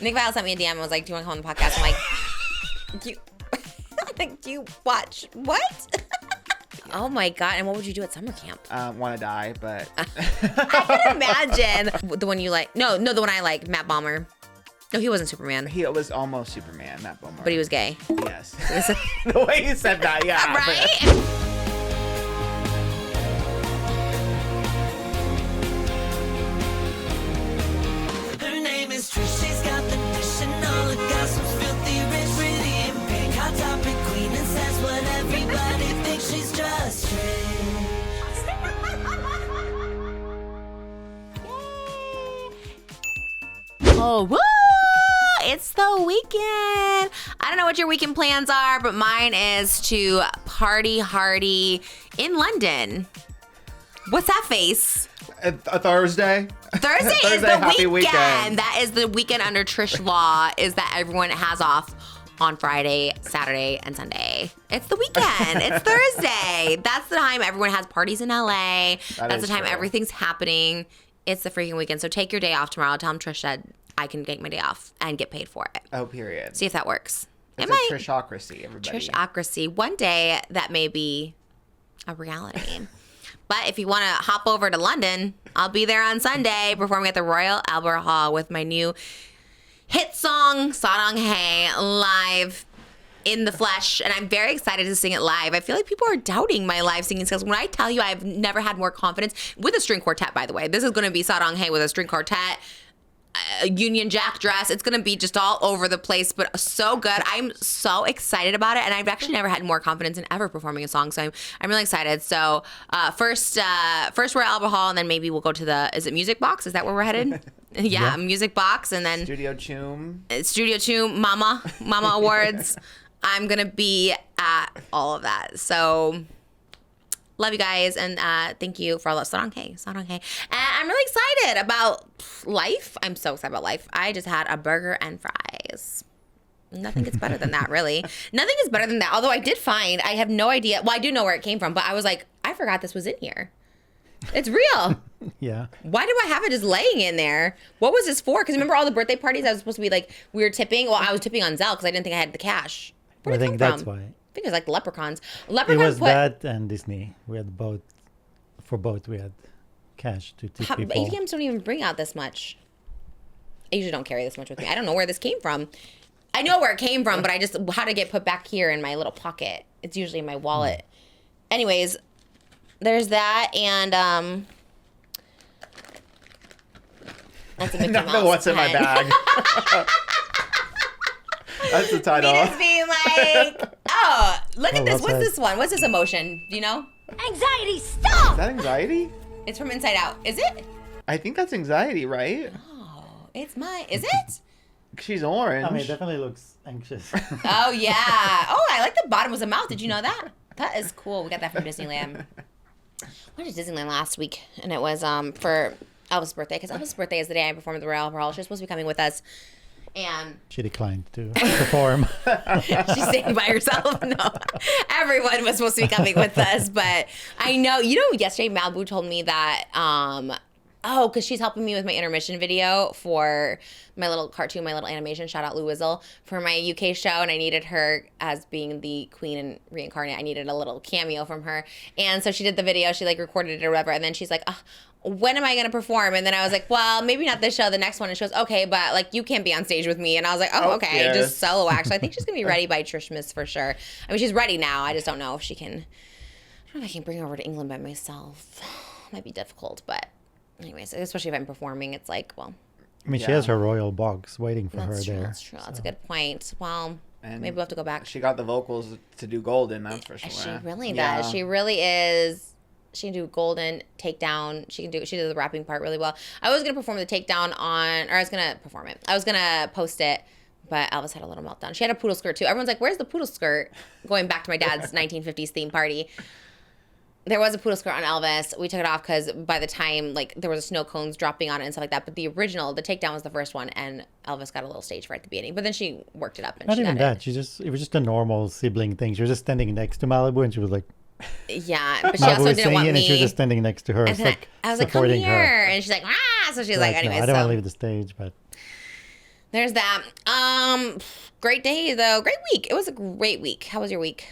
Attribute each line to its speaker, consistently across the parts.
Speaker 1: Nick Viall sent me a DM and was like, do you want to come on the podcast? I'm like, do you watch what? Oh my God. And what would you do at summer camp?
Speaker 2: Want to die, but.
Speaker 1: I can imagine. The one you like. No, the one I like, Matt Bomer. No, he wasn't Superman.
Speaker 2: He was almost Superman, Matt Bomer.
Speaker 1: But he was gay.
Speaker 2: Yes. The way you said that, yeah.
Speaker 1: Right?
Speaker 3: Her name is Trish, she's got the dish and all the gossip's filthy rich, pretty and pink, hot topic queen, and says what everybody thinks, she's just Trish.
Speaker 1: Oh, woo! It's the weekend. I don't know what your weekend plans are, but mine is to party hardy in London. What's that face?
Speaker 2: A Thursday?
Speaker 1: Thursday is the
Speaker 2: happy
Speaker 1: weekend. That is the weekend under Trish law, is that everyone has off on Friday, Saturday, and Sunday. It's the weekend. It's Thursday. That's the time everyone has parties in LA. That's the time everything's happening. It's the freaking weekend. So take your day off tomorrow. Tell them Trish said I can take my day off and get paid for it.
Speaker 2: Oh, period.
Speaker 1: See if that works.
Speaker 2: It's a Trishocracy, everybody.
Speaker 1: Trishocracy. One day that may be a reality. But if you want to hop over to London, I'll be there on Sunday performing at the Royal Albert Hall with my new hit song, Sarang Hae, live in the flesh. And I'm very excited to sing it live. I feel like people are doubting my live singing skills. When I tell you I've never had more confidence, with a string quartet, by the way. This is going to be Sarang Hae with a string quartet. A Union Jack dress. It's going to be just all over the place, but so good. I'm so excited about it, and I've actually never had more confidence in ever performing a song, so I'm really excited. So first we're at Albert Hall, and then maybe we'll go to the, is it Music Box? Is that where we're headed? Yeah, Music Box, and then
Speaker 2: Studio Choom,
Speaker 1: Mama Awards. I'm going to be at all of that. So love you guys, and thank you for all that. Sarang Hae. And I'm really excited about life. I'm so excited about life. I just had a burger and fries. Nothing gets better than that, really. Nothing is better than that. Although I did find, I have no idea. Well, I do know where it came from, but I was like, I forgot this was in here. It's real.
Speaker 4: Yeah.
Speaker 1: Why do I have it just laying in there? What was this for? Because remember all the birthday parties I was supposed to be like, we were tipping. Well, I was tipping on Zelle because I didn't think I had the cash. Where did it come
Speaker 4: that's
Speaker 1: from?
Speaker 4: why.
Speaker 1: I think it was like the Leprechauns.
Speaker 4: It was that and Disney. We had both. For both, we had cash to tip people.
Speaker 1: ATMs don't even bring out this much. I usually don't carry this much with me. I don't know where this came from. I know where it came from, but I just, how to get put back here in my little pocket. It's usually in my wallet. Anyways, there's that, and that's a Mickey Mouse
Speaker 2: know what's in my
Speaker 1: pen.
Speaker 2: bag. That's the title.
Speaker 1: Just being like, oh, look at this. What's
Speaker 4: well said.
Speaker 1: this one? What's this emotion? Do you know?
Speaker 5: Anxiety, stop!
Speaker 2: Is that anxiety?
Speaker 1: It's from Inside Out. Is it?
Speaker 2: I think that's anxiety, right?
Speaker 1: Oh, it's mine. Is it?
Speaker 2: She's orange.
Speaker 4: I mean, it definitely looks anxious.
Speaker 1: Oh, yeah. Oh, I like the bottom was a mouth. Did you know that? That is cool. We got that from Disneyland. We went to Disneyland last week, and it was for Elvis' birthday, because Elvis' birthday is the day I performed at the Royal Albert Hall. She was supposed to be coming with us, and
Speaker 4: She declined to perform.
Speaker 1: she's staying by herself. No, everyone was supposed to be coming with us, but I know, yesterday Malibu told me that, because she's helping me with my intermission video for my little cartoon, my little animation, shout out Lou Wizzle, for my UK show, and I needed her as being the queen and reincarnate. I needed a little cameo from her, and so she did the video, she like recorded it or whatever, and then she's like, when am I going to perform? And then I was like, well, maybe not this show, the next one. And she goes, okay, but like you can't be on stage with me. And I was like, oh, okay,
Speaker 2: yes.
Speaker 1: just solo act. So I think she's going to be ready by Trishmas for sure. I mean, she's ready now. I just don't know if she can, I don't know if I can bring her over to England by myself. Might be difficult, but anyways, especially if I'm performing, it's like, well.
Speaker 4: I mean, she has her royal box waiting for her
Speaker 1: That's true,
Speaker 4: there.
Speaker 1: that's true. That's a good point. Well,
Speaker 2: And
Speaker 1: maybe we'll have to go back.
Speaker 2: She got the vocals to do Golden, that's for sure.
Speaker 1: She really
Speaker 2: Yeah.
Speaker 1: does. She really is. She can do Golden, Takedown. She did the rapping part really well. I was going to perform the Takedown I was going to perform it. I was going to post it, but Elvis had a little meltdown. She had a poodle skirt too. Everyone's like, where's the poodle skirt? Going back to my dad's 1950s theme party. There was a poodle skirt on Elvis. We took it off because by the time, like, there was snow cones dropping on it and stuff like that. But the original, the Takedown was the first one, and Elvis got a little stage fright at the beginning. But then she worked it up. And
Speaker 4: Not
Speaker 1: she
Speaker 4: even
Speaker 1: got
Speaker 4: that. It was just a normal sibling thing. She was just standing next to Malibu, and she was like,
Speaker 1: yeah, but she
Speaker 4: Malibu
Speaker 1: also
Speaker 4: was
Speaker 1: didn't want
Speaker 4: singing,
Speaker 1: me.
Speaker 4: and she was just standing next to her.
Speaker 1: And
Speaker 4: It's
Speaker 1: then
Speaker 4: like
Speaker 1: I was like, come
Speaker 4: supporting
Speaker 1: here.
Speaker 4: her.
Speaker 1: And she's like, ah. So she's like,
Speaker 4: No,
Speaker 1: anyways.
Speaker 4: I don't want to leave the stage, but
Speaker 1: There's that. Great day though. Great week. It was a great week. How was your week?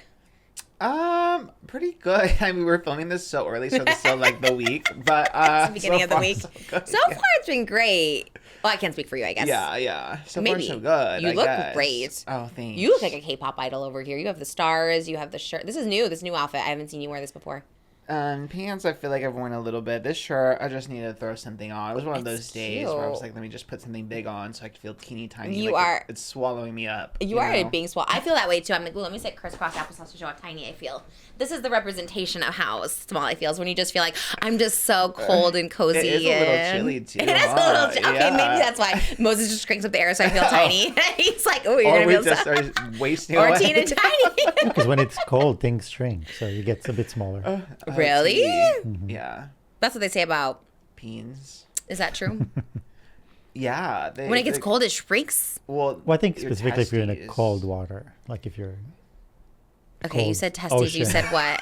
Speaker 2: Pretty good. I mean, we're filming this so early, so this is still like the week, but
Speaker 1: It's the beginning
Speaker 2: so
Speaker 1: of the
Speaker 2: far,
Speaker 1: week.
Speaker 2: So, good.
Speaker 1: So far, it's been great. Well, I can't speak for you, I guess.
Speaker 2: Yeah. So
Speaker 1: Maybe.
Speaker 2: far, so good.
Speaker 1: You
Speaker 2: I
Speaker 1: look
Speaker 2: guess.
Speaker 1: great.
Speaker 2: Oh, thanks.
Speaker 1: You look like a K-pop idol over here. You have the stars. You have the shirt. This is new. This new outfit. I haven't seen you wear this before.
Speaker 2: Pants, I feel like I've worn a little bit. This shirt, I just needed to throw something on. It was one of
Speaker 1: It's
Speaker 2: those days where I was
Speaker 1: cute.
Speaker 2: like, let me just put something big on so I could feel teeny tiny.
Speaker 1: You
Speaker 2: like
Speaker 1: are-
Speaker 2: It's swallowing me up.
Speaker 1: You are
Speaker 2: know?
Speaker 1: being swole. I feel that way too. I'm like, ooh, let me sit crisscross applesauce to show how tiny I feel. This is the representation of how small I feel. Is when you just feel like I'm just so cold and cozy.
Speaker 2: It is a little
Speaker 1: and-
Speaker 2: chilly too.
Speaker 1: It is a
Speaker 2: huh?
Speaker 1: little chilly. Okay,
Speaker 2: Yeah.
Speaker 1: maybe that's why Moses just cranks up the air so I feel tiny. He's like, oh, you're
Speaker 2: Or
Speaker 1: gonna
Speaker 2: we
Speaker 1: feel
Speaker 2: just
Speaker 1: so.
Speaker 2: are wasting
Speaker 1: Or
Speaker 2: away.
Speaker 1: Tina tiny.
Speaker 4: Because when it's cold, things shrink, so it gets a bit smaller.
Speaker 1: Really?
Speaker 2: Yeah.
Speaker 1: That's what they say about.
Speaker 2: Peens.
Speaker 1: Is that true?
Speaker 2: Yeah.
Speaker 1: When it gets cold, it shrinks.
Speaker 2: Well,
Speaker 4: Well, I think
Speaker 2: your
Speaker 4: specifically if you're in a
Speaker 2: testes-
Speaker 4: cold water, like if you're
Speaker 1: Okay, you
Speaker 4: cold
Speaker 1: said testes. You
Speaker 4: ocean.
Speaker 1: said what?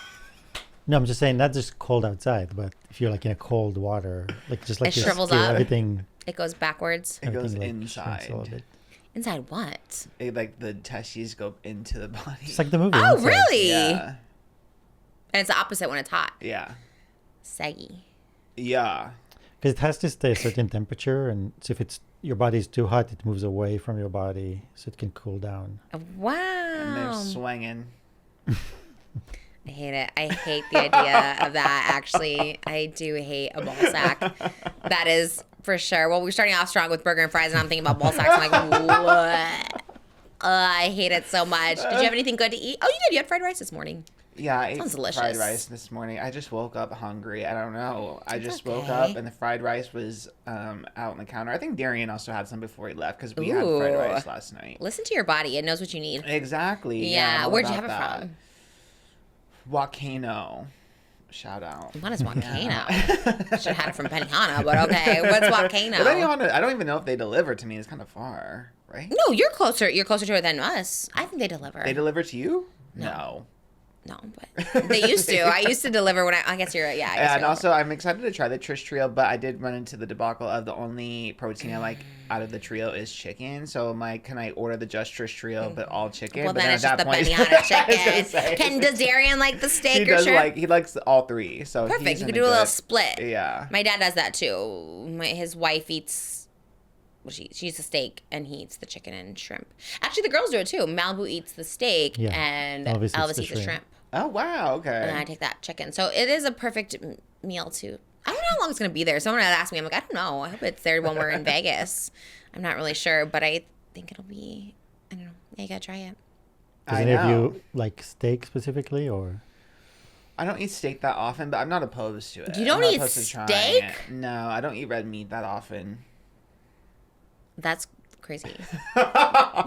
Speaker 4: No, I'm just saying not just cold outside, but if you're like in a cold water, like just like
Speaker 1: It
Speaker 4: your
Speaker 1: shrivels
Speaker 4: skin,
Speaker 1: up.
Speaker 4: everything,
Speaker 1: It goes backwards.
Speaker 2: It goes
Speaker 4: everything, like, shrinks a little
Speaker 2: inside.
Speaker 4: bit.
Speaker 1: Inside what?
Speaker 2: Like the testes go into the body.
Speaker 4: It's like the movie.
Speaker 1: Oh,
Speaker 4: Inside.
Speaker 1: really?
Speaker 2: Yeah.
Speaker 1: And it's the opposite when it's hot.
Speaker 2: Yeah.
Speaker 1: Saggy.
Speaker 2: Yeah.
Speaker 4: Because it has to stay a certain temperature, and so if it's your body's too hot, it moves away from your body, so it can cool down.
Speaker 1: Wow.
Speaker 2: And they're swinging.
Speaker 1: I hate it. I hate the idea of that, actually. I do hate a ball sack. That is for sure. Well, we're starting off strong with burger and fries, and I'm thinking about ball sacks. I'm like, what? I hate it so much. Did you have anything good to eat? Oh, you did. You had fried rice this morning.
Speaker 2: Yeah, I
Speaker 1: Sounds
Speaker 2: ate
Speaker 1: delicious.
Speaker 2: fried rice this morning. I just woke up hungry. I don't know. I just woke
Speaker 1: okay.
Speaker 2: up and the fried rice was out on the counter. I think Darian also had some before he left because we had fried
Speaker 1: Ooh.
Speaker 2: rice last night.
Speaker 1: Listen to your body. It knows what you need.
Speaker 2: Exactly.
Speaker 1: Yeah.
Speaker 2: I'm all
Speaker 1: Where'd you
Speaker 2: about
Speaker 1: have it
Speaker 2: that.
Speaker 1: from?
Speaker 2: Volcano. Shout out.
Speaker 1: What is Volcano?
Speaker 2: Yeah.
Speaker 1: Should have had it from Benihana, but okay. What's Volcano?
Speaker 2: But Benihana, I don't even know if they deliver to me. It's kind of far, right?
Speaker 1: No, you're closer. You're closer to it than us. I think they deliver.
Speaker 2: They deliver to you?
Speaker 1: No. No, but they used to. I used to deliver when I guess you're right. Yeah. I guess
Speaker 2: And
Speaker 1: you're
Speaker 2: also, I'm excited to try the Trish trio, but I did run into the debacle of the only protein I like out of the trio is chicken. So I'm like, can I order the Just Trish trio, but all chicken?
Speaker 1: Well,
Speaker 2: but
Speaker 1: then it's just the
Speaker 2: I was
Speaker 1: Benihana
Speaker 2: gonna
Speaker 1: chicken.
Speaker 2: say,
Speaker 1: Does Darian like the steak
Speaker 2: he
Speaker 1: or
Speaker 2: does
Speaker 1: shrimp?
Speaker 2: he likes all three. So
Speaker 1: Perfect.
Speaker 2: he's
Speaker 1: You
Speaker 2: in
Speaker 1: could do a little
Speaker 2: good-
Speaker 1: split.
Speaker 2: Yeah.
Speaker 1: My dad does that too. His wife eats. Well, she eats the steak and he eats the chicken and shrimp. Actually, the girls do it too. Malibu eats the steak
Speaker 4: Yeah.
Speaker 1: and
Speaker 4: Elvis
Speaker 1: Elvis
Speaker 4: eats the
Speaker 1: eats the
Speaker 4: shrimp.
Speaker 1: shrimp.
Speaker 2: Oh wow. Okay.
Speaker 1: And I take that chicken. So it is a perfect meal too. I don't know how long it's gonna be there. Someone had asked me. I'm like, I don't know. I hope it's there when we're in Vegas. I'm not really sure, but I think it'll be. I don't know. Yeah, you gotta try it.
Speaker 4: Does
Speaker 2: I
Speaker 4: any of
Speaker 2: know.
Speaker 4: you like steak specifically, or
Speaker 2: I don't eat steak that often, but I'm not opposed to it.
Speaker 1: You don't
Speaker 2: I'm not
Speaker 1: eat
Speaker 2: opposed to trying
Speaker 1: steak?
Speaker 2: it. No, I don't eat red meat that often.
Speaker 1: That's crazy.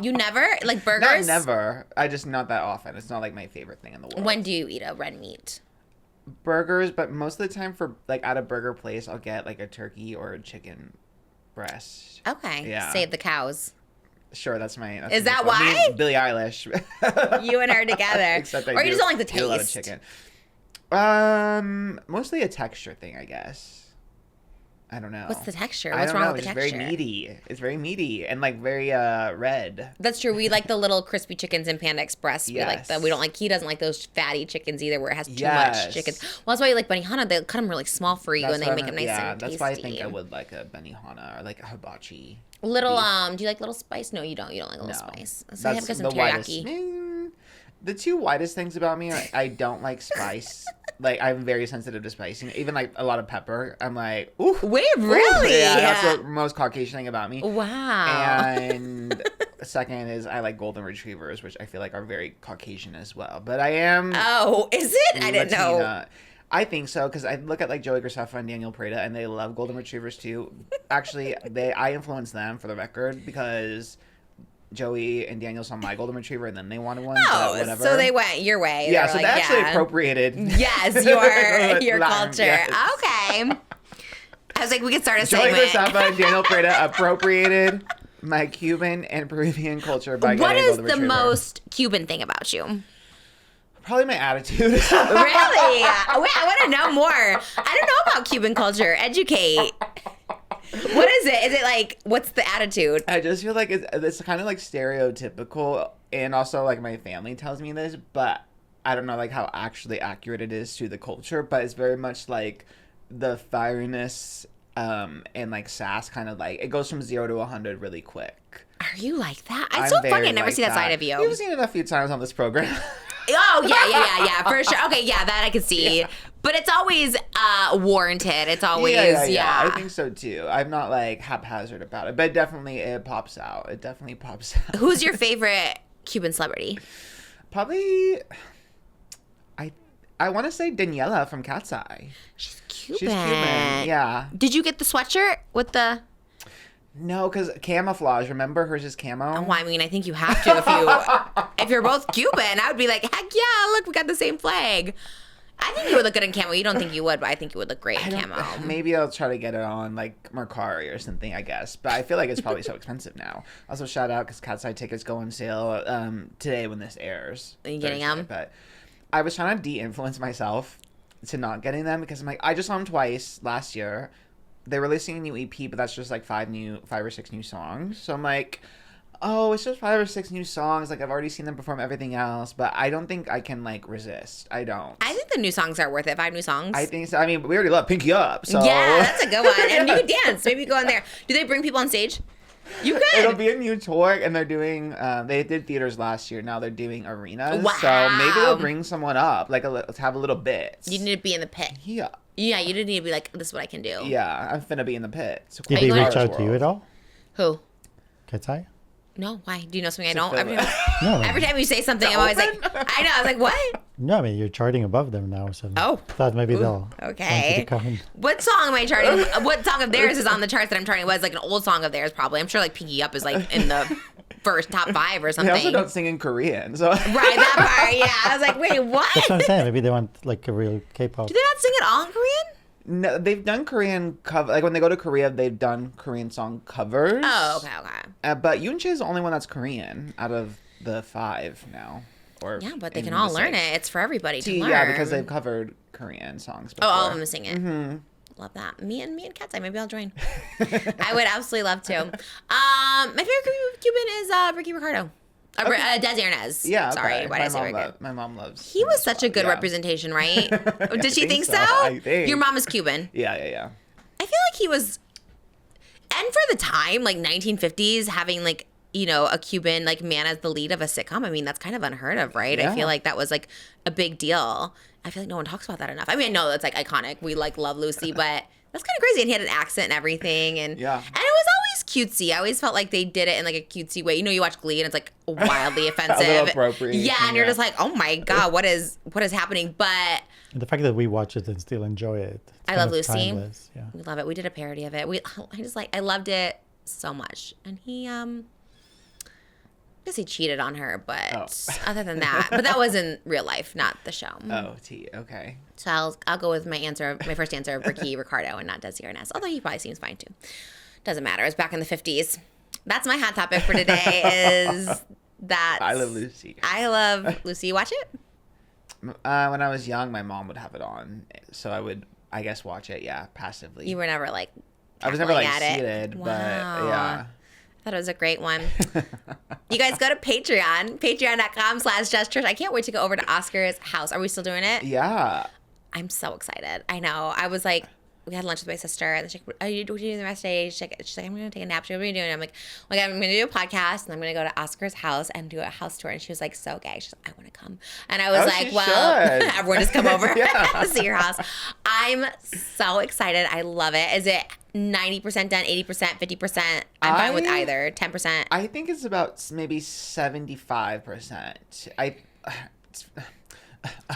Speaker 1: You never like
Speaker 2: Not
Speaker 1: burgers?
Speaker 2: never. I just not that often. It's not like my favorite thing in the world.
Speaker 1: When do you eat a red meat?
Speaker 2: Burgers, but most of the time for like at a burger place, I'll get like a turkey or a chicken breast.
Speaker 1: Okay.
Speaker 2: Yeah.
Speaker 1: Save the cows.
Speaker 2: Sure, that's my. That's
Speaker 1: Is
Speaker 2: my
Speaker 1: that
Speaker 2: fault. Me
Speaker 1: why?
Speaker 2: and Billie Eilish.
Speaker 1: You and her together.
Speaker 2: Except I
Speaker 1: Or you
Speaker 2: do
Speaker 1: just don't like the
Speaker 2: eat a lot of
Speaker 1: taste.
Speaker 2: chicken. Mostly a texture thing, I guess. I don't know.
Speaker 1: What's the texture?
Speaker 2: I
Speaker 1: What's
Speaker 2: don't
Speaker 1: wrong
Speaker 2: know.
Speaker 1: with the
Speaker 2: It's
Speaker 1: texture?
Speaker 2: very meaty. It's very meaty and like very red.
Speaker 1: That's true. We like the little crispy chickens in Panda Express. We like
Speaker 2: Yes.
Speaker 1: We don't like. He doesn't like those fatty chickens either, where it has too
Speaker 2: Yes.
Speaker 1: much chicken. Well, that's why you like Benihana. They cut them really small for you, and they
Speaker 2: what
Speaker 1: make
Speaker 2: I'm-
Speaker 1: them nice
Speaker 2: yeah,
Speaker 1: and
Speaker 2: that's
Speaker 1: tasty.
Speaker 2: why I think I would like a Benihana or like a hibachi.
Speaker 1: Little
Speaker 2: beef.
Speaker 1: Do you like little spice? No, you don't. You don't like a little
Speaker 2: No.
Speaker 1: spice. So I have got some
Speaker 2: widest.
Speaker 1: teriyaki.
Speaker 2: The two widest things about me are I don't like spice. Like I'm very sensitive to spice. Even like a lot of pepper. I'm like, ooh.
Speaker 1: Wait, really?
Speaker 2: Yeah, that's the most Caucasian thing about me.
Speaker 1: Wow.
Speaker 2: And second is I like golden retrievers, which I feel like are very Caucasian as well. But I am.
Speaker 1: Oh, is it? I didn't know.
Speaker 2: Latina. I think so because I look at like Joey Graceffa and Daniel Prada, and they love golden retrievers too. Actually, I influenced them for the record because Joey and Daniel saw my golden retriever, and then they wanted one.
Speaker 1: Oh,
Speaker 2: but whatever.
Speaker 1: so they went your way.
Speaker 2: Yeah,
Speaker 1: They
Speaker 2: so
Speaker 1: were
Speaker 2: they
Speaker 1: like,
Speaker 2: actually
Speaker 1: yeah.
Speaker 2: appropriated.
Speaker 1: Yes, your
Speaker 2: Latin,
Speaker 1: culture.
Speaker 2: yes.
Speaker 1: Okay. I was like, we could start a
Speaker 2: Joey
Speaker 1: segment.
Speaker 2: Graceffa and Daniel Prada appropriated my Cuban and Peruvian culture by
Speaker 1: What
Speaker 2: getting a
Speaker 1: is
Speaker 2: golden
Speaker 1: the
Speaker 2: retriever.
Speaker 1: most Cuban thing about you?
Speaker 2: Probably my attitude.
Speaker 1: Really? Wait, I want to know more. I don't know about Cuban culture. Educate. What is it? Is it like, what's the attitude?
Speaker 2: I just feel like it's kind of like stereotypical, and also like my family tells me this, but I don't know like how actually accurate it is to the culture, but it's very much like the fieriness and like sass kind of like it goes from 0 to 100 really quick.
Speaker 1: Are you like that? It's so funny. I never see that side of you.
Speaker 2: You've seen it a few times on this program.
Speaker 1: Oh, yeah, for sure. Okay, yeah, that I could see. Yeah. But it's always warranted. It's always,
Speaker 2: yeah. I think so, too. I'm not, like, haphazard about it. But definitely, it pops out. It definitely pops out.
Speaker 1: Who's your favorite Cuban celebrity?
Speaker 2: Probably, I want to say Daniela from Cat's Eye.
Speaker 1: She's Cuban.
Speaker 2: She's Cuban, yeah.
Speaker 1: Did you get the sweatshirt with the...
Speaker 2: No, because camouflage. Remember, hers is camo.
Speaker 1: Well, I mean, I think you have to if you're both Cuban. I would be like, heck yeah! Look, we got the same flag. I think you would look good in camo. You don't think you would, but I think you would look great in camo.
Speaker 2: Maybe I'll try to get it on like Mercari or something. I guess, but I feel like it's probably so expensive now. Also, shout out because Cat's Eye tickets go on sale today when this airs.
Speaker 1: Are you getting them?
Speaker 2: But I was trying to de-influence myself to not getting them because I'm like, I just saw them twice last year. They're releasing a new EP, but that's just like 5 or 6 new songs. So I'm like, oh, it's just 5 or 6 new songs. Like I've already seen them perform everything else, but I don't think I can like resist. I don't.
Speaker 1: I think the new songs are worth it. 5 new songs.
Speaker 2: I think so. I mean, we already love Pinky Up. So
Speaker 1: yeah, that's a good one. And you dance. Maybe go in there. Do they bring people on stage? You could.
Speaker 2: It'll be a new tour, and they're doing. They did theaters last year. Now they're doing arenas.
Speaker 1: Wow.
Speaker 2: So maybe they'll bring someone up, like let's have a little bit.
Speaker 1: You need to be in the pit.
Speaker 2: Yeah.
Speaker 1: Yeah, you didn't need to be like, this is what I can do.
Speaker 2: Yeah, I'm finna be in the pit. So
Speaker 4: Did they reach out to you at all?
Speaker 1: Who?
Speaker 4: Cat's Eye?
Speaker 1: No, why? Do you know something I don't?
Speaker 4: No.
Speaker 1: Every time you say something, I'm always like, I know. I was like, what?
Speaker 4: No, I mean, you're charting above them now, so
Speaker 1: Oh.
Speaker 4: thought maybe they'll want you
Speaker 1: Okay.
Speaker 4: to come.
Speaker 1: What song am I charting? What song of theirs is on the charts that I'm charting? It was like an old song of theirs, probably. I'm sure like Pinky Up is like in the first top 5 or
Speaker 2: They
Speaker 1: something.
Speaker 2: also don't sing in Korean, so
Speaker 1: Right, that part, yeah. I was like, wait, what?
Speaker 4: That's what I'm saying. Maybe they want like a real K-pop.
Speaker 1: Do they not sing it all in Korean?
Speaker 2: no, they've done Korean cover. Like when they go to Korea, they've done Korean song covers.
Speaker 1: Oh, okay.
Speaker 2: But Yoonjae is the only one that's Korean out of the 5 now. Or
Speaker 1: Yeah, but they
Speaker 2: in
Speaker 1: can all
Speaker 2: the
Speaker 1: learn
Speaker 2: 6.
Speaker 1: it. It's for everybody to learn.
Speaker 2: Yeah, because they've covered Korean songs before.
Speaker 1: Oh, all of them sing it. Mm-hmm. Love that. Me and Cat's Eye. Maybe I'll join. I would absolutely love to. My favorite Cuban is Ricky Ricardo. Desi Arnaz.
Speaker 2: Yeah, okay.
Speaker 1: Sorry, why did I say Ricky?
Speaker 2: My mom loves.
Speaker 1: He
Speaker 2: him
Speaker 1: was
Speaker 2: as
Speaker 1: such
Speaker 2: well.
Speaker 1: a good
Speaker 2: Yeah.
Speaker 1: representation, right? Did she think so?
Speaker 2: I think.
Speaker 1: Your mom is Cuban.
Speaker 2: Yeah.
Speaker 1: I feel like he was, and for the time, like 1950s, having like, you know, a Cuban like man as the lead of a sitcom. I mean, that's kind of unheard of, right?
Speaker 2: Yeah.
Speaker 1: I feel like that was like a big deal. I feel like no one talks about that enough. I mean, I know that's like iconic. We like love Lucy, but that's kind of crazy. And he had an accent and everything, and
Speaker 2: Yeah.
Speaker 1: and it was always cutesy. I always felt like they did it in like a cutesy way. You know, you watch Glee and it's like wildly offensive.
Speaker 2: appropriation,
Speaker 1: Yeah, and you're
Speaker 2: yeah.
Speaker 1: just like, oh my god, what is happening? But
Speaker 4: And the fact that we watch it and still enjoy it. It's
Speaker 1: I
Speaker 4: kind
Speaker 1: love
Speaker 4: of
Speaker 1: Lucy.
Speaker 4: timeless, yeah.
Speaker 1: we love it. We did a parody of it. I loved it so much. And he I guess he cheated on her, but other than that, but that was in real life, not the show.
Speaker 2: Oh, okay.
Speaker 1: So I'll go with my first answer of Ricky Ricardo and not Desi Arnaz. Although he probably seems fine too. Doesn't matter. It's back in the 50s. That's my hot topic for today. Is that
Speaker 2: I love Lucy.
Speaker 1: I love Lucy. You watch it?
Speaker 2: When I was young, my mom would have it on, so I would, I guess, watch it. Yeah, passively.
Speaker 1: You were never like.
Speaker 2: I was never like
Speaker 1: tackling at it.
Speaker 2: seated,
Speaker 1: Wow.
Speaker 2: but yeah.
Speaker 1: I thought it was a great one. You guys go to Patreon, patreon.com/JustTrish. I can't wait to go over to Oscar's house. Are we still doing it?
Speaker 2: Yeah.
Speaker 1: I'm so excited. I know. I was like, we had lunch with my sister, and she's like, what are you doing the rest of the day? She's like, I'm going to take a nap. She's like, what are you doing? I'm like, I'm going to do a podcast, and I'm going to go to Oscar's house and do a house tour. And she was like, so gay. She's like, I want to come. And I was like,
Speaker 2: she
Speaker 1: well,
Speaker 2: should.
Speaker 1: everyone just come over
Speaker 2: Yeah.
Speaker 1: to see your house. I'm so excited. I love it. Is it 90% done, 80%, 50%? I'm fine with either. 10%.
Speaker 2: I think it's about maybe 75%. It's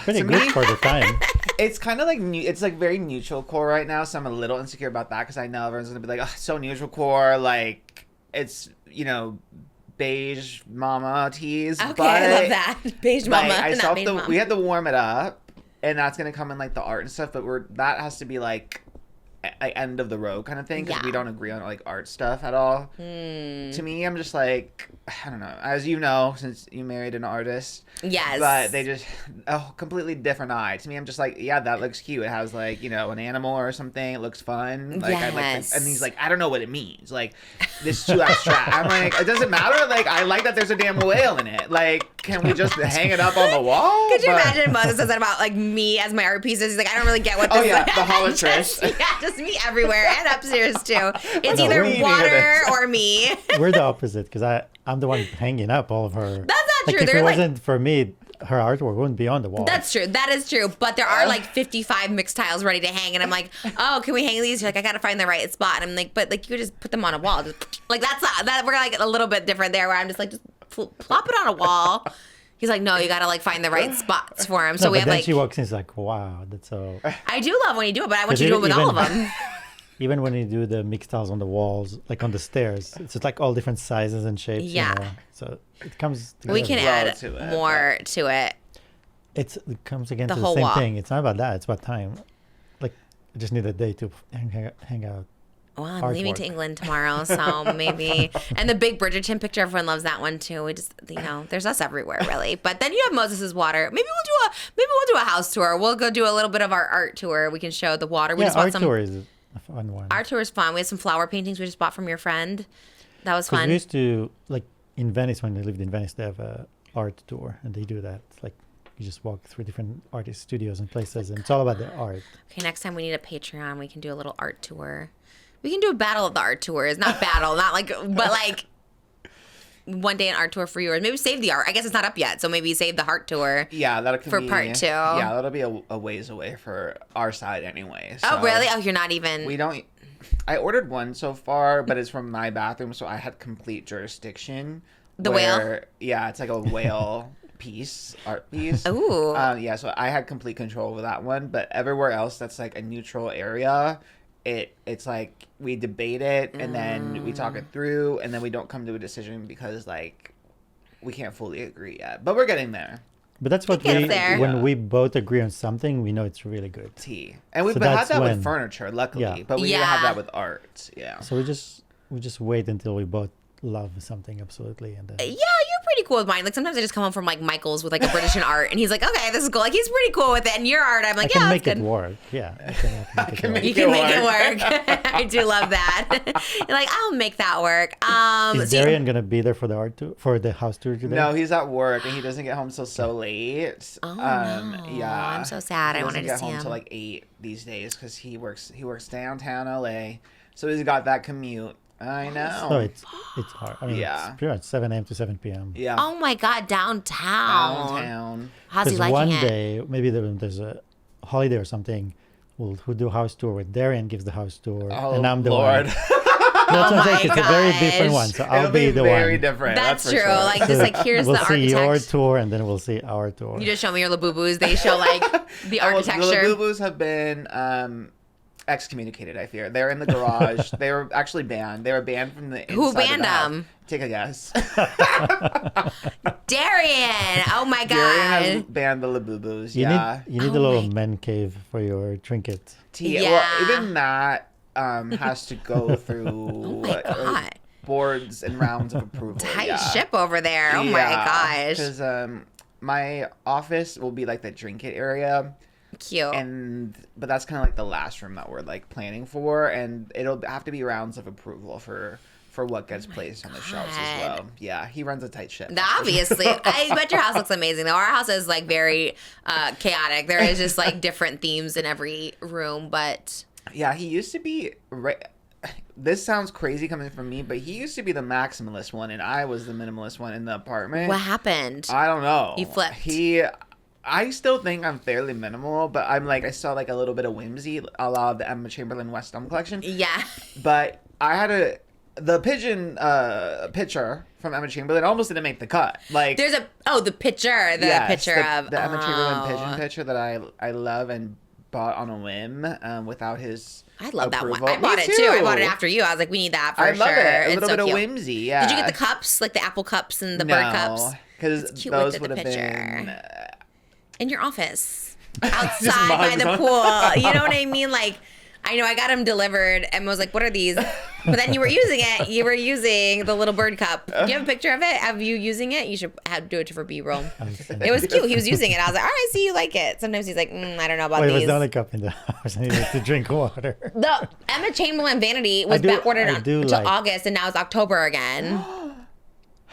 Speaker 4: Pretty
Speaker 2: to
Speaker 4: good
Speaker 2: me,
Speaker 4: for the time.
Speaker 2: it's kind of like it's like very neutral core right now, so I'm a little insecure about that because I know everyone's gonna be like, oh, so neutral core, like it's beige mama teas.
Speaker 1: Okay,
Speaker 2: but,
Speaker 1: I love that. Beige mama,
Speaker 2: like, I
Speaker 1: not
Speaker 2: still
Speaker 1: beige
Speaker 2: have to,
Speaker 1: mom.
Speaker 2: we had to warm it up, and that's gonna come in like the art and stuff. But that has to be like end of the road kind of thing because
Speaker 1: Yeah.
Speaker 2: we don't agree on like art stuff at all. To me, I'm just like, I don't know, as you know, since you married an artist.
Speaker 1: Yes.
Speaker 2: But they just completely different eye. To me, I'm just like, yeah, that looks cute. It has like, you know, an animal or something. It looks fun. Like I like and he's like, I don't know what it means. Like, this is too abstract. I'm like, it doesn't matter. Like, I like that there's a damn whale in it. Like, can we just hang it up on the wall?
Speaker 1: Could you imagine Moses says that about like me as my art pieces? He's like, I don't really get what this
Speaker 2: Oh yeah,
Speaker 1: is.
Speaker 2: the Hall of Trish.
Speaker 1: Yeah, just me everywhere and upstairs too. It's
Speaker 4: No,
Speaker 1: either
Speaker 4: we
Speaker 1: water or me.
Speaker 4: We're the opposite because I'm the one hanging up all of her.
Speaker 1: That's not true.
Speaker 4: If
Speaker 1: They're
Speaker 4: it
Speaker 1: like,
Speaker 4: wasn't for me, her artwork wouldn't be on the wall.
Speaker 1: that's true. That is true. But there are like 55 mixed tiles ready to hang, and I'm like, oh, can we hang these? You're like, I gotta find the right spot. And I'm like, but like you could just put them on a wall. Just, like that. We're like a little bit different there, where I'm just like, just plop it on a wall. He's like, no, you gotta like find the right spots for him. So
Speaker 4: No,
Speaker 1: we
Speaker 4: but
Speaker 1: have
Speaker 4: then
Speaker 1: like,
Speaker 4: she walks in, it's like, wow, that's so.
Speaker 1: I do love when you do it, but I want
Speaker 4: 'Cause
Speaker 1: you to do it with all of
Speaker 4: even-
Speaker 1: them.
Speaker 4: Even when you do the mixed tiles on the walls, like on the stairs, it's just like all different sizes and shapes.
Speaker 1: Yeah.
Speaker 4: You know? So it comes.
Speaker 1: We
Speaker 4: together.
Speaker 1: can
Speaker 2: Well,
Speaker 1: add
Speaker 2: to it,
Speaker 1: more to it.
Speaker 4: It comes again
Speaker 1: The
Speaker 4: to the
Speaker 1: whole
Speaker 4: same
Speaker 1: wall.
Speaker 4: thing. It's not about that. It's about time. Like, I just need a day to hang out.
Speaker 1: Well, I'm leaving to
Speaker 4: Artwork.
Speaker 1: England tomorrow, so maybe. And the big Bridgerton picture, everyone loves that one too. We just, you know, there's us everywhere, really. But then you have Moses's water. Maybe we'll do a house tour. We'll go do a little bit of our art tour. We can show the water. We
Speaker 4: Yeah,
Speaker 1: just bought
Speaker 4: art
Speaker 1: some.
Speaker 4: tour is a fun one.
Speaker 1: Art tour is fun. We had some flower paintings we just bought from your friend. That was
Speaker 4: 'Cause
Speaker 1: fun.
Speaker 4: we used to, like, in Venice, when I lived in Venice, they have a art tour, and they do that. It's like, you just walk through different artist studios and places, and it's all about the art.
Speaker 1: Okay, next time we need a Patreon, we can do a little art tour. We can do a battle of the art tours. Not battle, not like, but like one day an art tour for yours. Maybe save the art. I guess it's not up yet, so maybe save the heart tour.
Speaker 2: Yeah, that'll
Speaker 1: For
Speaker 2: be,
Speaker 1: part 2.
Speaker 2: Yeah, that'll be a ways away for our side anyway.
Speaker 1: Oh,
Speaker 2: so
Speaker 1: really? Oh, you're not even.
Speaker 2: We don't. I ordered one so far, but it's from my bathroom, so I had complete jurisdiction.
Speaker 1: The whale?
Speaker 2: Yeah, it's like a whale art piece.
Speaker 1: Ooh.
Speaker 2: Yeah, so I had complete control over that one, but everywhere else that's like a neutral area, it's like we debate it and then we talk it through and then we don't come to a decision because like we can't fully agree yet. But we're getting there.
Speaker 4: But that's what
Speaker 1: It gets there.
Speaker 4: when we both agree on something, we know it's really good.
Speaker 2: And we've
Speaker 4: So
Speaker 2: had
Speaker 4: that's
Speaker 2: that
Speaker 4: when-
Speaker 2: with furniture, luckily,
Speaker 4: Yeah.
Speaker 2: but we need to have
Speaker 1: Yeah.
Speaker 2: that with art. Yeah.
Speaker 4: So we just wait until we both love something absolutely, and then
Speaker 1: Yeah, you're pretty cool with mine. Like sometimes I just come home from like Michael's with like a British art, and he's like, "Okay, this is cool." Like he's pretty cool with it. And your art, I'm
Speaker 4: I
Speaker 1: like,
Speaker 4: can
Speaker 1: "Yeah,
Speaker 4: make
Speaker 1: that's
Speaker 4: it
Speaker 1: good."
Speaker 4: work. Yeah, I can make it work.
Speaker 1: You can make it work. I do love that. You're like, I'll make that work.
Speaker 4: Is
Speaker 1: so you-
Speaker 4: Darian gonna be there for the art tour, for the house tour today?
Speaker 2: No, he's at work and he doesn't get home till so late.
Speaker 1: Oh, no.
Speaker 2: Yeah,
Speaker 1: I'm so sad.
Speaker 2: He
Speaker 1: I wanted
Speaker 2: doesn't
Speaker 1: to see
Speaker 2: get home
Speaker 1: him.
Speaker 2: till like 8 these days because he works downtown LA, so he's got that commute. I know.
Speaker 4: So it's hard. I mean,
Speaker 2: Yeah.
Speaker 4: it's pretty much 7 a.m. to 7 p.m.
Speaker 2: Yeah.
Speaker 1: Oh my God, downtown.
Speaker 2: Downtown.
Speaker 1: How's he
Speaker 4: Because
Speaker 1: liking
Speaker 4: one
Speaker 1: it?
Speaker 4: day, maybe there's a holiday or something, we'll do house tour with Darian gives the house tour,
Speaker 2: Oh,
Speaker 4: and I'm the
Speaker 2: Lord.
Speaker 4: one. That's what I'm saying.
Speaker 1: my
Speaker 4: It's a very different
Speaker 1: gosh.
Speaker 4: one. So I'll
Speaker 2: It'll
Speaker 4: be the
Speaker 2: very
Speaker 4: one.
Speaker 2: different.
Speaker 1: That's
Speaker 2: for
Speaker 1: true.
Speaker 2: Sure.
Speaker 1: Like just like here's
Speaker 4: we'll
Speaker 1: the
Speaker 4: see your
Speaker 1: architect.
Speaker 4: tour, and then we'll see our tour.
Speaker 1: You just show me your laboo-boos. They show like the
Speaker 2: Oh, well,
Speaker 1: architecture.
Speaker 2: the Boo-Boos have been excommunicated, I fear. They're in the garage. They were actually banned. They were banned from the
Speaker 1: Who
Speaker 2: inside of
Speaker 1: banned
Speaker 2: the house.
Speaker 1: them?
Speaker 2: Take a guess.
Speaker 1: Darian. Oh my God.
Speaker 2: Darian has banned the Labubu's.
Speaker 4: You
Speaker 2: Yeah.
Speaker 4: need a
Speaker 1: Oh
Speaker 4: little
Speaker 1: my-
Speaker 4: men cave for your trinket.
Speaker 2: Well,
Speaker 1: Yeah.
Speaker 2: even that has to go through
Speaker 1: Oh my God.
Speaker 2: boards and rounds of approval.
Speaker 1: Tight
Speaker 2: yeah.
Speaker 1: ship over there. Oh my gosh.
Speaker 2: Because my office will be like the trinket area.
Speaker 1: Cute.
Speaker 2: But that's kind of like the last room that we're like planning for, and it'll have to be rounds of approval for what gets placed on the shelves as
Speaker 1: God.
Speaker 2: well. Yeah, he runs a tight ship.
Speaker 1: Obviously, I bet your house looks amazing. Though our house is like very chaotic. There is just like different themes in every room, but
Speaker 2: Yeah, he used to be. This sounds crazy coming from me, but he used to be the maximalist one, and I was the minimalist one in the apartment.
Speaker 1: what happened?
Speaker 2: I don't know.
Speaker 1: You flipped.
Speaker 2: I still think I'm fairly minimal, but I'm like I saw like a little bit of whimsy, a la the Emma Chamberlain West Elm collection.
Speaker 1: Yeah.
Speaker 2: But I had the pigeon picture from Emma Chamberlain almost didn't make the cut. Like
Speaker 1: There's the picture,
Speaker 2: yes,
Speaker 1: picture of
Speaker 2: the Emma Chamberlain
Speaker 1: oh.
Speaker 2: pigeon picture that I love and bought on a whim without his.
Speaker 1: I love that one.
Speaker 2: approval.
Speaker 1: I bought
Speaker 2: Me
Speaker 1: it too. I
Speaker 2: too.
Speaker 1: bought it after you. I was like, we need that for
Speaker 2: I
Speaker 1: sure.
Speaker 2: love it. A
Speaker 1: It's
Speaker 2: little
Speaker 1: so
Speaker 2: bit of
Speaker 1: cute.
Speaker 2: whimsy. Yeah.
Speaker 1: Did you get the cups, like the apple cups and the bird cups?
Speaker 2: Because
Speaker 1: cute
Speaker 2: those
Speaker 1: with
Speaker 2: would
Speaker 1: the
Speaker 2: have
Speaker 1: picture.
Speaker 2: been.
Speaker 1: In your office, outside by
Speaker 2: mugs
Speaker 1: the
Speaker 2: on-
Speaker 1: pool. You know what I mean? Like, I know, I got them delivered and was like, what are these? But then you were using it. You were using the little bird cup. Do you have a picture of it? Of you using it? You should do it for B-roll. It was cute. He was using it. I was like, all right, see, you like it. Sometimes he's like, I don't know about
Speaker 4: It was
Speaker 1: these.
Speaker 4: the only cup in the house. I needed to drink water.
Speaker 1: The Emma Chamberlain Vanity was backordered until August, and now it's October again.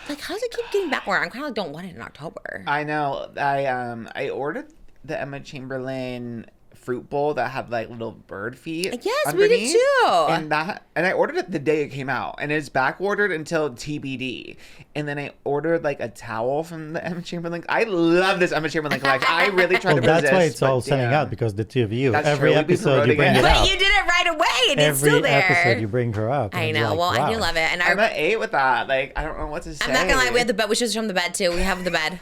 Speaker 1: Like, how does it keep getting backordered? I kind of like don't want it in October.
Speaker 2: I know. I ordered the Emma Chamberlain fruit bowl that had like little bird feet.
Speaker 1: Yes,
Speaker 2: underneath,
Speaker 1: we did too.
Speaker 2: And I ordered it the day it came out, and it's back ordered until TBD. And then I ordered like a towel from the Emma Chamberlain. I love this Emma Chamberlain collection. I really tried to resist.
Speaker 4: That's why it's all selling out, because the two of you. Every episode you bring it up.
Speaker 1: But you did it right away, and it's still there.
Speaker 4: Every episode you bring her up.
Speaker 1: I know. Well, I do love it, and
Speaker 2: I'm at 8 with that. Like, I don't know what to say.
Speaker 1: I'm not gonna lie. We have the bed. We should show them the bed too. We have the bed.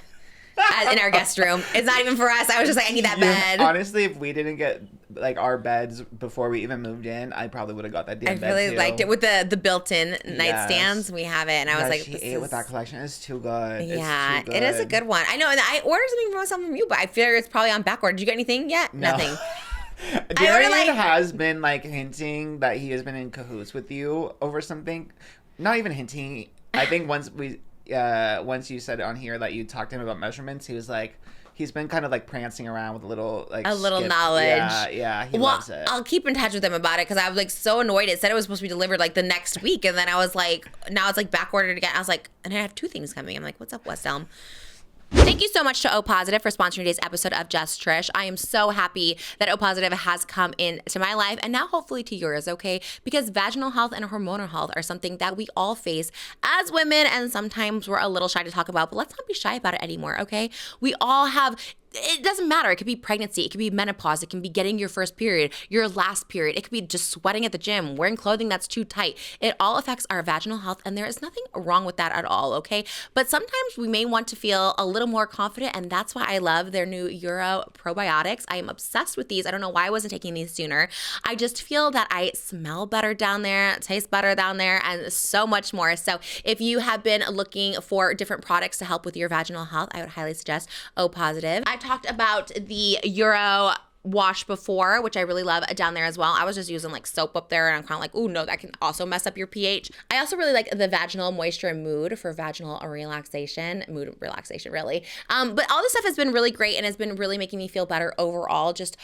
Speaker 1: In our guest room. It's not even for us. I was just like, I need that bed.
Speaker 2: Honestly, if we didn't get like our beds before we even moved in, I probably would have got that damn bed.
Speaker 1: I really
Speaker 2: too.
Speaker 1: liked it with the built-in nightstands. We have it, and I was like,
Speaker 2: she ate with that collection. It's too good.
Speaker 1: Yeah,
Speaker 2: it's too good.
Speaker 1: it is a good one. I know, and I ordered something for myself from you, but I feel it's probably on back order. Did you get anything yet?
Speaker 2: No.
Speaker 1: Nothing.
Speaker 2: Darian has been like hinting that he has been in cahoots with you over something. Not even hinting. I think once you said on here that you talked to him about measurements, he was like, he's been kind of like prancing around with a little
Speaker 1: knowledge.
Speaker 2: Yeah, he loves it.
Speaker 1: I'll keep in touch with him about it, because I was like so annoyed. It said it was supposed to be delivered like the next week, and then I was like, now it's like back ordered again. I was like, and I have 2 things coming. I'm like, what's up, West Elm? Thank you so much to O Positive for sponsoring today's episode of Just Trish. I am so happy that O Positive has come into my life, and now hopefully to yours, okay? Because vaginal health and hormonal health are something that we all face as women, and sometimes we're a little shy to talk about, but let's not be shy about it anymore, okay? We all have... It doesn't matter. It could be pregnancy. It could be menopause. It can be getting your first period, your last period. It could be just sweating at the gym, wearing clothing that's too tight. It all affects our vaginal health, and there is nothing wrong with that at all, okay? But sometimes we may want to feel a little more confident, and that's why I love their new Euro probiotics. I am obsessed with these. I don't know why I wasn't taking these sooner. I just feel that I smell better down there, taste better down there, and so much more. So if you have been looking for different products to help with your vaginal health, I would highly suggest O Positive. I talked about the Euro wash before, which I really love down there as well. I was just using like soap up there, and I'm kind of like, oh no, that can also mess up your pH. I also really like the vaginal moisture and mood for vaginal mood relaxation really. But all this stuff has been really great, and has been really making me feel better overall. Just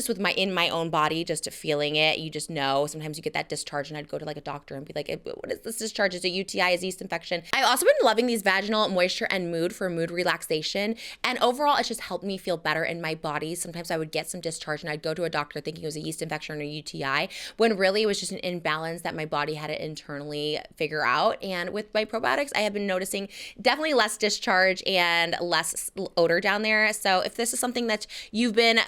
Speaker 1: with my own body, just feeling it. You just know, sometimes you get that discharge, and I'd go to like a doctor and be like, what is this discharge? Is it UTI? Is yeast infection? I've also been loving these vaginal moisture and mood for mood relaxation, and overall it's just helped me feel better in my body. Sometimes I would get some discharge, and I'd go to a doctor thinking it was a yeast infection or a UTI, when really it was just an imbalance that my body had to internally figure out. And with my probiotics, I have been noticing definitely less discharge and less odor down there. So if this is something that you've been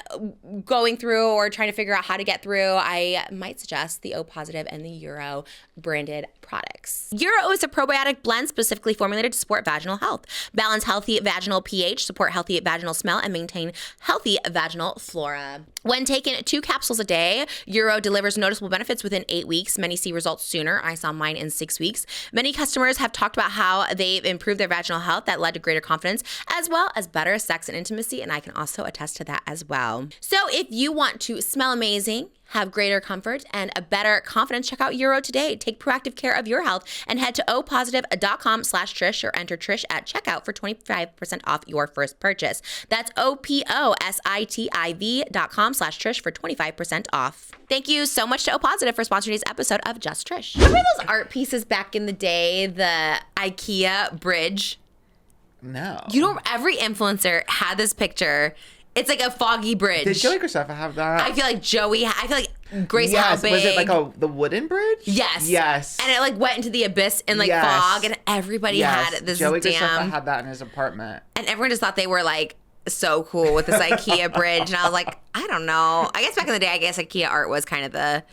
Speaker 1: going through or trying to figure out how to get through, I might suggest the O Positive and the Euro branded products. Euro is a probiotic blend specifically formulated to support vaginal health, balance healthy vaginal pH, support healthy vaginal smell, and maintain healthy vaginal flora. When taken 2 capsules a day, Euro delivers noticeable benefits within 8 weeks. Many see results sooner. I saw mine in 6 weeks. Many customers have talked about how they've improved their vaginal health that led to greater confidence, as well as better sex and intimacy, and I can also attest to that as well. So if you want to smell amazing, have greater comfort, and a better confidence, check out Euro today. Take proactive care of your health and head to opositive.com/Trish or enter Trish at checkout for 25% off your first purchase. That's opositiv.com/Trish for 25% off. Thank you so much to O Positive for sponsoring today's episode of Just Trish. Remember those art pieces back in the day, the IKEA bridge?
Speaker 2: No.
Speaker 1: Every influencer had this picture. It's like a foggy bridge.
Speaker 2: Did Joey Graceffa have that?
Speaker 1: I feel like Grace
Speaker 2: yes.
Speaker 1: had big.
Speaker 2: Was it like the wooden bridge?
Speaker 1: Yes.
Speaker 2: Yes.
Speaker 1: And it like went into the abyss in like
Speaker 2: yes.
Speaker 1: fog, and everybody had this
Speaker 2: Joey
Speaker 1: damn.
Speaker 2: Graceffa had that in his apartment.
Speaker 1: And everyone just thought they were like so cool with this IKEA bridge, and I was like, I don't know. I guess back in the day, IKEA art was kind of the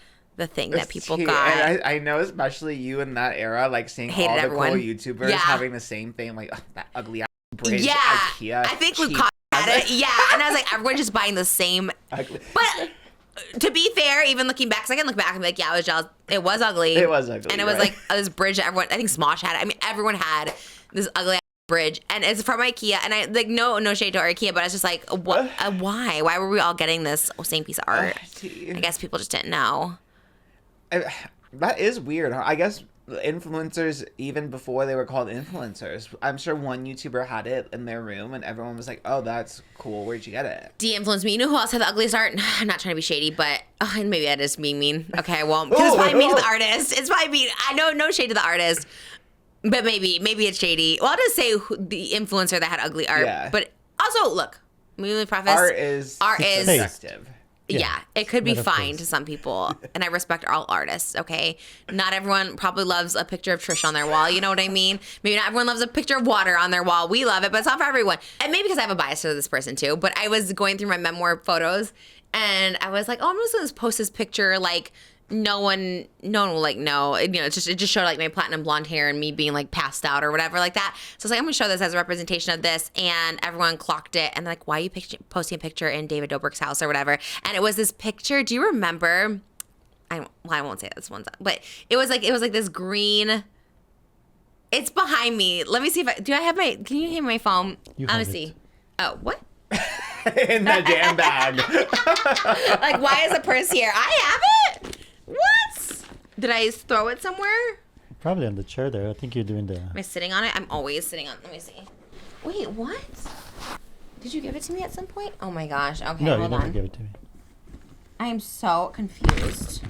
Speaker 1: thing that people got.
Speaker 2: And I know, especially you in that era, like seeing
Speaker 1: Hated
Speaker 2: all the
Speaker 1: everyone.
Speaker 2: cool YouTubers having the same thing, like that ugly ass bridge.
Speaker 1: Yeah.
Speaker 2: IKEA.
Speaker 1: I think Luke had it. Yeah. And I was like, everyone's just buying the same.
Speaker 2: Ugly.
Speaker 1: But to be fair, even looking back, because I can look back and be like, yeah, I was jealous. It was ugly.
Speaker 2: It was ugly.
Speaker 1: And it was like this bridge that everyone, I think Smosh had it. I mean, everyone had this ugly bridge, and it's from IKEA. And I like no shade to our IKEA, but it's just like, what? Why? Why were we all getting this same piece of art? I guess people just didn't know.
Speaker 2: That is weird. I guess influencers, even before they were called influencers, I'm sure one YouTuber had it in their room, and everyone was like, "Oh, that's cool. Where'd you get it?"
Speaker 1: De-influenced me. You know who else had the ugliest art? I'm not trying to be shady, but maybe that is being mean. Okay, I won't. Because it's probably mean to the artist. It's probably mean. I know no shade to the artist. But maybe it's shady. Well, I'll just say the influencer that had ugly art. Yeah. But also, look, let me preface.
Speaker 2: Art is subjective.
Speaker 1: Yeah, it could be fine to some people. And I respect all artists, okay? Not everyone probably loves a picture of Trish on their wall. You know what I mean? Maybe not everyone loves a picture of water on their wall. We love it, but it's not for everyone. And maybe because I have a bias to this person too. But I was going through my memoir photos, and I was like, I'm just going to post this picture like, no one will like know. You know, it just showed like my platinum blonde hair and me being like passed out or whatever like that. So I was like, I'm gonna show this as a representation of this, and everyone clocked it and they're like, why are you posting a picture in David Dobrik's house or whatever? And it was this picture. Do you remember? I won't say this one, but it was like this green. It's behind me. Let me see if can you hear my phone? Let me see. Oh, what?
Speaker 2: In that damn bag.
Speaker 1: Like, why is the purse here? I have it. What? Did I throw it somewhere?
Speaker 4: Probably on the chair there. I think you're doing the...
Speaker 1: Am I sitting on it? I'm always sitting on... Let me see. Wait, what? Did you give it to me at some point? Oh my gosh. Okay,
Speaker 4: no,
Speaker 1: hold
Speaker 4: you
Speaker 1: on.
Speaker 4: never gave it to me.
Speaker 1: I am so confused.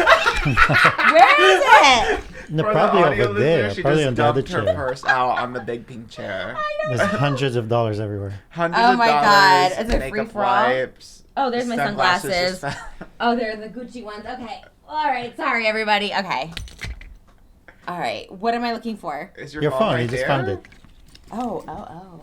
Speaker 1: Where is it?
Speaker 4: No, probably over there.
Speaker 2: She
Speaker 4: Probably
Speaker 2: just
Speaker 4: on the other
Speaker 2: dumped her
Speaker 4: chair.
Speaker 2: purse out on the big pink chair.
Speaker 4: There's hundreds of dollars everywhere.
Speaker 2: Hundreds
Speaker 1: Oh
Speaker 2: of
Speaker 1: my
Speaker 2: dollars.
Speaker 1: God. Is it
Speaker 2: Makeup
Speaker 1: free-for-all?
Speaker 2: wipes.
Speaker 1: Oh, there's my
Speaker 2: sunglasses.
Speaker 1: sunglasses. Oh, they're the Gucci ones. Okay. All right. Sorry, everybody. Okay. All right. What am I looking for?
Speaker 2: Is
Speaker 4: Your phone.
Speaker 2: right
Speaker 4: You just
Speaker 2: there?
Speaker 4: found it.
Speaker 1: Oh.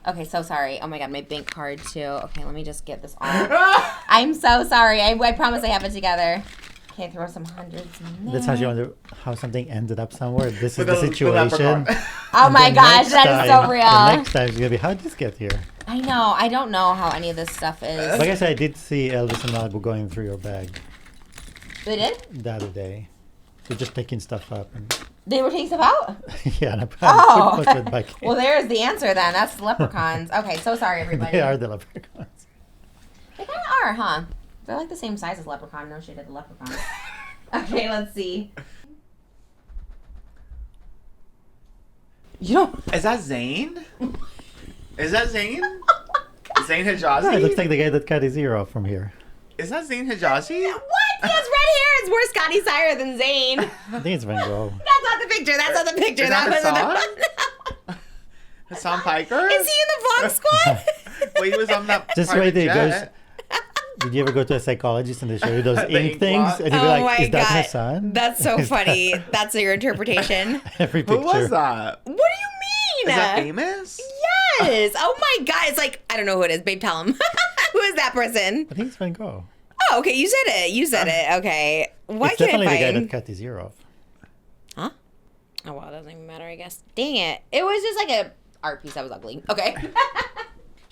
Speaker 1: Okay, so sorry. Oh my God, my bank card too. Okay, let me just get this off. I'm so sorry. I promise I have it together. Okay, throw some hundreds in there.
Speaker 4: That's how you wonder how something ended up somewhere. This is
Speaker 2: With
Speaker 4: the
Speaker 2: a
Speaker 4: situation.
Speaker 1: Oh my
Speaker 4: And the
Speaker 1: gosh,
Speaker 4: next
Speaker 1: that is so
Speaker 4: time-
Speaker 1: real.
Speaker 4: The next time it's going to be, how did this get here?
Speaker 1: I know. I don't know how any of this stuff is.
Speaker 4: Like I said, I did see Elvis and Malibu going through your bag
Speaker 1: They did?
Speaker 4: the other day. They're just picking stuff up. And
Speaker 1: They were taking stuff out?
Speaker 4: yeah, and I
Speaker 1: Oh.
Speaker 4: put it back in.
Speaker 1: Well, there's the answer then. That's the leprechauns. Okay, so sorry, everybody.
Speaker 4: They are the leprechauns.
Speaker 1: They kind of are, huh? They're like the same size as leprechaun. No shade at the leprechaun. Okay, let's see. You don't...
Speaker 2: Is that Zayn? Is that Zayn? Zayn Hijazi?
Speaker 4: Yeah, it looks like the guy that cut his ear off from here.
Speaker 2: Is that Zayn Hijazi?
Speaker 1: What? He has red hair. It's more Scotty Sire than Zayn.
Speaker 4: I think it's Van Gogh.
Speaker 1: That's not the picture. That's not the picture.
Speaker 2: Is that
Speaker 1: wasn't
Speaker 2: Hassan Piker?
Speaker 1: Is he in the vlog squad?
Speaker 2: Well, he was on that
Speaker 4: Just
Speaker 2: private
Speaker 4: right there
Speaker 2: jet.
Speaker 4: goes. Did you ever go to a psychologist and they show you those
Speaker 2: The
Speaker 4: ink
Speaker 2: ink
Speaker 4: things?
Speaker 2: blot.
Speaker 4: And you'd be like, is that her son?
Speaker 1: That's so
Speaker 4: Is that-
Speaker 1: funny. That's your interpretation.
Speaker 4: Every
Speaker 2: Who
Speaker 4: picture.
Speaker 2: was that?
Speaker 1: What do you mean?
Speaker 2: Is that Amos?
Speaker 1: Yes. Oh my God. It's like, I don't know who it is. Babe, tell him. Who is that person?
Speaker 4: I think it's Van Gogh.
Speaker 1: Oh, okay. You said it. You said it. Okay. Why
Speaker 4: It's
Speaker 1: can't
Speaker 4: definitely
Speaker 1: I
Speaker 4: the guy
Speaker 1: find?
Speaker 4: that cut his ear off.
Speaker 1: Huh? Oh, well, it doesn't even matter, I guess. Dang it. It was just like a art piece that was ugly. Okay.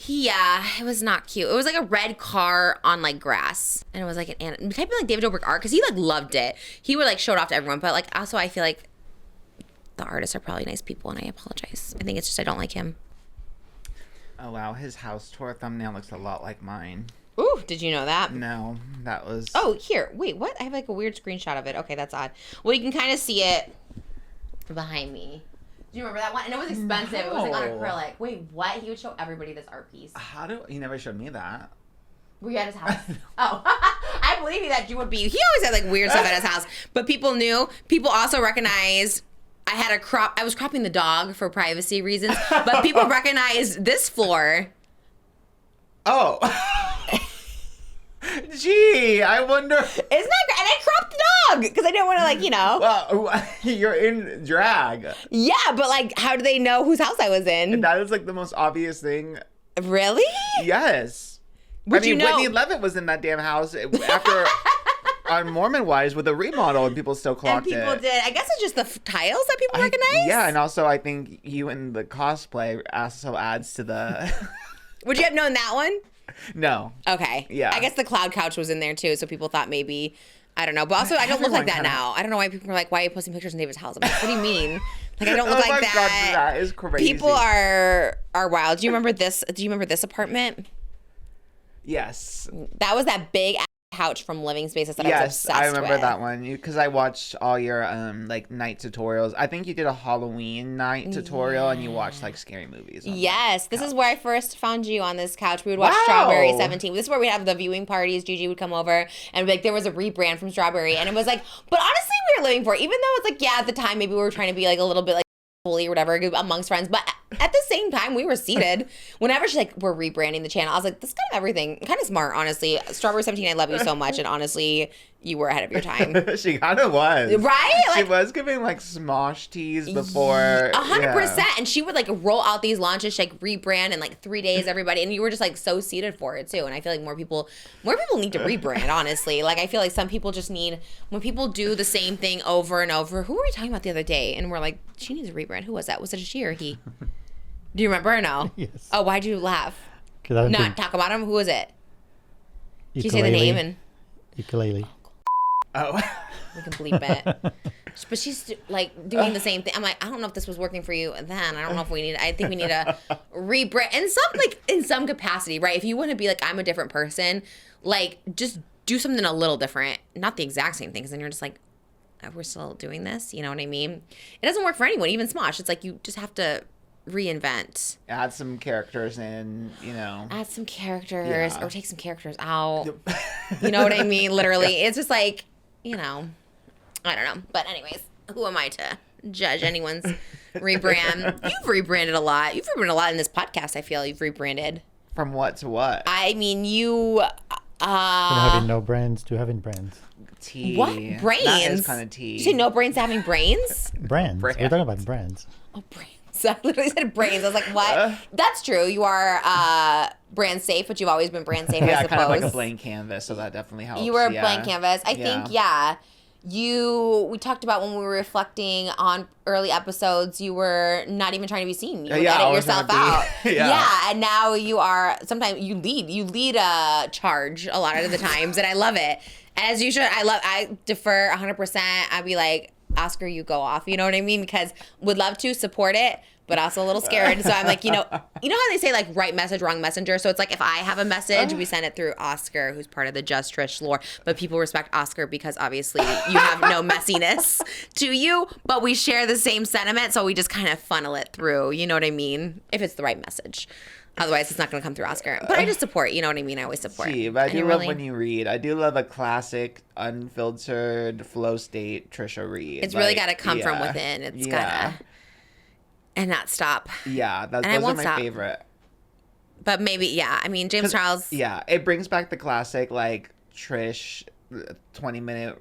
Speaker 1: Yeah, it was not cute. It was like a red car on like grass, and it was like type in like David Dobrik art because he like loved it. He would like show it off to everyone, but like also I feel like the artists are probably nice people, and I apologize. I think it's just I don't like him.
Speaker 2: Oh wow, his house tour thumbnail looks a lot like mine.
Speaker 1: Ooh, did you know that?
Speaker 2: No, that was.
Speaker 1: Oh, here. Wait, what? I have like a weird screenshot of it. Okay, that's odd. Well, you can kind of see it behind me. Do you remember that one? And it was expensive. It was like on
Speaker 2: No.
Speaker 1: acrylic. Wait, what? He would show everybody this art piece.
Speaker 2: How do he never showed me that?
Speaker 1: Were you at his house? Oh, I believe you that you would be. He always had like weird stuff at his house, but people knew. People also recognized. I had a crop. I was cropping the dog for privacy reasons, but people recognized this floor.
Speaker 2: Oh. Gee, I wonder.
Speaker 1: Isn't that great? And I cropped the dog because I didn't want to like
Speaker 2: Well, you're in drag.
Speaker 1: Yeah, but like, how do they know whose house I was in?
Speaker 2: That is like the most obvious thing.
Speaker 1: Really?
Speaker 2: Yes.
Speaker 1: Would
Speaker 2: I mean,
Speaker 1: you know?
Speaker 2: Whitney Leavitt was in that damn house after on Mormon Wives with a remodel, and people still
Speaker 1: And
Speaker 2: clocked
Speaker 1: people
Speaker 2: it.
Speaker 1: did. I guess it's just the tiles that people recognize.
Speaker 2: Yeah, and also I think you and the cosplay also adds to the.
Speaker 1: Would you have known that one?
Speaker 2: No.
Speaker 1: Okay.
Speaker 2: Yeah.
Speaker 1: I guess the cloud couch was in there too, so people thought maybe I don't know. But also, I don't look like
Speaker 2: Everyone
Speaker 1: that
Speaker 2: kinda-
Speaker 1: now. I don't know why people are like, "Why are you posting pictures in David's house?" I'm like, "What do you mean? Like I don't look
Speaker 2: Oh
Speaker 1: like
Speaker 2: my
Speaker 1: that.
Speaker 2: God, that is crazy.
Speaker 1: People are wild. Do you remember this? Do you remember this apartment?
Speaker 2: Yes.
Speaker 1: That was that big couch from Living Spaces that I was
Speaker 2: Yes,
Speaker 1: obsessed
Speaker 2: I remember
Speaker 1: with.
Speaker 2: that one because I watched all your like night tutorials. I think you did a Halloween night tutorial and you watched like scary movies. on
Speaker 1: Yes,
Speaker 2: that
Speaker 1: this is
Speaker 2: couch.
Speaker 1: where I first found you on this couch. We would watch
Speaker 2: Wow.
Speaker 1: Strawberry 17. This is where we'd have the viewing parties. Gigi would come over and like there was a rebrand from Strawberry and it was like, but honestly we were living for it. Even though it's like, yeah, at the time maybe we were trying to be like a little bit like bully or whatever amongst friends, but at the same time we were seated. Whenever she's like, we're rebranding the channel, I was like, this is kind of everything. Kind of smart, honestly. Strawberry 17, I love you so much, and honestly, you were ahead of your time.
Speaker 2: She kind of was.
Speaker 1: Right?
Speaker 2: She
Speaker 1: Like,
Speaker 2: was giving like Smosh teas before.
Speaker 1: 100%. And she would like roll out these launches, she like rebrand in like 3 days, everybody. And you were just like so seated for it too. And I feel like more people need to rebrand, honestly. Like I feel like some people just need, when people do the same thing over and over. Who were we talking about the other day? And we're like, she needs a rebrand. Who was that? Was it a she or he? Do you remember or no?
Speaker 4: Yes.
Speaker 1: Oh, why'd you laugh?
Speaker 4: 'Cause I don't
Speaker 1: Not
Speaker 4: think
Speaker 1: talk about him. Who was it? Can you say the
Speaker 4: ukulele-
Speaker 1: name and
Speaker 4: ukulele.
Speaker 2: Oh.
Speaker 1: we can bleep it? But she's like doing the same thing. I'm like, I don't know if this was working for you then. I don't know if we need. I think we need a rebrand in some capacity, right? If you want to be like, I'm a different person, like just do something a little different, not the exact same thing. Because then you're just like, we're still doing this. You know what I mean? It doesn't work for anyone, even Smosh. It's like you just have to reinvent.
Speaker 2: Add some characters in, you know.
Speaker 1: Add some characters
Speaker 2: Yeah.
Speaker 1: or take some characters out. You know what I mean? Literally. It's just like, you know, I don't know. But anyways, who am I to judge anyone's rebrand? You've rebranded a lot. You've rebranded a lot in this podcast, I feel. You've rebranded.
Speaker 2: From what to what?
Speaker 1: I mean, you...
Speaker 4: From having no brands to having brands.
Speaker 2: Tea.
Speaker 1: What? Brains?
Speaker 2: That is kind of tea.
Speaker 1: Did you say no brains to having brains?
Speaker 4: Brands. We're talking about brands.
Speaker 1: Oh, brains. I literally said brains. I was like, what? That's true. You are brand safe, but you've always been brand safe,
Speaker 2: Yeah,
Speaker 1: I suppose.
Speaker 2: kind of like a blank canvas, so that definitely helps.
Speaker 1: You were a
Speaker 2: yeah.
Speaker 1: blank canvas. I think, yeah. We talked about when we were reflecting on early episodes, you were not even trying to be seen. You would
Speaker 2: Yeah, I
Speaker 1: edit
Speaker 2: was
Speaker 1: yourself
Speaker 2: trying to be-
Speaker 1: out.
Speaker 2: yeah.
Speaker 1: And now you are, sometimes you lead a charge a lot of the times, and I love it. As you should. I defer 100%. I'd be like, Oscar, you go off. You know what I mean? Because would love to support it, but also a little scared. So I'm like, you know how they say like right message, wrong messenger? So it's like if I have a message, we send it through Oscar, who's part of the Just Trish lore. But people respect Oscar because obviously you have no messiness to you, but we share the same sentiment. So we just kind of funnel it through. You know what I mean? If it's the right message. Otherwise, it's not going to come through Oscar. But I just support. You know what I mean? I always support.
Speaker 2: Gee, but I
Speaker 1: And
Speaker 2: do
Speaker 1: you
Speaker 2: love
Speaker 1: really-
Speaker 2: when you read. I do love a classic, unfiltered, flow state Trisha read.
Speaker 1: It's really
Speaker 2: Like,
Speaker 1: got to come from
Speaker 2: yeah.
Speaker 1: within. It's
Speaker 2: Yeah.
Speaker 1: got to. And not stop.
Speaker 2: Yeah,
Speaker 1: And I
Speaker 2: those are
Speaker 1: won't
Speaker 2: my
Speaker 1: stop.
Speaker 2: favorite.
Speaker 1: But maybe, yeah. I mean, James Charles.
Speaker 2: Yeah, it brings back the classic, like, Trish 20-minute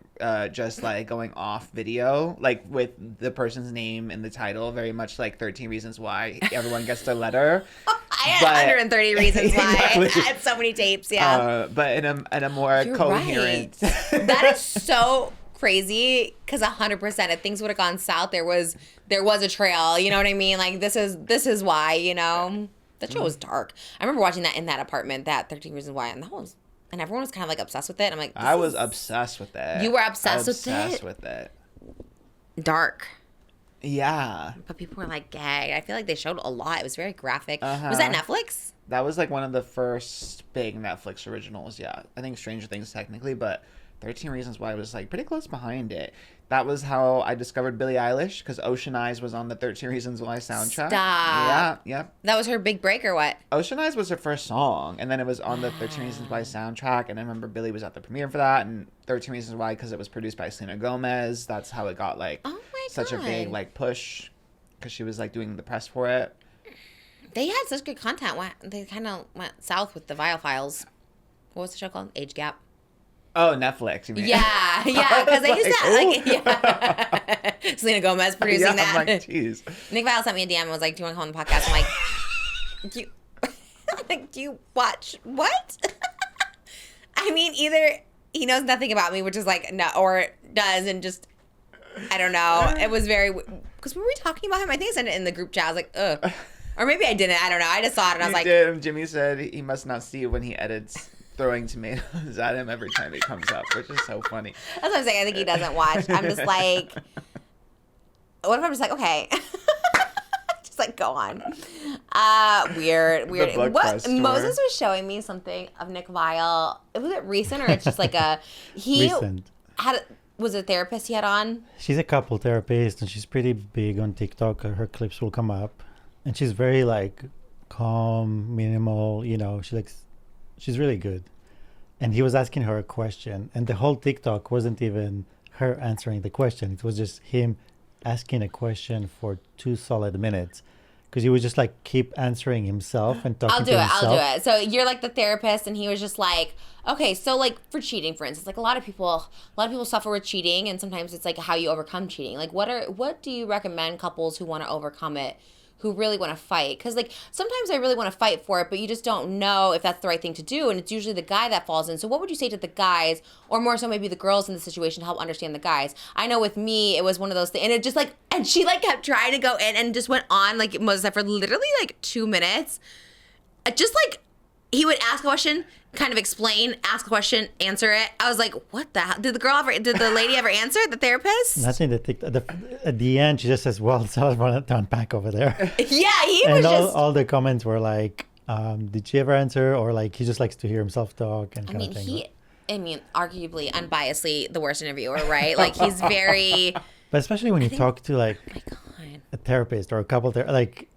Speaker 2: just like going off video, like with the person's name in the title, very much like 13 Reasons Why everyone gets their letter.
Speaker 1: I had
Speaker 2: But-
Speaker 1: 130 reasons why.
Speaker 2: Exactly.
Speaker 1: I had so many tapes, yeah.
Speaker 2: But in a more
Speaker 1: You're
Speaker 2: coherent.
Speaker 1: right. That is so crazy because 100% if things would have gone south, there was a trail. You know what I mean? Like this is why, you know. That show was dark. I remember watching that in that apartment, that 13 Reasons Why, and everyone was kind of like obsessed with it. I'm like,
Speaker 2: I was obsessed with it.
Speaker 1: You were obsessed with it?
Speaker 2: Obsessed with it.
Speaker 1: dark.
Speaker 2: Yeah.
Speaker 1: But people were like, gay. I feel like they showed a lot. It was very graphic.
Speaker 2: Uh-huh.
Speaker 1: Was that Netflix?
Speaker 2: That was like one of the first big Netflix originals. Yeah. I think Stranger Things technically, but 13 Reasons Why was like pretty close behind it. That was how I discovered Billie Eilish because Ocean Eyes was on the 13 Reasons Why soundtrack.
Speaker 1: Stop.
Speaker 2: Yeah. Yep.
Speaker 1: That was her big break or what?
Speaker 2: Ocean Eyes was her first song, and then it was on the 13 Reasons Why soundtrack. And I remember Billie was at the premiere for that, and 13 Reasons Why because it was produced by Selena Gomez. That's how it got like
Speaker 1: Oh my
Speaker 2: such a big
Speaker 1: God.
Speaker 2: like push because she was like doing the press for it.
Speaker 1: They had such good content. They kind of went south with the VIALL files. What was the show called? Age Gap.
Speaker 2: Oh, Netflix. You mean?
Speaker 1: Yeah, because they used
Speaker 2: Like,
Speaker 1: to like, yeah. Selena Gomez producing
Speaker 2: Yeah,
Speaker 1: that.
Speaker 2: I'm like, jeez.
Speaker 1: Nick Viall sent me a DM and was like, "Do you want to come on the podcast?" I'm like, "Do you?" I'm like, "Do you watch what?" I mean, either he knows nothing about me, which is like no, or does and just I don't know. It was very because were we talking about him? I think I sent it in the group chat. I was like, ugh, or maybe I didn't. I don't know. I just saw it and I was
Speaker 2: He
Speaker 1: like,
Speaker 2: did. Jimmy said he must not see it when he edits throwing tomatoes at him every time it comes up, which is so funny.
Speaker 1: that's what I'm saying. I think he doesn't watch. I'm just like, what if I'm just like, okay. Just like, go on. Weird.
Speaker 2: Book
Speaker 1: What
Speaker 2: Press tour.
Speaker 1: Moses was showing me something of Nick Viall. Was it recent or it's just like he
Speaker 4: Recent.
Speaker 1: was a therapist he had on?
Speaker 4: She's a couple therapist, and she's pretty big on TikTok. Her clips will come up, and she's very like calm, minimal. You know, she's really good. And he was asking her a question, and the whole TikTok wasn't even her answering the question. It was just him asking a question for 2 solid minutes, because he would just like keep answering himself and talking to himself.
Speaker 1: I'll do it. So you're like the therapist, and he was just like, okay, so like for cheating, for instance, like a lot of people suffer with cheating, and sometimes it's like how you overcome cheating. Like what do you recommend couples who want to overcome it, who really want to fight? Because like sometimes I really want to fight for it, but you just don't know if that's the right thing to do, and it's usually the guy that falls in. So what would you say to the guys, or more so maybe the girls in the situation, to help understand the guys? I know with me, it was one of those things, and it just like, and she like kept trying to go in and just went on like Moses for literally like 2 minutes. Just like he would ask a question, kind of explain, ask a question, answer it. I was like, what the hell? Did the lady ever answer, the therapist?
Speaker 4: Nothing. At the end, she just says, "Well, it's all to unpack over there."
Speaker 1: Yeah, he
Speaker 4: And
Speaker 1: was just.
Speaker 4: all the comments were like, "Did she ever answer?" Or like, he just likes to hear himself talk and
Speaker 1: I
Speaker 4: kind
Speaker 1: mean,
Speaker 4: of thing.
Speaker 1: arguably, unbiasedly, the worst interviewer, right? Like he's very.
Speaker 4: But especially when you talk to like
Speaker 1: Oh my God.
Speaker 4: a therapist or a couple, like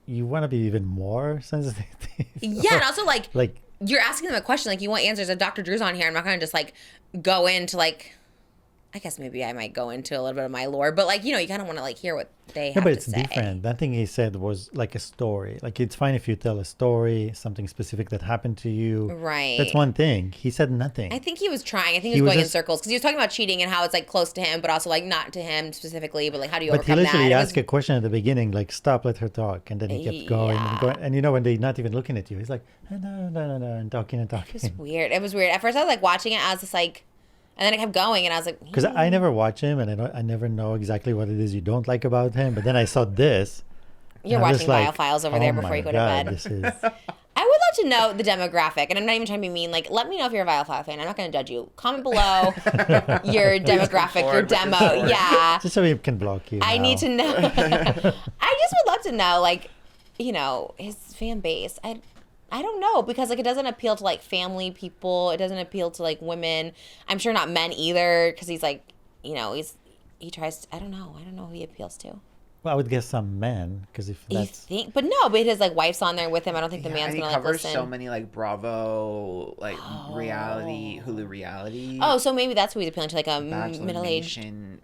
Speaker 4: you want to be even more sensitive.
Speaker 1: Yeah, and also like
Speaker 4: like
Speaker 1: you're asking them a question, like you want answers. If Dr. Drew's on here, I'm not gonna just like go into like. I guess maybe I might go into a little bit of my lore, but like, you know, you kind of want to like hear what they
Speaker 4: yeah,
Speaker 1: have
Speaker 4: but
Speaker 1: to
Speaker 4: it's
Speaker 1: say.
Speaker 4: different. That thing he said was like a story. Like it's fine if you tell a story, something specific that happened to you.
Speaker 1: Right.
Speaker 4: That's one thing. He said nothing.
Speaker 1: I think he was trying. I think he
Speaker 4: He
Speaker 1: was
Speaker 4: was
Speaker 1: going in
Speaker 4: just-
Speaker 1: circles because he was talking about cheating and how it's like close to him, but also like not to him specifically. But like, how do you
Speaker 4: But he
Speaker 1: overcome
Speaker 4: literally
Speaker 1: that? It
Speaker 4: asked a question at the beginning, like, stop, let her talk. And then he kept going and going. And you know, when they're not even looking at you, he's like, no, and talking and talking.
Speaker 1: was weird. It was weird. At first, I was like watching it. I was just like, and then it kept going, and I was like,
Speaker 4: Because I never watch him, and I never know exactly what it is you don't like about him. But then I saw this.
Speaker 1: You're
Speaker 4: and I was
Speaker 1: watching
Speaker 4: like,
Speaker 1: Vial Files over there
Speaker 4: "Oh
Speaker 1: before
Speaker 4: my
Speaker 1: you go to
Speaker 4: God,
Speaker 1: bed."
Speaker 4: This is
Speaker 1: I would love to know the demographic, and I'm not even trying to be mean. Like, let me know if you're a Vial File fan. I'm not going to judge you. Comment below your demographic, your
Speaker 2: forward with your
Speaker 1: demo.
Speaker 2: story.
Speaker 1: Yeah.
Speaker 4: just so he can block you.
Speaker 1: I
Speaker 4: now.
Speaker 1: need to know. I just would love to know, like, you know, his fan base. I don't know, because like it doesn't appeal to like family people. It doesn't appeal to like women. I'm sure not men either, because he's like, you know, he tries to, I don't know who he appeals to.
Speaker 4: Well, I would guess some men, because if
Speaker 1: You
Speaker 4: that's
Speaker 1: think? But no, but his like wife's on there with him. I don't think the
Speaker 2: Yeah,
Speaker 1: man's
Speaker 2: and he
Speaker 1: gonna like
Speaker 2: covers
Speaker 1: listen.
Speaker 2: so many like Bravo, like reality, Hulu reality.
Speaker 1: Oh, so maybe that's who he's appealing to, like a
Speaker 2: Bachelor
Speaker 1: middle-aged.
Speaker 2: Nation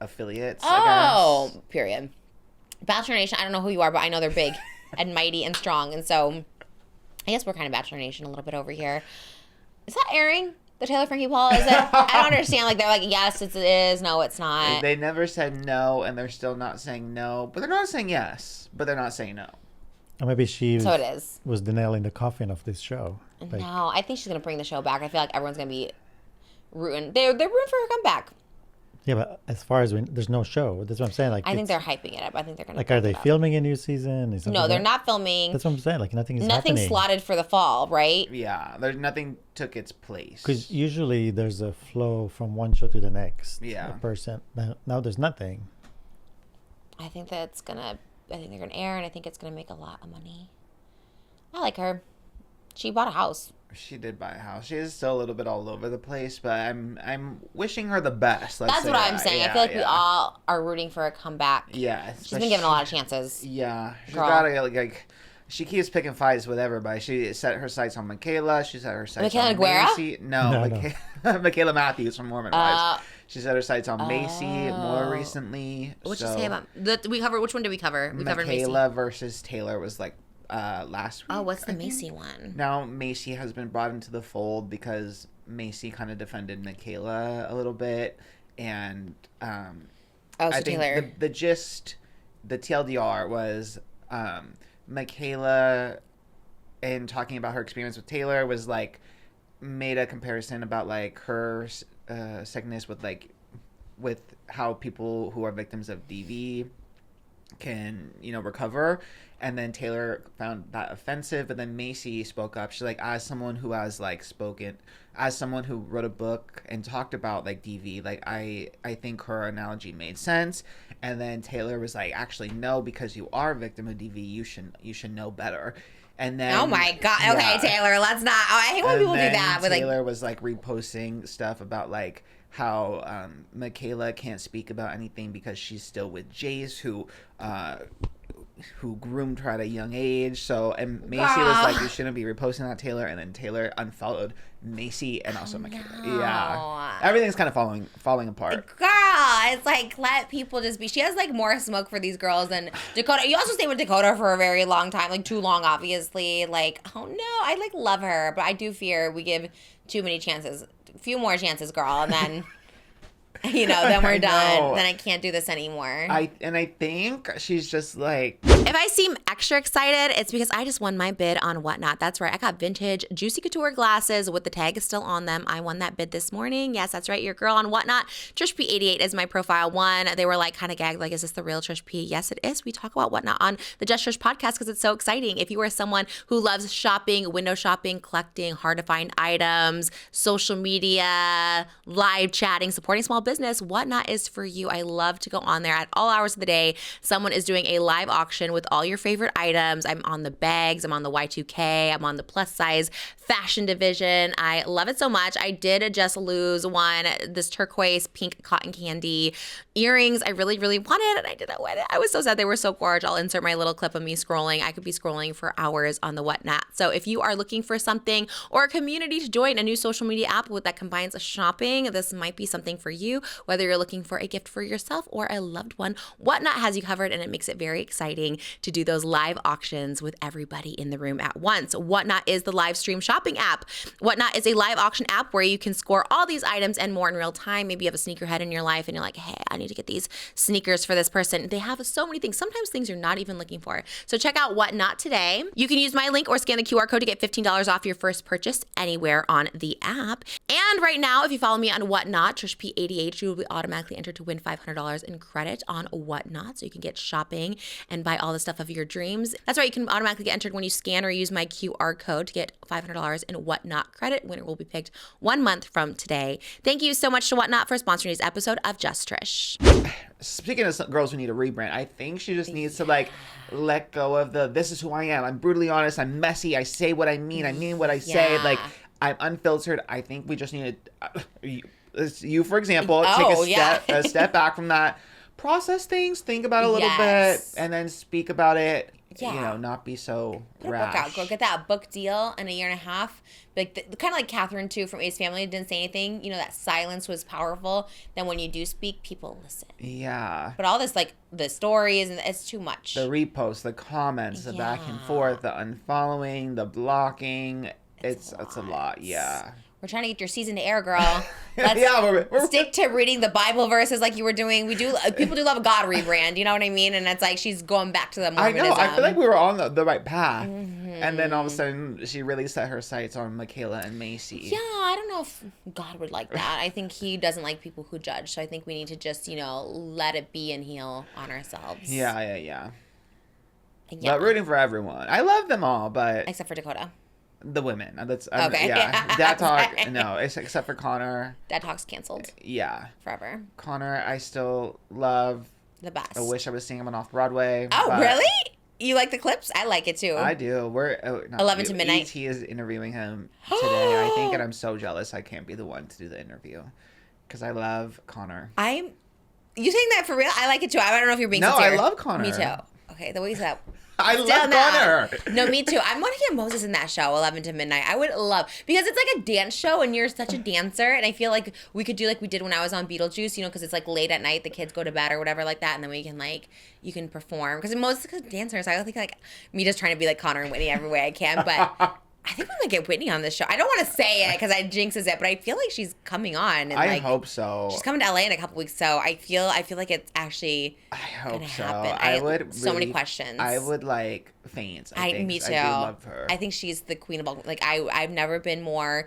Speaker 2: affiliates.
Speaker 1: Oh,
Speaker 2: I guess.
Speaker 1: period. Bachelor Nation. I don't know who you are, but I know they're big and mighty and strong, and so I guess we're kind of Bachelor Nation a little bit over here. Is that airing? The Taylor Frankie Paul? Is it? I don't understand. Like they're like, yes, it is. No, it's not.
Speaker 2: They never said no, and they're still not saying no, but they're not saying yes, but they're not saying no.
Speaker 4: or maybe she
Speaker 1: So it is.
Speaker 4: was the nail in the coffin of this show. Like,
Speaker 1: No, I think she's gonna bring the show back. I feel like everyone's gonna be rooting. They're rooting for her comeback.
Speaker 4: yeah, but as far as there's no show. That's what I'm saying. Like,
Speaker 1: I think
Speaker 4: it's-
Speaker 1: they're hyping it up. I think they're gonna.
Speaker 4: like, are they
Speaker 1: filming?
Speaker 4: filming a new season? Is
Speaker 1: No,
Speaker 4: something
Speaker 1: they're
Speaker 4: like-
Speaker 1: not filming.
Speaker 4: That's what I'm saying. Like nothing is
Speaker 1: Nothing's
Speaker 4: happening.
Speaker 1: slotted for the fall, right?
Speaker 2: Yeah, there's nothing took its place.
Speaker 4: Because usually there's a flow from one show to the next.
Speaker 2: Yeah.
Speaker 4: A person. Now there's nothing.
Speaker 1: I think that's gonna. I think they're gonna air, and I think it's gonna make a lot of money. I like her. She bought a house.
Speaker 2: She did buy a house. She is still a little bit all over the place, but I'm wishing her the best. Let's
Speaker 1: That's
Speaker 2: say
Speaker 1: what I'm
Speaker 2: that.
Speaker 1: saying. I
Speaker 2: Yeah,
Speaker 1: feel like we
Speaker 2: yeah.
Speaker 1: all are rooting for a comeback.
Speaker 2: Yeah,
Speaker 1: She's been given a lot of chances.
Speaker 2: Yeah, she's
Speaker 1: Girl.
Speaker 2: got to like. She keeps picking fights with everybody. She set her sights on Michaela. She set her sights
Speaker 1: Michaela
Speaker 2: on
Speaker 1: Guerra?
Speaker 2: Macy. No,
Speaker 4: No.
Speaker 2: Michaela Matthews from Mormon Wives. She set her sights on Macy more
Speaker 1: Oh.
Speaker 2: recently.
Speaker 1: What'd you
Speaker 2: so
Speaker 1: say about we cover? Which one did we cover? We covered Macy.
Speaker 2: Michaela versus Taylor was like last week.
Speaker 1: Oh, what's the
Speaker 2: I think.
Speaker 1: Macy one?
Speaker 2: Now Macy has been brought into the fold because Macy kind of defended Michaela a little bit, and
Speaker 1: Oh, so
Speaker 2: I think
Speaker 1: Taylor.
Speaker 2: the gist, the TLDR was Michaela, in talking about her experience with Taylor, was like made a comparison about like her sickness with how people who are victims of DV can recover. And then Taylor found that offensive, but then Macy spoke up. She's like, as someone who has as someone who wrote a book and talked about like DV, like I think her analogy made sense. And then Taylor was like, actually no, because you are a victim of DV, you should know better. And then,
Speaker 1: oh my God. Okay, Taylor, let's not. Oh, I hate when people do that. But
Speaker 2: Taylor was like reposting stuff about like how Michaela can't speak about anything because she's still with Jace, who groomed her at a young age. So, and Macy was like, you shouldn't be reposting that, Taylor. And then Taylor unfollowed Macy and also Michaela.
Speaker 1: No.
Speaker 2: Yeah, everything's kind of falling apart.
Speaker 1: Girl, it's like, let people just be. She has like more smoke for these girls than Dakota. You also stayed with Dakota for a very long time, like too long, obviously. Like, oh no, I like love her, but I do fear we give too many chances. A few more chances, girl, and then then we're done. Then I can't do this anymore.
Speaker 2: I think she's just like,
Speaker 1: if I seem extra excited, it's because I just won my bid on Whatnot. That's right. I got vintage Juicy Couture glasses with the tag still on them. I won that bid this morning. Yes, that's right. Your girl on Whatnot. Trish P88 is my profile one. They were like kind of gagged, like, is this the real Trish P? Yes, it is. We talk about Whatnot on the Just Trish podcast because it's so exciting. If you are someone who loves shopping, window shopping, collecting, hard to find items, social media, live chatting, supporting small business, Whatnot is for you. I love to go on there at all hours of the day. Someone is doing a live auction with all your favorite items. I'm on the bags. I'm on the Y2K. I'm on the plus size fashion division. I love it so much. I did just lose one, this turquoise pink cotton candy earrings I really, really wanted, and I didn't win it. I was so sad. They were so gorgeous. I'll insert my little clip of me scrolling. I could be scrolling for hours on the Whatnot. So if you are looking for something or a community to join, a new social media app that combines shopping, this might be something for you. Whether you're looking for a gift for yourself or a loved one, Whatnot has you covered, and it makes it very exciting to do those live auctions with everybody in the room at once. Whatnot is the live stream shopping app. Whatnot is a live auction app where you can score all these items and more in real time. Maybe you have a sneakerhead in your life and you're like, hey, I need to get these sneakers for this person. They have so many things, sometimes things you're not even looking for. So check out Whatnot today. You can use my link or scan the QR code to get $15 off your first purchase anywhere on the app. And right now, if you follow me on Whatnot, Trish P88, you will be automatically entered to win $500 in credit on Whatnot. So you can get shopping and buy all the stuff of your dreams. That's right, you can automatically get entered when you scan or use my QR code to get $500 in Whatnot credit. Winner will be picked 1 month from today. Thank you so much to Whatnot for sponsoring this episode of Just Trish.
Speaker 2: Speaking of some girls who need a rebrand, I think she just needs to like let go of this is who I am. I'm brutally honest. I'm messy. I say what I mean what I say. Like, I'm unfiltered. I think we just need to, you for example, take a step back from that. Process things, think about it a little bit, and then speak about it. Yeah. Not be so rash.
Speaker 1: Book out, girl. Get that book deal in a year and a half. Like kind of like Catherine too from Ace Family, didn't say anything. That silence was powerful. Then when you do speak, people listen. Yeah. But all this like the stories and it's too much.
Speaker 2: The reposts, the comments, the back and forth, the unfollowing, the blocking. It's a lot. Yeah.
Speaker 1: We're trying to get your season to air, girl. Let's stick to reading the Bible verses like you were doing. People do love a God rebrand, you know what I mean? And it's like she's going back to the Mormonism.
Speaker 2: I know. I feel like we were on the right path. Mm-hmm. And then all of a sudden, she really set her sights on Michaela and Macy.
Speaker 1: Yeah, I don't know if God would like that. I think he doesn't like people who judge. So I think we need to just, let it be and heal on ourselves.
Speaker 2: Yeah. But rooting for everyone. I love them all, but...
Speaker 1: Except for Dakota.
Speaker 2: The women. That's
Speaker 1: okay.
Speaker 2: Yeah. Dad Talk. No, except for Connor.
Speaker 1: Dad Talk's canceled.
Speaker 2: Yeah.
Speaker 1: Forever.
Speaker 2: Connor, I still love.
Speaker 1: The best.
Speaker 2: I wish I was seeing him on Off Broadway.
Speaker 1: Oh, really? You like the clips? I like it too.
Speaker 2: I do.
Speaker 1: 11 to midnight.
Speaker 2: He is interviewing him today, I think, and I'm so jealous I can't be the one to do the interview because I love Connor.
Speaker 1: You saying that for real? I like it too. I don't know if you're being sincere.
Speaker 2: No, I love Connor.
Speaker 1: Me too. Okay, the way he's up.
Speaker 2: I love Connor.
Speaker 1: No, me too. I want to get Moses in that show, 11 to midnight. I would love, because it's like a dance show and you're such a dancer. And I feel like we could do like we did when I was on Beetlejuice, because it's like late at night, the kids go to bed or whatever like that. And then we can you can perform. Because Moses is a dancer. So I think like me just trying to be like Connor and Whitney every way I can. But I think we might get Whitney on this show. I don't want to say it because I jinxes it, but I feel like she's coming on. And
Speaker 2: I hope so.
Speaker 1: She's coming to LA in a couple weeks, so I feel like it's actually gonna happen. I would so many questions.
Speaker 2: I would faint.
Speaker 1: Me too.
Speaker 2: I do love her.
Speaker 1: I think she's the queen of all. I've never been more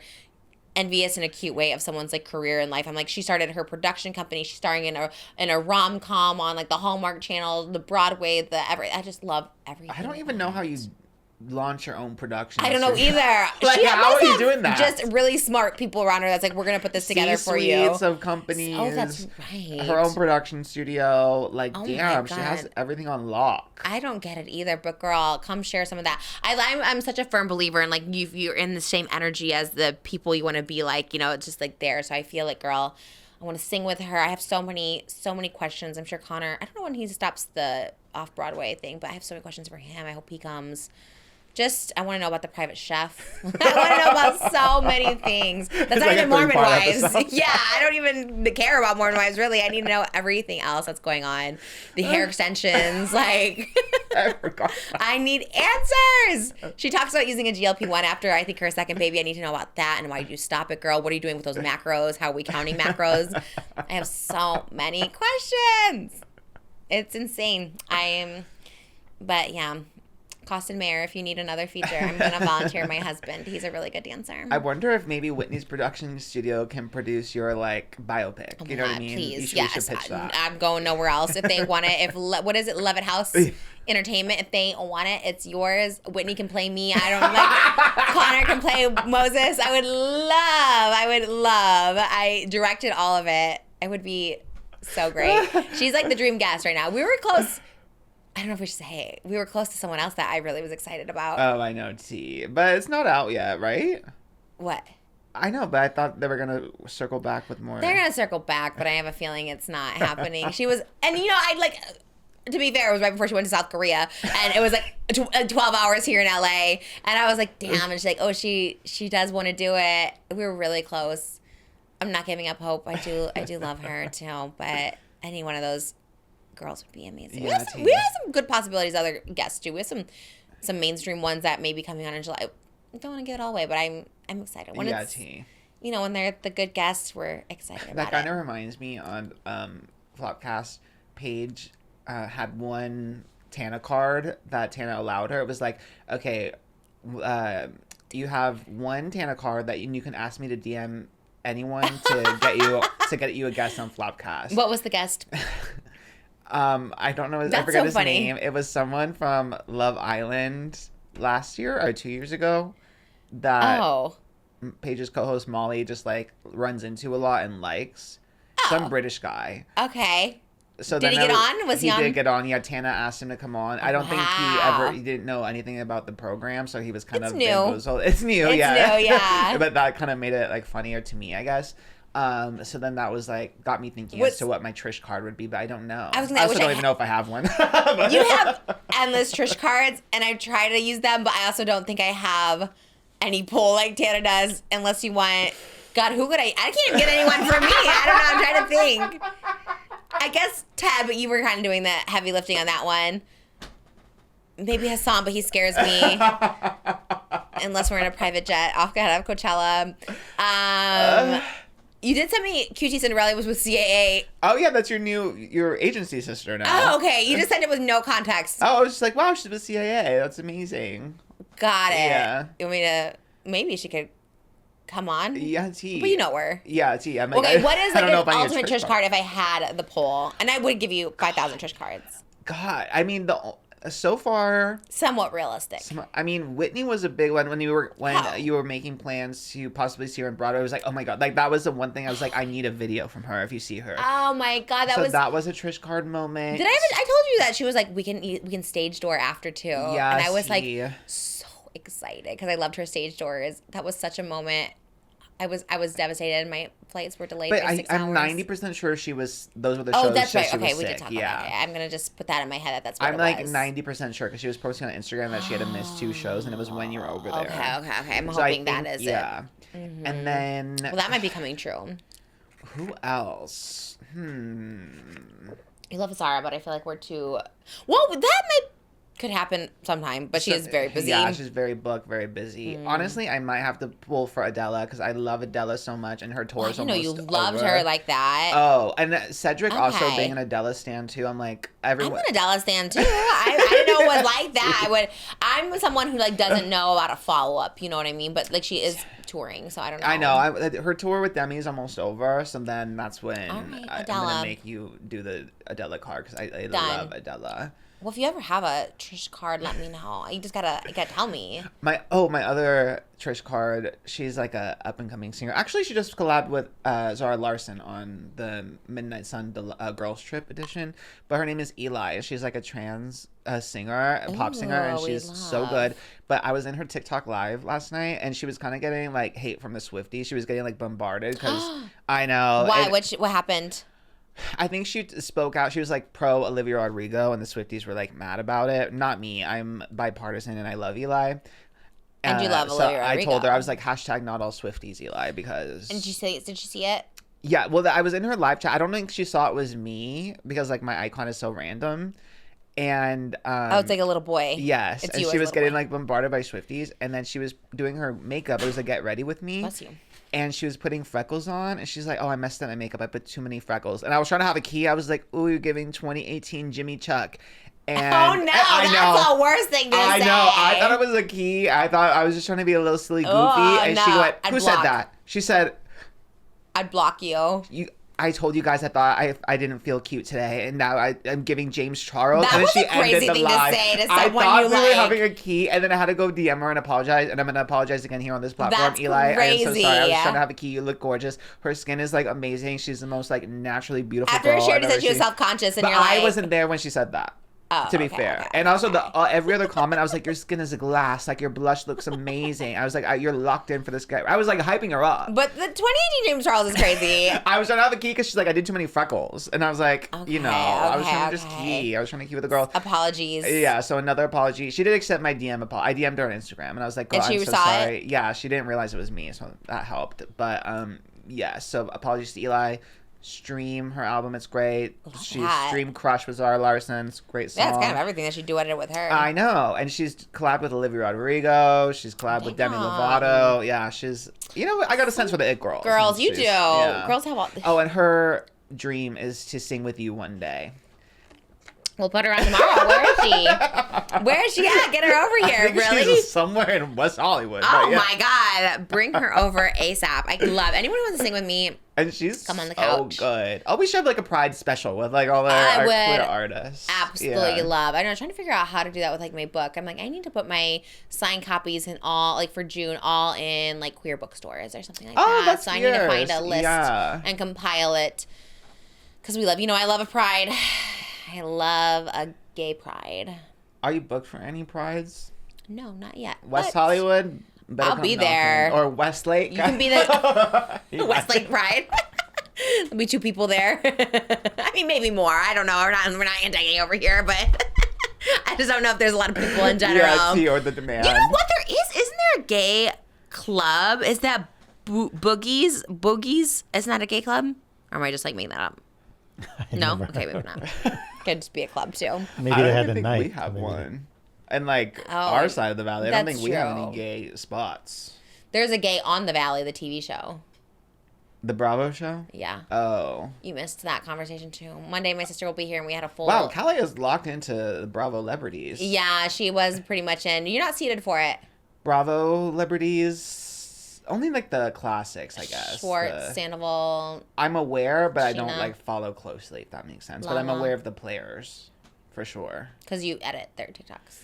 Speaker 1: envious in a cute way of someone's like career in life. I'm like, she started her production company. She's starring in a rom-com on like the Hallmark Channel, the Broadway, I just love everything.
Speaker 2: I don't even know how you launch your own production.
Speaker 1: I don't know either.
Speaker 2: Like, how are you doing that?
Speaker 1: Just really smart people around her that's like, we're going to put this together for you.
Speaker 2: C-suites of companies.
Speaker 1: Oh, that's right.
Speaker 2: Her own production studio. Like,
Speaker 1: Oh
Speaker 2: damn,
Speaker 1: my
Speaker 2: she has
Speaker 1: God.
Speaker 2: everything on lock.
Speaker 1: I don't get it either, but girl, come share some of that. I'm such a firm believer in like you're in the same energy as the people you want to be like, you know, it's just like there. So I feel like, girl, I want to sing with her. I have so many questions. I'm sure Connor, I don't know when he stops the off-Broadway thing, but I have so many questions for him. I hope he comes. I want to know about the private chef. I want to know about so many things. That's not
Speaker 2: like
Speaker 1: even
Speaker 2: a
Speaker 1: Mormon
Speaker 2: three-part
Speaker 1: Wives.
Speaker 2: episode.
Speaker 1: Yeah, I don't even care about Mormon Wives, really. I need to know everything else that's going on. The hair extensions, like...
Speaker 2: I forgot.
Speaker 1: I need answers. She talks about using a GLP-1 after, I think, her second baby. I need to know about that and why did you stop it, girl? What are you doing with those macros? How are we counting macros? I have so many questions. It's insane. But yeah. Costin Mayer, if you need another feature, I'm going to volunteer my husband. He's a really good dancer.
Speaker 2: I wonder if maybe Whitney's production studio can produce your, like, biopic.
Speaker 1: Oh my
Speaker 2: You know what I
Speaker 1: God,
Speaker 2: mean?
Speaker 1: please,
Speaker 2: We
Speaker 1: yes.
Speaker 2: should pitch that.
Speaker 1: I'm going nowhere else. If they want it, what is it, Leavitt House Entertainment? If they want it, it's yours. Whitney can play me. I don't like Connor can play Moses. I would love. I directed all of it. It would be so great. She's like the dream guest right now. We were close. I don't know if we should say we were close to someone else that I really was excited about.
Speaker 2: Oh, I know, T. But it's not out yet, right?
Speaker 1: What?
Speaker 2: I know, but I thought they were going to circle back with more.
Speaker 1: They're going to circle back, but I have a feeling it's not happening. She was, and you know, to be fair, it was right before she went to South Korea, and it was like 12 hours here in LA, and I was like, damn, and she's like, oh, she does want to do it. We were really close. I'm not giving up hope. I do love her too, but any one of those girls would be amazing.
Speaker 2: Yeah,
Speaker 1: we have some good possibilities. Other guests too. We have some mainstream ones that may be coming on in July. I don't want to give it all away, but I'm excited. When
Speaker 2: yeah,
Speaker 1: it's,
Speaker 2: T.
Speaker 1: you know, when they're the good guests, we're excited
Speaker 2: That
Speaker 1: about
Speaker 2: kind
Speaker 1: it.
Speaker 2: of reminds me on Flopcast page had one Tana card that Tana allowed her. It was like, okay, you have one Tana card that you can ask me to DM anyone to get you a guest on Flopcast.
Speaker 1: What was the guest?
Speaker 2: I don't know. I
Speaker 1: That's
Speaker 2: forget
Speaker 1: so
Speaker 2: his
Speaker 1: funny.
Speaker 2: name. It was someone from Love Island last year or 2 years ago that
Speaker 1: Oh.
Speaker 2: Paige's co-host Molly just like runs into a lot and likes. Some British guy.
Speaker 1: Okay.
Speaker 2: So
Speaker 1: Did
Speaker 2: then
Speaker 1: he get on? Was he on?
Speaker 2: did get on. Yeah, Tana asked him to come on. I don't think he didn't know anything about the program, so he was kind
Speaker 1: It's
Speaker 2: of
Speaker 1: new.
Speaker 2: bamboozled. It's new,
Speaker 1: It's
Speaker 2: yeah.
Speaker 1: new, yeah.
Speaker 2: But that kind of made it like funnier to me, I guess. So then that was like got me thinking as to what my Trish card would be, but I don't know.
Speaker 1: I was gonna-
Speaker 2: I
Speaker 1: I
Speaker 2: also
Speaker 1: wish I
Speaker 2: don't even know if I have one.
Speaker 1: You have endless Trish cards, and I try to use them, but I also don't think I have any pull like Tana does, unless you want. God, who could I can't even get anyone for me. I don't know. I'm trying to think. I guess Ted, but you were kind of doing the heavy lifting on that one. Maybe Hassan, but he scares me. Unless we're in a private jet off out of Coachella. You did send me QT Cinderella was with CAA.
Speaker 2: Oh yeah, that's your agency sister now.
Speaker 1: Oh, okay. You just sent it with no context.
Speaker 2: Oh, I was just like, wow, she's with CAA. That's amazing.
Speaker 1: Got it.
Speaker 2: Yeah.
Speaker 1: You want me to? Maybe she could come on.
Speaker 2: Yeah, T.
Speaker 1: But you know her.
Speaker 2: Yeah, T. I'm like,
Speaker 1: Okay, what is
Speaker 2: I
Speaker 1: like
Speaker 2: don't know
Speaker 1: an
Speaker 2: if I need a
Speaker 1: ultimate Trish card if I had the poll? And I would give you 5,000 Trish cards.
Speaker 2: God, I mean so far.
Speaker 1: Somewhat realistic.
Speaker 2: I mean, Whitney was a big one when
Speaker 1: How?
Speaker 2: you were making plans to possibly see her in Broadway. I was like, oh my god, like that was the one thing I was like, I need a video from her if you see her.
Speaker 1: Oh my god,
Speaker 2: that was a Trish card moment.
Speaker 1: Did I told you that she was like we can stage door after too.
Speaker 2: Yeah,
Speaker 1: and I was like so excited because I loved her stage doors. That was such a moment. I was devastated. My flights were delayed
Speaker 2: But
Speaker 1: by 6 hours.
Speaker 2: I'm 90% sure those were the shows.
Speaker 1: Oh, that's
Speaker 2: that
Speaker 1: right.
Speaker 2: she
Speaker 1: Okay,
Speaker 2: was
Speaker 1: we
Speaker 2: sick.
Speaker 1: did talk
Speaker 2: Yeah.
Speaker 1: about it. Okay, I'm gonna just put that in my head that's what
Speaker 2: I'm
Speaker 1: it
Speaker 2: like
Speaker 1: was.
Speaker 2: 90% sure because she was posting on Instagram that she had to miss 2 shows and it was when you were over there.
Speaker 1: Okay. I'm
Speaker 2: So I
Speaker 1: hoping that
Speaker 2: think-
Speaker 1: is
Speaker 2: yeah.
Speaker 1: it. Mm-hmm.
Speaker 2: And then
Speaker 1: Well, that might be coming true.
Speaker 2: who else?
Speaker 1: I love Zara, but I feel like we're too. Well, that might. Could happen sometime, but she is very busy.
Speaker 2: Yeah, she's very booked, very busy. Honestly, I might have to pull for Adela because I love Adela so much, and her tour is almost
Speaker 1: you loved
Speaker 2: over.
Speaker 1: her like that.
Speaker 2: Oh, and Cedric also
Speaker 1: Okay.
Speaker 2: being an Adela stan too. I'm like,
Speaker 1: I'm
Speaker 2: everyone.
Speaker 1: an Adela stan too. I didn't know it was like that. I'm someone who like doesn't know about a follow up. You know what I mean? But like she is touring, so I don't know.
Speaker 2: I know. Her tour with Demi is almost over, so then that's when
Speaker 1: All right,
Speaker 2: I'm
Speaker 1: Adela.
Speaker 2: gonna make you do the Adela card because I
Speaker 1: Done.
Speaker 2: love Adela.
Speaker 1: Well, if you ever have a Trish card, let me know. You gotta tell me.
Speaker 2: My other Trish card, she's like a up and coming singer. Actually, she just collabed with Zara Larsson on the Midnight Sun Girls Trip edition. But her name is Eli. She's like a trans singer, a pop singer, and
Speaker 1: Ooh,
Speaker 2: she's
Speaker 1: we
Speaker 2: so
Speaker 1: love.
Speaker 2: good. But I was in her TikTok live last night, and she was kind of getting like hate from the Swifties. She was getting like bombarded because I know.
Speaker 1: Why?
Speaker 2: And
Speaker 1: What happened?
Speaker 2: I think she spoke out. She was like pro Olivia Rodrigo, and the Swifties were like mad about it. Not me. I'm bipartisan, and I love Eli.
Speaker 1: And you love Olivia
Speaker 2: I told
Speaker 1: Rodrigo.
Speaker 2: her, I was like, hashtag not all Swifties, Eli, because...
Speaker 1: And did she see it?
Speaker 2: Yeah, well, I was in her live chat. I don't think she saw it was me, because like my icon is so random. And...
Speaker 1: It's like a little boy.
Speaker 2: Yes,
Speaker 1: It's
Speaker 2: and
Speaker 1: you
Speaker 2: she
Speaker 1: as a
Speaker 2: was
Speaker 1: little
Speaker 2: getting
Speaker 1: boy.
Speaker 2: like bombarded by Swifties, and then she was doing her makeup. It was like, get ready with me.
Speaker 1: Bless you.
Speaker 2: And she was putting freckles on, and she's like, oh, I messed up my makeup. I put too many freckles. And I was trying to have a key. I was like, ooh, you're giving 2018 Jimmy Chuck. And
Speaker 1: Oh no, that's the worst thing to say.
Speaker 2: I know. I thought it was a key. I thought I was just trying to be a little silly goofy.
Speaker 1: Oh,
Speaker 2: and
Speaker 1: no.
Speaker 2: she went,
Speaker 1: I'd
Speaker 2: who said
Speaker 1: block.
Speaker 2: that? She said,
Speaker 1: I'd block you.
Speaker 2: I told you guys I thought I didn't feel cute today, and now I'm giving James Charles.
Speaker 1: That
Speaker 2: and then
Speaker 1: was
Speaker 2: she
Speaker 1: a crazy
Speaker 2: ended the
Speaker 1: thing to
Speaker 2: live.
Speaker 1: say to
Speaker 2: I
Speaker 1: someone
Speaker 2: thought
Speaker 1: you
Speaker 2: we were
Speaker 1: like.
Speaker 2: having a key, and then I had to go DM her and apologize, and I'm gonna apologize again here on this platform.
Speaker 1: That's
Speaker 2: Eli, I am so
Speaker 1: crazy.
Speaker 2: sorry. I was trying to have a key. You look gorgeous. Her skin is like amazing. She's the most like naturally beautiful
Speaker 1: After
Speaker 2: girl
Speaker 1: she
Speaker 2: I've
Speaker 1: already
Speaker 2: ever
Speaker 1: said she was
Speaker 2: seen.
Speaker 1: self-conscious, and
Speaker 2: But
Speaker 1: you're like,
Speaker 2: I wasn't there when she said that.
Speaker 1: Oh,
Speaker 2: to be
Speaker 1: okay,
Speaker 2: fair,
Speaker 1: okay,
Speaker 2: and also
Speaker 1: okay.
Speaker 2: every other comment, I was like, "Your skin is a glass. Like your blush looks amazing." I was like, "You're locked in for this guy." I was like hyping her up.
Speaker 1: But the 2018 James Charles is crazy.
Speaker 2: I was trying to have a key because she's like, I did too many freckles, and I was like, I was trying to just
Speaker 1: okay.
Speaker 2: key. I was trying to key with the girl.
Speaker 1: Apologies.
Speaker 2: Yeah, so another apology. She did accept my DM. I DM'd her on Instagram, and I was like, "Girl,
Speaker 1: And she
Speaker 2: I'm so
Speaker 1: saw it?
Speaker 2: sorry." Yeah, she didn't realize it was me, so that helped. But yeah. So apologies to Eli. Stream her album. It's great. She's
Speaker 1: that.
Speaker 2: stream Crush with Zara Larson. It's a great song.
Speaker 1: Yeah, it's kind of everything that she duetted with her.
Speaker 2: I know, and she's collabed with Olivia Rodrigo. She's collabed with Demi
Speaker 1: Damn.
Speaker 2: Lovato. Yeah, she's. You know, I got a sense for the it girls.
Speaker 1: Girls, you
Speaker 2: She's-
Speaker 1: do.
Speaker 2: yeah.
Speaker 1: Girls have all.
Speaker 2: Oh, and her dream is to sing with you one day.
Speaker 1: We'll put her on tomorrow. Where is she? Where is she at? Get her over
Speaker 2: I
Speaker 1: here.
Speaker 2: think
Speaker 1: Really?
Speaker 2: she's somewhere in West Hollywood.
Speaker 1: Oh
Speaker 2: but yeah.
Speaker 1: my God. Bring her over ASAP. I love anyone who wants to sing with me.
Speaker 2: And she's
Speaker 1: Come on the
Speaker 2: so
Speaker 1: couch.
Speaker 2: good. Oh, we should have like a Pride special with like all
Speaker 1: I
Speaker 2: our
Speaker 1: would
Speaker 2: queer artists.
Speaker 1: Absolutely
Speaker 2: Yeah.
Speaker 1: love. I know. I'm trying to figure out how to do that with like my book. I'm like, I need to put my signed copies in all, like for June, all in like queer bookstores or something like
Speaker 2: Oh,
Speaker 1: that.
Speaker 2: that's
Speaker 1: So I need to find a
Speaker 2: yours.
Speaker 1: list
Speaker 2: Yeah.
Speaker 1: and compile it. Because we love, I love a Pride. I love a gay Pride.
Speaker 2: Are you booked for any Prides?
Speaker 1: No, not yet.
Speaker 2: West
Speaker 1: but
Speaker 2: Hollywood? Better
Speaker 1: I'll
Speaker 2: come
Speaker 1: be
Speaker 2: knocking.
Speaker 1: there.
Speaker 2: Or Westlake?
Speaker 1: You can be the
Speaker 2: Yeah.
Speaker 1: Westlake Pride. There'll be 2 people there. I mean, maybe more. I don't know. We're not anti-gay over here, but I just don't know if there's a lot of people in general.
Speaker 2: Yeah, T or the demand.
Speaker 1: You know what? There is. Isn't there a gay club? Is that Boogies? Boogies? Isn't that a gay club? Or am I just like making that up? No?
Speaker 4: never
Speaker 1: Okay, maybe not. Could just be a club too.
Speaker 4: Maybe
Speaker 2: I
Speaker 4: they
Speaker 2: don't
Speaker 4: had
Speaker 2: even
Speaker 4: a
Speaker 2: think
Speaker 4: night.
Speaker 2: we have
Speaker 4: maybe.
Speaker 2: one. And like
Speaker 1: Oh,
Speaker 2: our side of the valley, I don't
Speaker 1: that's
Speaker 2: think we have any
Speaker 1: true.
Speaker 2: gay spots.
Speaker 1: There's a gay on the Valley, the TV show.
Speaker 2: The Bravo show?
Speaker 1: Yeah.
Speaker 2: Oh.
Speaker 1: You missed that conversation too. One day my sister will be here and we had a full...
Speaker 2: Wow, KYLIE is locked into the Bravo Celebrities.
Speaker 1: Yeah, she was pretty much in. You're not seated for it.
Speaker 2: Bravo Celebrities, only like the classics, I guess.
Speaker 1: Schwartz,
Speaker 2: The-
Speaker 1: Sandoval.
Speaker 2: I'm aware, but I don't
Speaker 1: Sheena.
Speaker 2: like follow closely, if that makes sense. But I'm
Speaker 1: Lala.
Speaker 2: aware of the players, for sure.
Speaker 1: Because you edit their TikToks.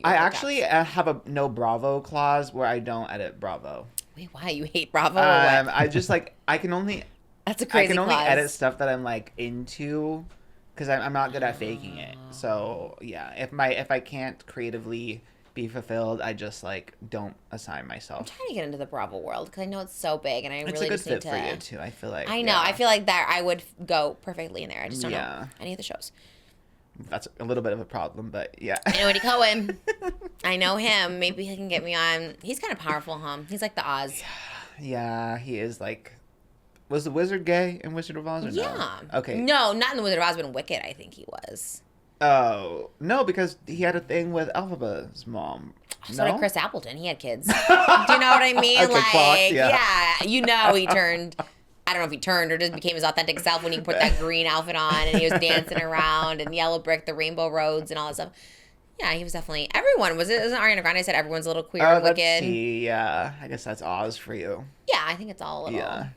Speaker 2: I actually have a no Bravo clause where I don't edit Bravo.
Speaker 1: Wait, why? You hate Bravo or what?
Speaker 2: I just like I can only
Speaker 1: That's a crazy
Speaker 2: I can only
Speaker 1: clause.
Speaker 2: edit stuff that I'm like into, because I'm not good at faking it. So yeah, if I can't creatively be fulfilled, I just like don't assign
Speaker 1: I'm
Speaker 2: myself.
Speaker 1: trying to get into the Bravo world because I know it's so big and I
Speaker 2: It's
Speaker 1: really
Speaker 2: a good
Speaker 1: just need
Speaker 2: fit
Speaker 1: to.
Speaker 2: for you too. I feel like
Speaker 1: I know.
Speaker 2: yeah.
Speaker 1: I feel like that I would go perfectly in there. I just don't know
Speaker 2: Yeah.
Speaker 1: any of the shows.
Speaker 2: That's a little bit of a problem, but yeah.
Speaker 1: I know Eddie Cohen. I know him. Maybe he can get me on. He's kind of powerful, huh? He's like the Oz.
Speaker 2: Yeah, he is like. Was the wizard gay in Wizard of Oz or no?
Speaker 1: Yeah.
Speaker 2: Okay.
Speaker 1: No, not in the Wizard of Oz, but in Wicked, I think he was.
Speaker 2: Oh no, because he had a thing with Alphaba's mom.
Speaker 1: So
Speaker 2: No?
Speaker 1: did Chris Appleton. He had kids. Do you know what I mean?
Speaker 2: Okay,
Speaker 1: like,
Speaker 2: clocked, yeah.
Speaker 1: yeah, you know, he turned. I don't know if he turned or just became his authentic self when he put that green outfit on and he was dancing around and Yellow Brick, the Rainbow Roads, and all that stuff. Yeah, he was definitely. Everyone was it? Isn't Ariana Grande said everyone's a little queer
Speaker 2: Oh, let's
Speaker 1: looking?
Speaker 2: see. Yeah, I guess that's Oz for you.
Speaker 1: Yeah, I think it's all a little
Speaker 2: Yeah.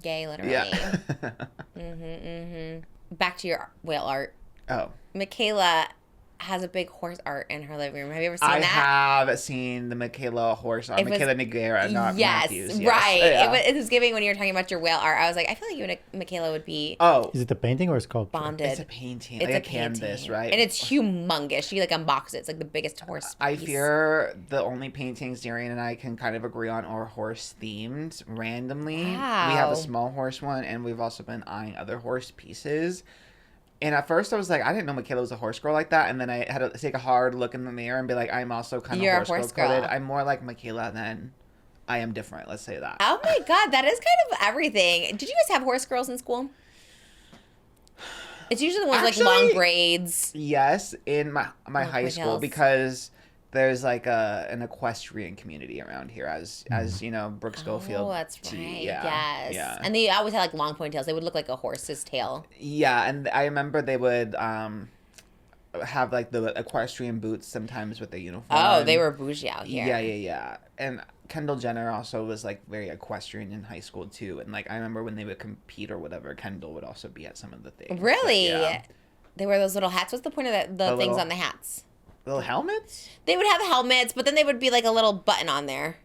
Speaker 1: gay, literally.
Speaker 2: Yeah.
Speaker 1: Back to your whale art.
Speaker 2: Oh.
Speaker 1: Michaela has a big horse art in her living room. Have you ever seen
Speaker 2: I
Speaker 1: that?
Speaker 2: have seen the Michaela horse art.
Speaker 1: It was-
Speaker 2: Michaela Nogueira, not
Speaker 1: yes,
Speaker 2: Matthews. Yes.
Speaker 1: right.
Speaker 2: Yeah.
Speaker 1: It was giving when you were talking about your whale art. I was like, I feel like you and Michaela would be
Speaker 2: Oh,
Speaker 4: Is it a painting or a sculpture?
Speaker 1: bonded.
Speaker 2: it's a painting.
Speaker 1: It's
Speaker 2: like a
Speaker 1: painting.
Speaker 2: canvas, right?
Speaker 1: And it's humongous. She like unboxes it. It's like the biggest horse.
Speaker 2: I
Speaker 1: piece.
Speaker 2: fear the only paintings Darian and I can kind of agree on are horse themed randomly. We have
Speaker 1: Wow.
Speaker 2: a small horse one, and we've also been eyeing other horse pieces. And at first I was like, I didn't know Michaela was a horse girl like that. And then I had to take a hard look in the mirror and be like, I'm also kind
Speaker 1: You're a
Speaker 2: of
Speaker 1: horse
Speaker 2: girl coded.
Speaker 1: girl.
Speaker 2: I'm more like Michaela than I am different. Let's say that.
Speaker 1: Oh my god, that is kind of everything. Did you guys have horse girls in school? It's usually the ones with like long
Speaker 2: Actually,
Speaker 1: braids.
Speaker 2: Yes, in my high school,
Speaker 1: ponytails.
Speaker 2: because there's like an equestrian community around here, as you know, Brooke Schofield.
Speaker 1: Oh, that's
Speaker 2: T.
Speaker 1: right.
Speaker 2: Yeah,
Speaker 1: Yes.
Speaker 2: yeah.
Speaker 1: And they always had like long ponytails. They would look like a horse's tail.
Speaker 2: Yeah, and I remember they would have like the equestrian boots sometimes with the uniform.
Speaker 1: Oh, they were bougie out here.
Speaker 2: Yeah. And Kendall Jenner also was like very equestrian in high school too. And like I remember when they would compete or whatever, Kendall would also be at some of the things. But,
Speaker 1: Really?
Speaker 2: yeah.
Speaker 1: They wear those little hats. What's the point of the things
Speaker 2: little-
Speaker 1: on the hats?
Speaker 2: Little helmets?
Speaker 1: They would have helmets, but then they would be like a little button on there.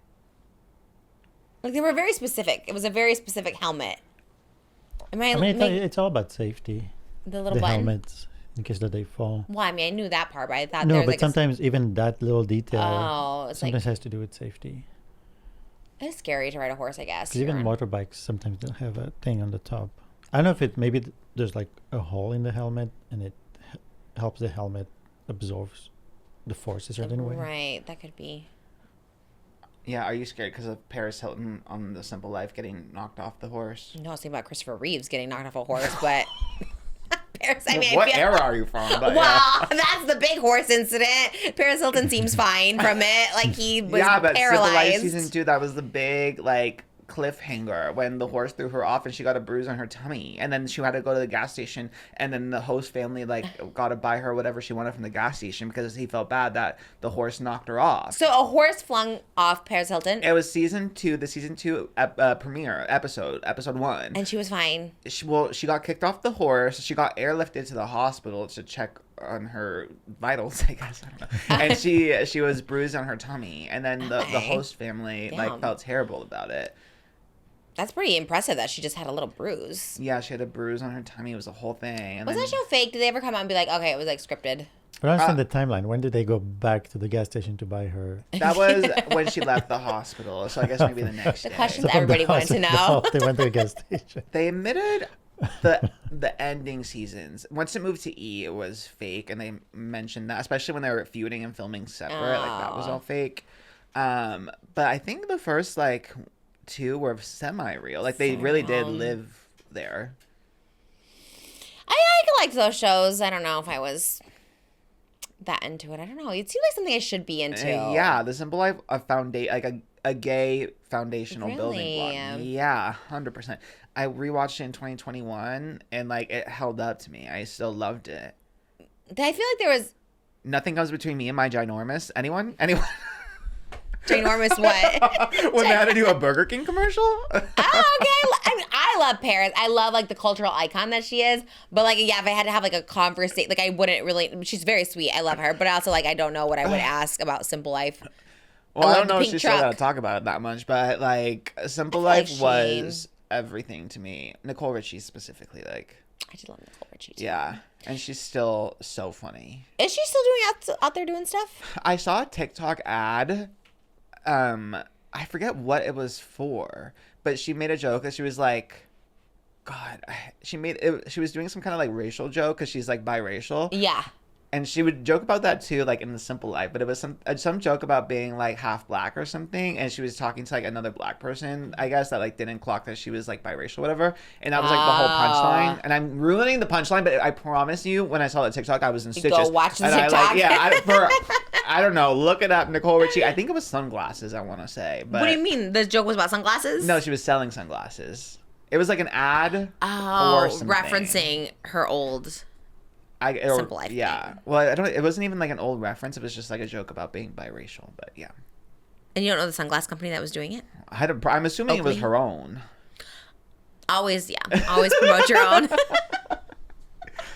Speaker 1: Like they were very specific. It was a very specific helmet. Am I,
Speaker 4: I mean,
Speaker 1: make-
Speaker 4: it's all about safety.
Speaker 1: the little
Speaker 4: The
Speaker 1: button?
Speaker 4: helmets, in case that they fall.
Speaker 1: Well, I mean, I knew that part, but I thought
Speaker 4: No,
Speaker 1: there was
Speaker 4: but
Speaker 1: like
Speaker 4: sometimes even that little detail
Speaker 1: oh, it's
Speaker 4: sometimes
Speaker 1: like
Speaker 4: has to do with safety.
Speaker 1: it's scary to ride a horse, I guess.
Speaker 4: Because even
Speaker 1: You're on-
Speaker 4: motorbikes sometimes don't have a thing on the top. I don't know if it maybe there's like a hole in the helmet and it helps the helmet absorbs the force a certain way.
Speaker 1: Right, that could be.
Speaker 2: Yeah, are you scared because of Paris Hilton on The Simple Life getting knocked off the horse?
Speaker 1: No, I was thinking about Christopher Reeves getting knocked off a horse, but Paris. I mean,
Speaker 2: What
Speaker 1: I feel,
Speaker 2: era are you from? But
Speaker 1: well, that's the big horse incident. Paris Hilton seems fine from it. Like he was
Speaker 2: yeah, but Simple Life
Speaker 1: paralyzed.
Speaker 2: season 2, that was the big like cliffhanger when the horse threw her off and she got a bruise on her tummy, and then she had to go to the gas station, and then the host family like got to buy her whatever she wanted from the gas station because he felt bad that the horse knocked her off.
Speaker 1: So a horse flung off Paris Hilton,
Speaker 2: It was season 2, the season 2 premiere episode 1.
Speaker 1: and she was fine.
Speaker 2: She got kicked off the horse. She got airlifted to the hospital to check on her vitals, I guess. I don't know. And she was bruised on her tummy, and then the
Speaker 1: Okay.
Speaker 2: host family like
Speaker 1: Damn.
Speaker 2: felt terrible about it.
Speaker 1: That's pretty impressive that she just had a little bruise.
Speaker 2: Yeah, she had a bruise on her tummy. It was a whole thing. And
Speaker 1: Was
Speaker 2: then,
Speaker 1: that show fake? Did they ever come out and be like, okay, it was like scripted?
Speaker 4: But I understand the timeline. When did they go back to the gas station to buy her?
Speaker 2: That was when she left the hospital. So I guess maybe the next day.
Speaker 1: questions
Speaker 4: So from
Speaker 1: everybody
Speaker 4: the
Speaker 1: wanted to know.
Speaker 4: hospital, they went to the gas station.
Speaker 2: They admitted the ending seasons. Once it moved to E, it was fake, and they mentioned that, especially when they were feuding and filming separate. Like that was all fake. But I think the first like 2 were semi-real. Like they really did live there.
Speaker 1: I liked those shows. I don't know if I was that into it. I don't know. It seemed like something I should be into.
Speaker 2: Yeah, The Simple Life, a gay foundational building block.
Speaker 1: Really?
Speaker 2: Yeah, 100%. I rewatched it in 2021, and like it held up to me. I still loved it.
Speaker 1: I feel like there was
Speaker 2: Nothing comes between me and my ginormous. Anyone?
Speaker 1: ginormous what?
Speaker 2: When they had to do a Burger King commercial?
Speaker 1: Oh, okay. I mean, I love Paris. I love like the cultural icon that she is. But like, yeah, if I had to have like a conversation, like I wouldn't really. She's very sweet. I love her. But also like, I don't know what I would ask about Simple Life.
Speaker 2: Well, I
Speaker 1: love
Speaker 2: don't
Speaker 1: the
Speaker 2: know if
Speaker 1: pink
Speaker 2: she's still
Speaker 1: truck.
Speaker 2: gonna talk about it that much, but like Simple
Speaker 1: I
Speaker 2: Life
Speaker 1: feel like
Speaker 2: was everything to me. Nicole Richie specifically, like,
Speaker 1: I just love Nicole Richie too.
Speaker 2: yeah, and she's still so funny.
Speaker 1: Is she still doing out there doing stuff?
Speaker 2: I saw a TikTok ad. I forget what it was for, but she made a joke that she was like, God, she was doing some kind of like racial joke because she's like biracial.
Speaker 1: Yeah.
Speaker 2: And she would joke about that too, like in The Simple Life. But it was some joke about being like half black or something. And she was talking to like another black person, I guess, that like didn't clock that she was like biracial or whatever. And that was like the whole punchline. And I'm ruining the punchline, but I promise you, when I saw the TikTok, I was in stitches.
Speaker 1: Go watch the
Speaker 2: and
Speaker 1: TikTok.
Speaker 2: I don't know. Look it up, Nicole Richie. I think it was sunglasses, I want to say. But
Speaker 1: What do you mean? The joke was about sunglasses?
Speaker 2: no, she was selling sunglasses. It was like an ad.
Speaker 1: Oh,
Speaker 2: or something.
Speaker 1: referencing her old Simple Life
Speaker 2: Yeah.
Speaker 1: thing.
Speaker 2: Well, I don't. It wasn't even like an old reference. It was just like a joke about being biracial. But yeah.
Speaker 1: And you don't know the sunglass company that was doing it?
Speaker 2: I'm assuming it was
Speaker 1: Oakley?
Speaker 2: her own.
Speaker 1: Always promote your own.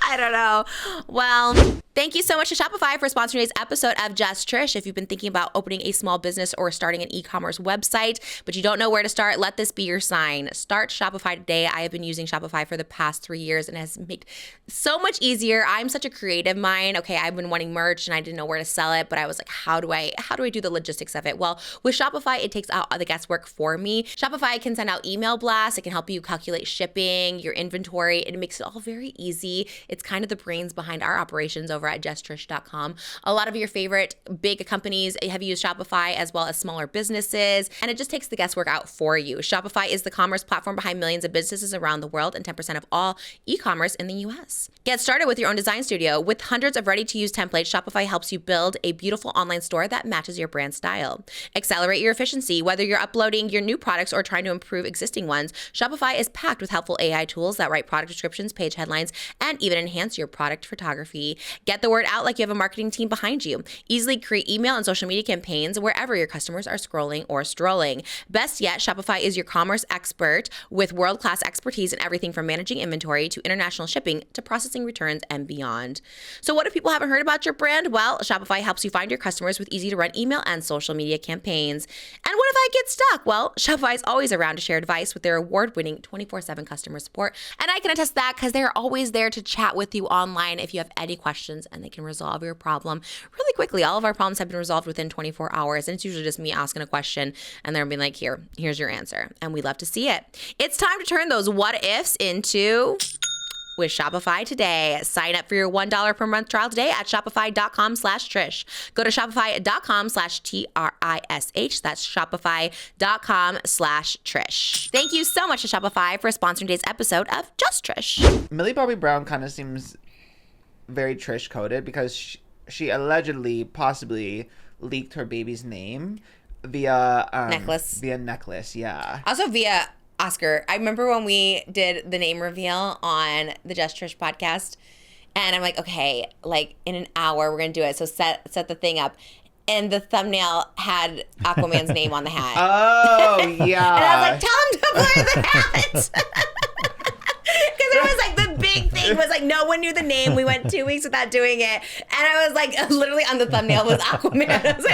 Speaker 1: I don't know. Well, thank you so much to Shopify for sponsoring today's episode of Just Trish. If you've been thinking about opening a small business or starting an e-commerce website, but you don't know where to start, let this be your sign. Start Shopify today. I have been using Shopify for the past 3 years and it has made so much easier. I'm such a creative mind. Okay, I've been wanting merch and I didn't know where to sell it, but I was like, how do I do the logistics of it? Well, with Shopify, it takes out the guesswork for me. Shopify can send out email blasts. It can help you calculate shipping, your inventory. It makes it all very easy. It's kind of the brains behind our operations over at justtrish.com. A lot of your favorite big companies have used Shopify as well as smaller businesses, and it just takes the guesswork out for you. Shopify is the commerce platform behind millions of businesses around the world and 10% of all e-commerce in the US. Get started with your own design studio. With hundreds of ready-to-use templates, Shopify helps you build a beautiful online store that matches your brand style. Accelerate your efficiency. Whether you're uploading your new products or trying to improve existing ones, Shopify is packed with helpful AI tools that write product descriptions, page headlines, and even enhance your product photography. Get the word out like you have a marketing team behind you. Easily create email and social media campaigns wherever your customers are scrolling or strolling. Best yet, Shopify is your commerce expert with world-class expertise in everything from managing inventory to international shipping to processing returns and beyond. So what if people haven't heard about your brand? Well, Shopify helps you find your customers with easy-to-run email and social media campaigns. And what if I get stuck? Well, Shopify is always around to share advice with their award-winning 24/7 customer support. And I can attest that because they're always there to chat with you online if you have any questions, and they can resolve your problem really quickly. All of our problems have been resolved within 24 hours, and it's usually just me asking a question and they're being like, here's your answer. And we love to see it. It's time to turn those what ifs into with Shopify today. Sign up for your $1 per month trial today at shopify.com/Trish. Go to shopify.com/TRISH. That's shopify.com/Trish. Thank you so much to Shopify for sponsoring today's episode of Just Trish.
Speaker 2: Millie Bobby Brown kind of seems very Trish coded because she allegedly, possibly leaked her baby's name via
Speaker 1: Necklace.
Speaker 2: Via necklace, yeah.
Speaker 1: Also via Oscar. I remember when we did the name reveal on the Just Trish podcast, and I'm like, okay, like in an hour we're gonna do it. So set the thing up, and the thumbnail had Aquaman's name on the hat.
Speaker 2: Oh yeah.
Speaker 1: And I was like, tell him to wear the hat. Because it was like the big thing was like no one knew the name. We went 2 weeks without doing it, and I was like, literally on the thumbnail was Aquaman. I was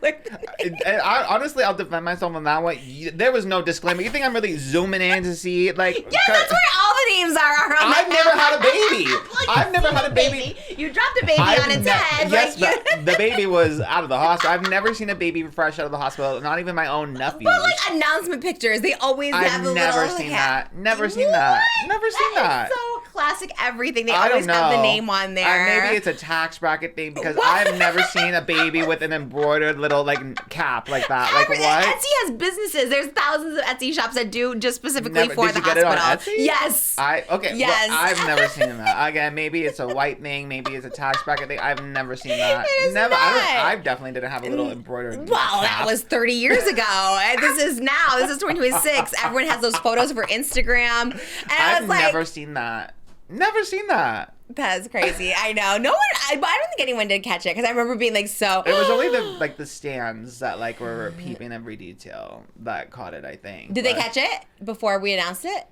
Speaker 1: like, no.
Speaker 2: Honestly, I'll defend myself on that one. There was no disclaimer. You think I'm really zooming in to see like?
Speaker 1: Yeah, that's where all the names are.
Speaker 2: I've never had a baby. I've never had a baby.
Speaker 1: You dropped a baby on its head.
Speaker 2: Yes,
Speaker 1: like,
Speaker 2: but the baby was out of the hospital. I've never seen a baby fresh out of the hospital. Not even my own nephew.
Speaker 1: But like announcement pictures, they always have a little
Speaker 2: never seen
Speaker 1: hat.
Speaker 2: that. Never seen that. Never seen that.
Speaker 1: Is so classic. Everything they
Speaker 2: I
Speaker 1: always
Speaker 2: don't
Speaker 1: have the
Speaker 2: know.
Speaker 1: name on there.
Speaker 2: Maybe it's a tax bracket thing because
Speaker 1: What?
Speaker 2: I've never seen a baby with an embroidered little like cap like that. Like what?
Speaker 1: Etsy has businesses. There's thousands of Etsy shops that do just specifically
Speaker 2: Never-
Speaker 1: for
Speaker 2: did
Speaker 1: the
Speaker 2: you get it on
Speaker 1: hospital.
Speaker 2: Etsy?
Speaker 1: Yes.
Speaker 2: Okay.
Speaker 1: Yes.
Speaker 2: Well, I've never seen that. Again, maybe it's a white thing. Maybe it's a tax bracket thing. I've never seen that.
Speaker 1: It is
Speaker 2: never.
Speaker 1: not.
Speaker 2: I definitely didn't have a little embroidered.
Speaker 1: Well, that
Speaker 2: cap.
Speaker 1: was 30 years ago. And this is now. This is 2026. Everyone has those photos for Instagram. And I
Speaker 2: I've
Speaker 1: was like,
Speaker 2: never seen that. Never seen that.
Speaker 1: that's crazy. I know. No one, but I don't think anyone did catch it because I remember being like, so.
Speaker 2: It was only the stands that like were peeping every detail that caught it. I think.
Speaker 1: Did they
Speaker 2: But
Speaker 1: catch it before we announced it?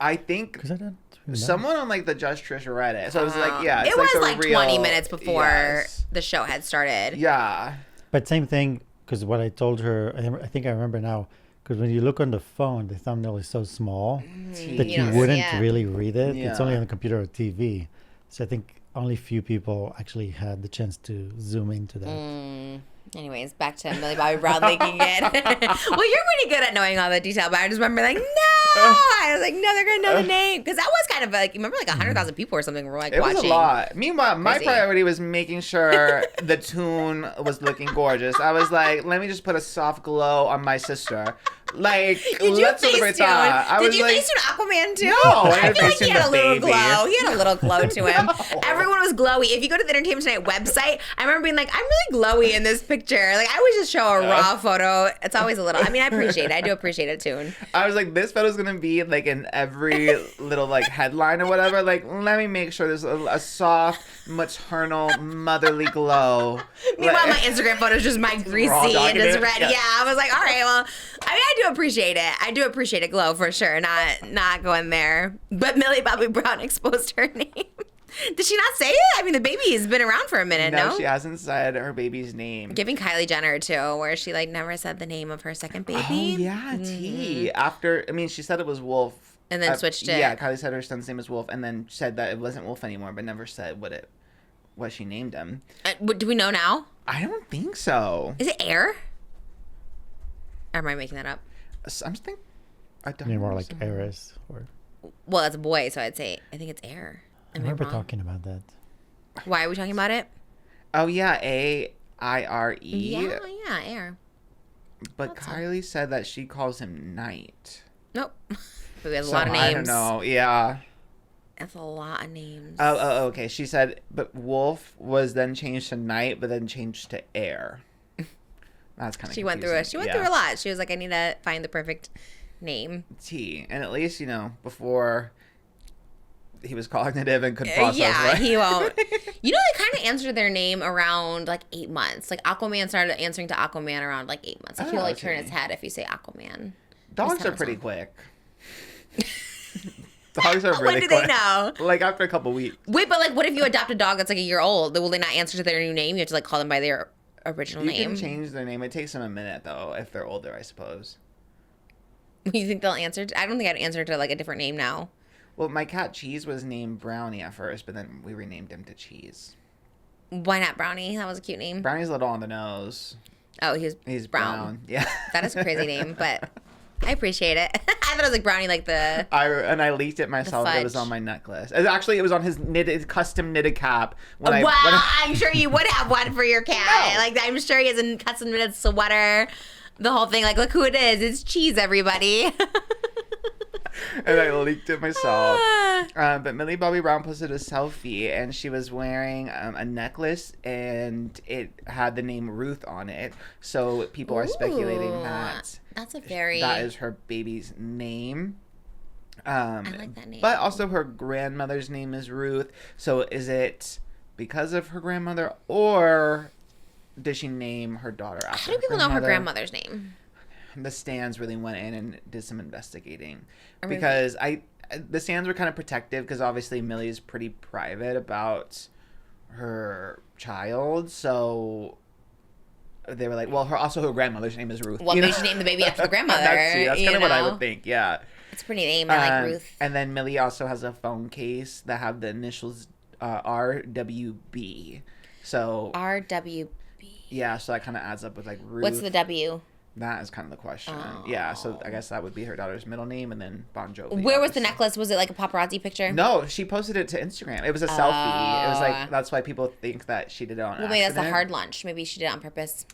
Speaker 2: I think
Speaker 4: Because I don't remember.
Speaker 2: someone on like the Just Trish Reddit. So it was like yeah. It's
Speaker 1: It was
Speaker 2: the
Speaker 1: like
Speaker 2: real,
Speaker 1: 20 minutes before
Speaker 2: yes.
Speaker 1: the show had started.
Speaker 2: Yeah.
Speaker 4: But same thing, because what I told her, I think I remember now, because when you look on the phone, the thumbnail is so small that
Speaker 1: You
Speaker 4: you
Speaker 1: don't see
Speaker 4: wouldn't
Speaker 1: it.
Speaker 4: really read it. It's only
Speaker 2: Yeah.
Speaker 4: on the computer or TV. So I think only few people actually had the chance to zoom into that.
Speaker 1: Anyways, back to Millie Bobby Brown leaking it. Well, you're pretty good at knowing all the detail, but I just remember like, no. I was like, no, they're gonna know the name because that was kind of like, remember, like 100,000 people or something were like
Speaker 2: It
Speaker 1: watching.
Speaker 2: was a lot. Meanwhile, my
Speaker 1: Crazy.
Speaker 2: priority was making sure the tune was looking gorgeous. I was like, let me just put a soft glow on my sister. Like,
Speaker 1: Did you
Speaker 2: let's celebrate
Speaker 1: Facetune?
Speaker 2: that. I
Speaker 1: Did
Speaker 2: was
Speaker 1: you
Speaker 2: like,
Speaker 1: Facetune Aquaman too?
Speaker 2: No, I
Speaker 1: I
Speaker 2: didn't
Speaker 1: feel like he
Speaker 2: Facetune
Speaker 1: had a
Speaker 2: the
Speaker 1: little
Speaker 2: baby.
Speaker 1: glow. He had a little glow to him.
Speaker 2: No.
Speaker 1: Everyone was glowy. If you go to the Entertainment Tonight website, I remember being like, I'm really glowy in this picture. Like, I would just show a raw photo. It's always a little. I mean, I appreciate it. I do appreciate it, tune.
Speaker 2: I was like, this photo's gonna be like in every little like headline or whatever. Like, let me make sure there's a soft, maternal, motherly glow.
Speaker 1: Meanwhile, my
Speaker 2: Like-
Speaker 1: Instagram photo is just my greasy
Speaker 2: Raw
Speaker 1: and
Speaker 2: dogging
Speaker 1: just
Speaker 2: it.
Speaker 1: red.
Speaker 2: Yeah.
Speaker 1: Yeah, I was like, all right, well, I mean, I do appreciate it. I do appreciate a glow for sure. Not going there. But Millie Bobby Brown exposed her name. Did she not say it? I mean, the baby has been around for a minute, no?
Speaker 2: No, she hasn't said her baby's name.
Speaker 1: Giving Kylie Jenner too, where she like never said the name of her second baby.
Speaker 2: Oh yeah, T. After, I mean, she said it was Wolf,
Speaker 1: And then switched it.
Speaker 2: Yeah, Kylie said her son's name is Wolf, and then said that it wasn't Wolf anymore, but never said what she named him.
Speaker 1: Do we know now?
Speaker 2: I don't think so.
Speaker 1: Is it Air? Or am I making that up?
Speaker 2: I'm just thinking. I don't
Speaker 4: Maybe more
Speaker 2: know.
Speaker 4: like Eris. Or
Speaker 1: Well, it's a boy, so I'd say I think it's Air.
Speaker 4: I
Speaker 1: Am I
Speaker 4: remember
Speaker 1: wrong?
Speaker 4: talking about that.
Speaker 1: Why are we talking about it?
Speaker 2: Oh yeah, AIRE.
Speaker 1: Yeah, Air.
Speaker 2: But
Speaker 1: That's all.
Speaker 2: Kylie said that she calls him Knight.
Speaker 1: Nope. But we have a
Speaker 2: So
Speaker 1: lot of names.
Speaker 2: I don't know. Yeah.
Speaker 1: That's a lot of names.
Speaker 2: Oh, okay. She said, but Wolf was then changed to Knight, but then changed to Air. That's kind of.
Speaker 1: She went through a lot. She was like, I need to find the perfect name.
Speaker 2: T, and at least before he was cognitive and could process.
Speaker 1: Yeah,
Speaker 2: right?
Speaker 1: he won't. You know, they kind of answered their name around like 8 months. Like Aquaman started answering to Aquaman around like 8 months. Like he'll like turn
Speaker 2: okay.
Speaker 1: his head if you say Aquaman.
Speaker 2: Dogs
Speaker 1: Just
Speaker 2: are
Speaker 1: tell
Speaker 2: pretty
Speaker 1: us
Speaker 2: quick. Dogs are really
Speaker 1: When do
Speaker 2: quick.
Speaker 1: they know?
Speaker 2: Like after a couple weeks.
Speaker 1: Wait, but like, what if you adopt a dog that's like a year old? Will they not answer to their new name? You have to like call them by their original
Speaker 2: You
Speaker 1: name.
Speaker 2: can change their name. It takes them a minute though, if they're older, I suppose.
Speaker 1: You think they'll answer? I don't think I'd answer to like a different name now.
Speaker 2: Well, my cat Cheese was named Brownie at first, but then we renamed him to Cheese.
Speaker 1: Why not Brownie? That was a cute name.
Speaker 2: Brownie's a little on the nose.
Speaker 1: Oh, he's
Speaker 2: He's
Speaker 1: brown.
Speaker 2: brown. Yeah.
Speaker 1: That is a crazy name, but I appreciate it. I thought it was like Brownie, like the.
Speaker 2: I leaked it myself. It was
Speaker 1: fudge.
Speaker 2: on my necklace. It was on his custom knitted cap. When
Speaker 1: Well,
Speaker 2: I
Speaker 1: I'm sure you would have one for your cat.
Speaker 2: No.
Speaker 1: Like I'm sure he has a custom knitted sweater. The whole thing, like, look who it is. It's Cheese, everybody.
Speaker 2: and I leaked it myself.
Speaker 1: Ah.
Speaker 2: But Millie Bobby Brown posted a selfie, and she was wearing a necklace, and it had the name Ruth on it. So people are speculating
Speaker 1: Ooh,
Speaker 2: that
Speaker 1: that's a very.
Speaker 2: that is her baby's name.
Speaker 1: I like that name.
Speaker 2: But also her grandmother's name is Ruth. So is it because of her grandmother, or did she name her daughter after
Speaker 1: How do people know her
Speaker 2: grandmother?
Speaker 1: grandmother's name?
Speaker 2: The stands really went in and did some investigating
Speaker 1: Or maybe-
Speaker 2: because the stands were kind of protective because obviously Millie is pretty private about her child, so they were like, well, her grandmother's name is Ruth.
Speaker 1: Well,
Speaker 2: you
Speaker 1: maybe
Speaker 2: know?
Speaker 1: she named the baby after the grandmother.
Speaker 2: That's
Speaker 1: you
Speaker 2: kind of what I
Speaker 1: know?
Speaker 2: would think. Yeah.
Speaker 1: It's a pretty name. I like Ruth.
Speaker 2: And then Millie also has a phone case that have the initials RWB. So
Speaker 1: RWB.
Speaker 2: yeah, so that kind of adds up with like Ruth.
Speaker 1: What's the W?
Speaker 2: That is kind of the question. Yeah, so I guess that would be her daughter's middle name, and then Bon Jovi.
Speaker 1: Where was the
Speaker 2: obviously.
Speaker 1: necklace? Was it like a paparazzi picture?
Speaker 2: No, she posted it to Instagram. It was a selfie. It was like that's why people think that she did it on
Speaker 1: Well, maybe that's the
Speaker 2: accident.
Speaker 1: hard lunch. Maybe she did it on purpose.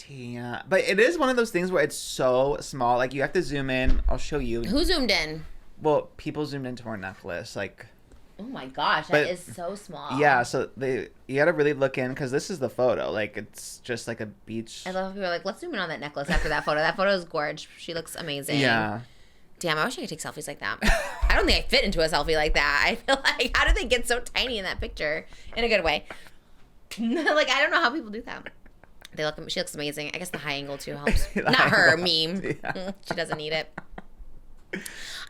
Speaker 2: Yeah, but it is one of those things where it's so small. Like you have to zoom in. I'll show you.
Speaker 1: Who zoomed in?
Speaker 2: Well, people zoomed into her necklace. Like
Speaker 1: Oh my gosh,
Speaker 2: But-
Speaker 1: that is so small.
Speaker 2: yeah, so you got to really look in because this is the photo. Like it's just like a beach.
Speaker 1: I love how people are like, let's zoom in on that necklace after that photo. That photo is gorgeous. She looks amazing.
Speaker 2: Yeah.
Speaker 1: Damn, I wish I could take selfies like that. I don't think I fit into a selfie like that. I feel like, how did they get so tiny in that picture? In a good way. Like, I don't know how people do that. She looks amazing. I guess the high angle too helps.
Speaker 2: The
Speaker 1: Not
Speaker 2: high
Speaker 1: her,
Speaker 2: angle
Speaker 1: meme.
Speaker 2: helps, yeah.
Speaker 1: She doesn't need it.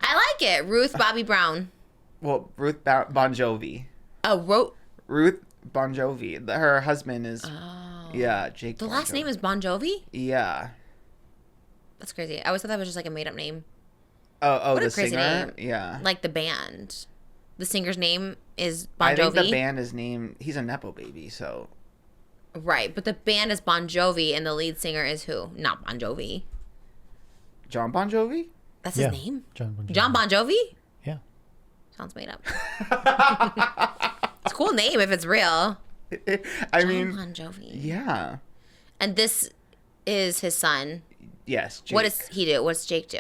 Speaker 1: I like it. Ruth Bobby Brown.
Speaker 2: Well, Ruth Bon Jovi.
Speaker 1: Oh,
Speaker 2: Ruth Bon Jovi. Her husband is
Speaker 1: Oh.
Speaker 2: yeah, Jake.
Speaker 1: The
Speaker 2: Bon
Speaker 1: last
Speaker 2: Jovi.
Speaker 1: name is Bon Jovi?
Speaker 2: Yeah.
Speaker 1: That's crazy. I always thought that was just like a made up name.
Speaker 2: Oh,
Speaker 1: What a
Speaker 2: the
Speaker 1: crazy
Speaker 2: singer.
Speaker 1: name.
Speaker 2: Yeah.
Speaker 1: Like the band. The singer's name is Bon
Speaker 2: I
Speaker 1: Jovi.
Speaker 2: think the band is named. He's a nepo baby, so
Speaker 1: Right, but the band is Bon Jovi and the lead singer is who? Not Bon Jovi.
Speaker 2: John Bon Jovi.
Speaker 1: That's
Speaker 4: Yeah,
Speaker 1: his name?
Speaker 4: John Bon Jovi.
Speaker 1: John Bon Jovi?
Speaker 4: Yeah.
Speaker 1: Sounds made up. It's a cool name if it's real.
Speaker 2: I
Speaker 1: John
Speaker 2: mean,
Speaker 1: Bon Jovi.
Speaker 2: yeah.
Speaker 1: And this is his son.
Speaker 2: Yes. Jake.
Speaker 1: What does he do? What's Jake do?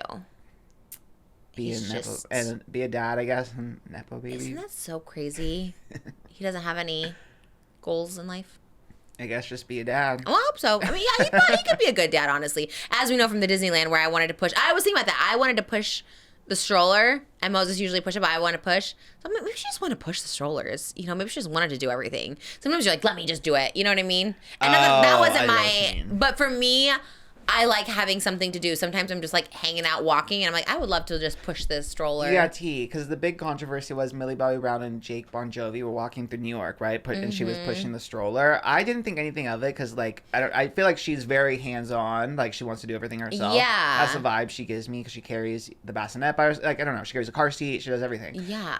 Speaker 2: be a
Speaker 1: He's
Speaker 2: nepo,
Speaker 1: just-
Speaker 2: and be a dad, I guess, and nepo baby.
Speaker 1: Isn't that so crazy? He doesn't have any goals in life.
Speaker 2: I guess just be a dad.
Speaker 1: Well, I hope so. I mean, yeah, he could be a good dad, honestly. As we know from the Disneyland, where I wanted to push. I was thinking about that. I wanted to push the stroller, and Moses usually push it, but I want to push. So I'm like, maybe she just want to push the strollers. You know, maybe she just wanted to do everything. Sometimes you're like, let me just do it. You know what I mean? And that
Speaker 2: I
Speaker 1: wasn't
Speaker 2: know what you mean.
Speaker 1: But for me, I like having something to do. Sometimes I'm just like hanging out, walking, and I'm like, I would love to just push this stroller.
Speaker 2: Yeah, because the big controversy was Millie Bobby Brown and Jake Bon Jovi were walking through New York, right? And she was pushing the stroller. I didn't think anything of it because, like, I feel like she's very hands-on. Like, she wants to do everything herself.
Speaker 1: Yeah.
Speaker 2: That's the vibe she gives me because she carries the bassinet by herself. Like, I don't know. She carries a car seat. She does everything.
Speaker 1: Yeah.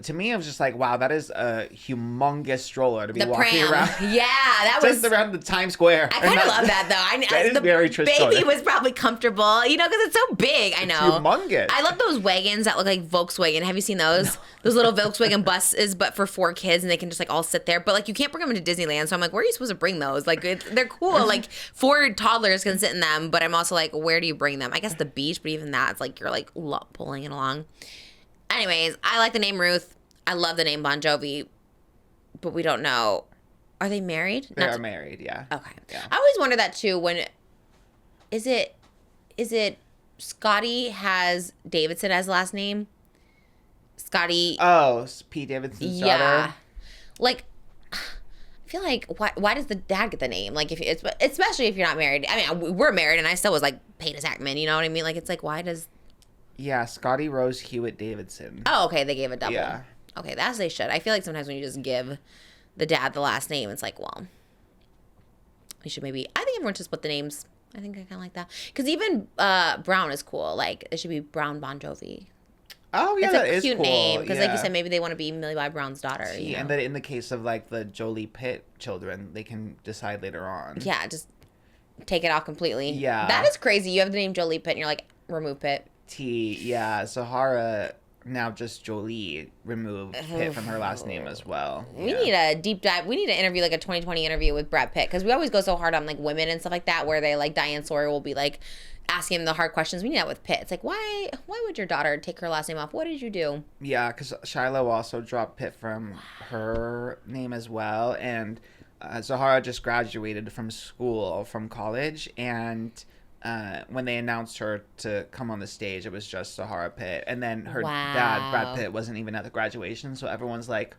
Speaker 2: To me, it was just like, wow, that is a humongous stroller to be
Speaker 1: The
Speaker 2: walking
Speaker 1: pram.
Speaker 2: around.
Speaker 1: Yeah, that was.
Speaker 2: Just around the Times Square.
Speaker 1: I kind of love that though.
Speaker 2: That is
Speaker 1: the
Speaker 2: very Trish
Speaker 1: baby
Speaker 2: Stoller.
Speaker 1: was probably comfortable, you know, because it's so big. I know.
Speaker 2: Humongous.
Speaker 1: I love those wagons that look like Volkswagen. Have you seen those? Those little Volkswagen buses, but for 4 kids, and they can just like all sit there. But like you can't bring them into Disneyland, so I'm like, where are you supposed to bring those? Like they're cool. Like 4 toddlers can sit in them, but I'm also like, where do you bring them? I guess the beach, but even that, it's like you're like pulling it along. Anyways, I like the name Ruth. I love the name Bon Jovi, but we don't know. Are they married?
Speaker 2: They are married, yeah.
Speaker 1: Okay.
Speaker 2: Yeah.
Speaker 1: I always wonder that too. When is it Scotty has Davidson as last name? Scotty.
Speaker 2: Oh, Pete Davidson's daughter.
Speaker 1: Like, I feel like why does the dad get the name? Like if it's especially if you're not married. I mean, we're married, and I still was like Peta Zachman. You know what I mean? Like it's like why does?
Speaker 2: Yeah, Scotty Rose Hewitt Davidson.
Speaker 1: Oh, okay. They gave a double.
Speaker 2: Yeah.
Speaker 1: Okay, as they should. I feel like sometimes when you just give the dad the last name, it's like, well, you should maybe. I think everyone should split the names. I think I kind of like that because even Brown is cool. Like it should be Brown Bon Jovi.
Speaker 2: Oh, yeah,
Speaker 1: It's
Speaker 2: that
Speaker 1: a
Speaker 2: is
Speaker 1: cute
Speaker 2: cool.
Speaker 1: name because, like you
Speaker 2: yeah.
Speaker 1: said, maybe they want to be Millie Bobby Brown's daughter. You know?
Speaker 2: And then in the case of like the Jolie Pitt children, they can decide later on.
Speaker 1: Yeah, just take it out completely.
Speaker 2: Yeah.
Speaker 1: That is crazy. You have the name Jolie Pitt and you're like, remove Pitt.
Speaker 2: Yeah, Sahara now just Jolie removed Pitt from her last name as well.
Speaker 1: We
Speaker 2: Yeah.
Speaker 1: need a deep dive. We need to interview like a 2020 interview with Brad Pitt because we always go so hard on like women and stuff like that where they like Diane Sawyer will be like asking him the hard questions. We need that with Pitt. It's like, why would your daughter take her last name off? What did you do?
Speaker 2: Yeah, because Shiloh also dropped Pitt from her name as well. And Zahara just graduated from college. And when they announced her to come on the stage, it was just Zahara Pitt. And then her dad, Brad Pitt, wasn't even at the graduation. So everyone's like,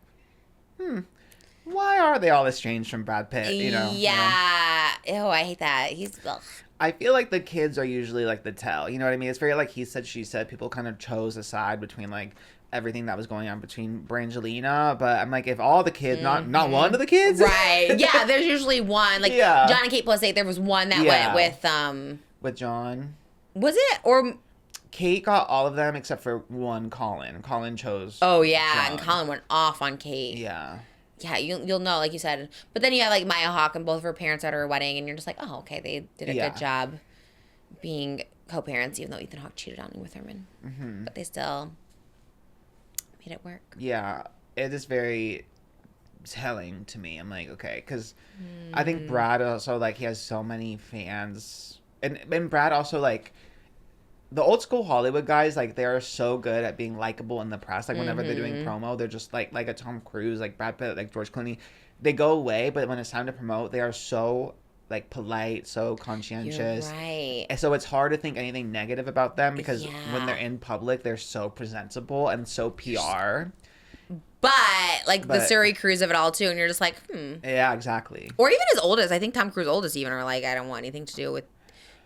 Speaker 2: why are they all estranged from Brad Pitt? You know?
Speaker 1: Yeah. Ew, I hate that. He's, ugh.
Speaker 2: I feel like the kids are usually like the tell. You know what I mean? It's very like he said, she said. People kind of chose a side between like everything that was going on between Brangelina. But I'm like, if all the kids, not one of the kids,
Speaker 1: Right. Yeah, there's usually one. Like
Speaker 2: Yeah.
Speaker 1: John and Kate +8, there was one that
Speaker 2: Yeah.
Speaker 1: went with
Speaker 2: with John.
Speaker 1: was it? Or
Speaker 2: Kate got all of them except for one, Colin. Colin chose.
Speaker 1: oh yeah,
Speaker 2: John.
Speaker 1: and Colin went off on Kate.
Speaker 2: Yeah.
Speaker 1: Yeah, you'll know, like you said. But then you have like Maya Hawke and both of her parents at her wedding, and you're just like, oh, okay, they did a
Speaker 2: Yeah.
Speaker 1: good job being co-parents, even though Ethan Hawke cheated on him with Herman. Mm-hmm. But they still made it work.
Speaker 2: Yeah. It is very telling to me. I'm like, okay, because I think Brad also like he has so many fans, and Brad also like. The old school Hollywood guys, like, they are so good at being likable in the press. Like, whenever they're doing promo, they're just, like a Tom Cruise, like Brad Pitt, like George Clooney. They go away, but when it's time to promote, they are so, like, polite, so conscientious.
Speaker 1: You're right.
Speaker 2: And so it's hard to think anything negative about them because
Speaker 1: Yeah.
Speaker 2: when they're in public, they're so presentable and so PR.
Speaker 1: But like the
Speaker 2: But-
Speaker 1: Surrey Cruise of it all too, and you're just like,
Speaker 2: Yeah, exactly.
Speaker 1: Or even his oldest. I think Tom Cruise oldest even are like, I don't want anything to do with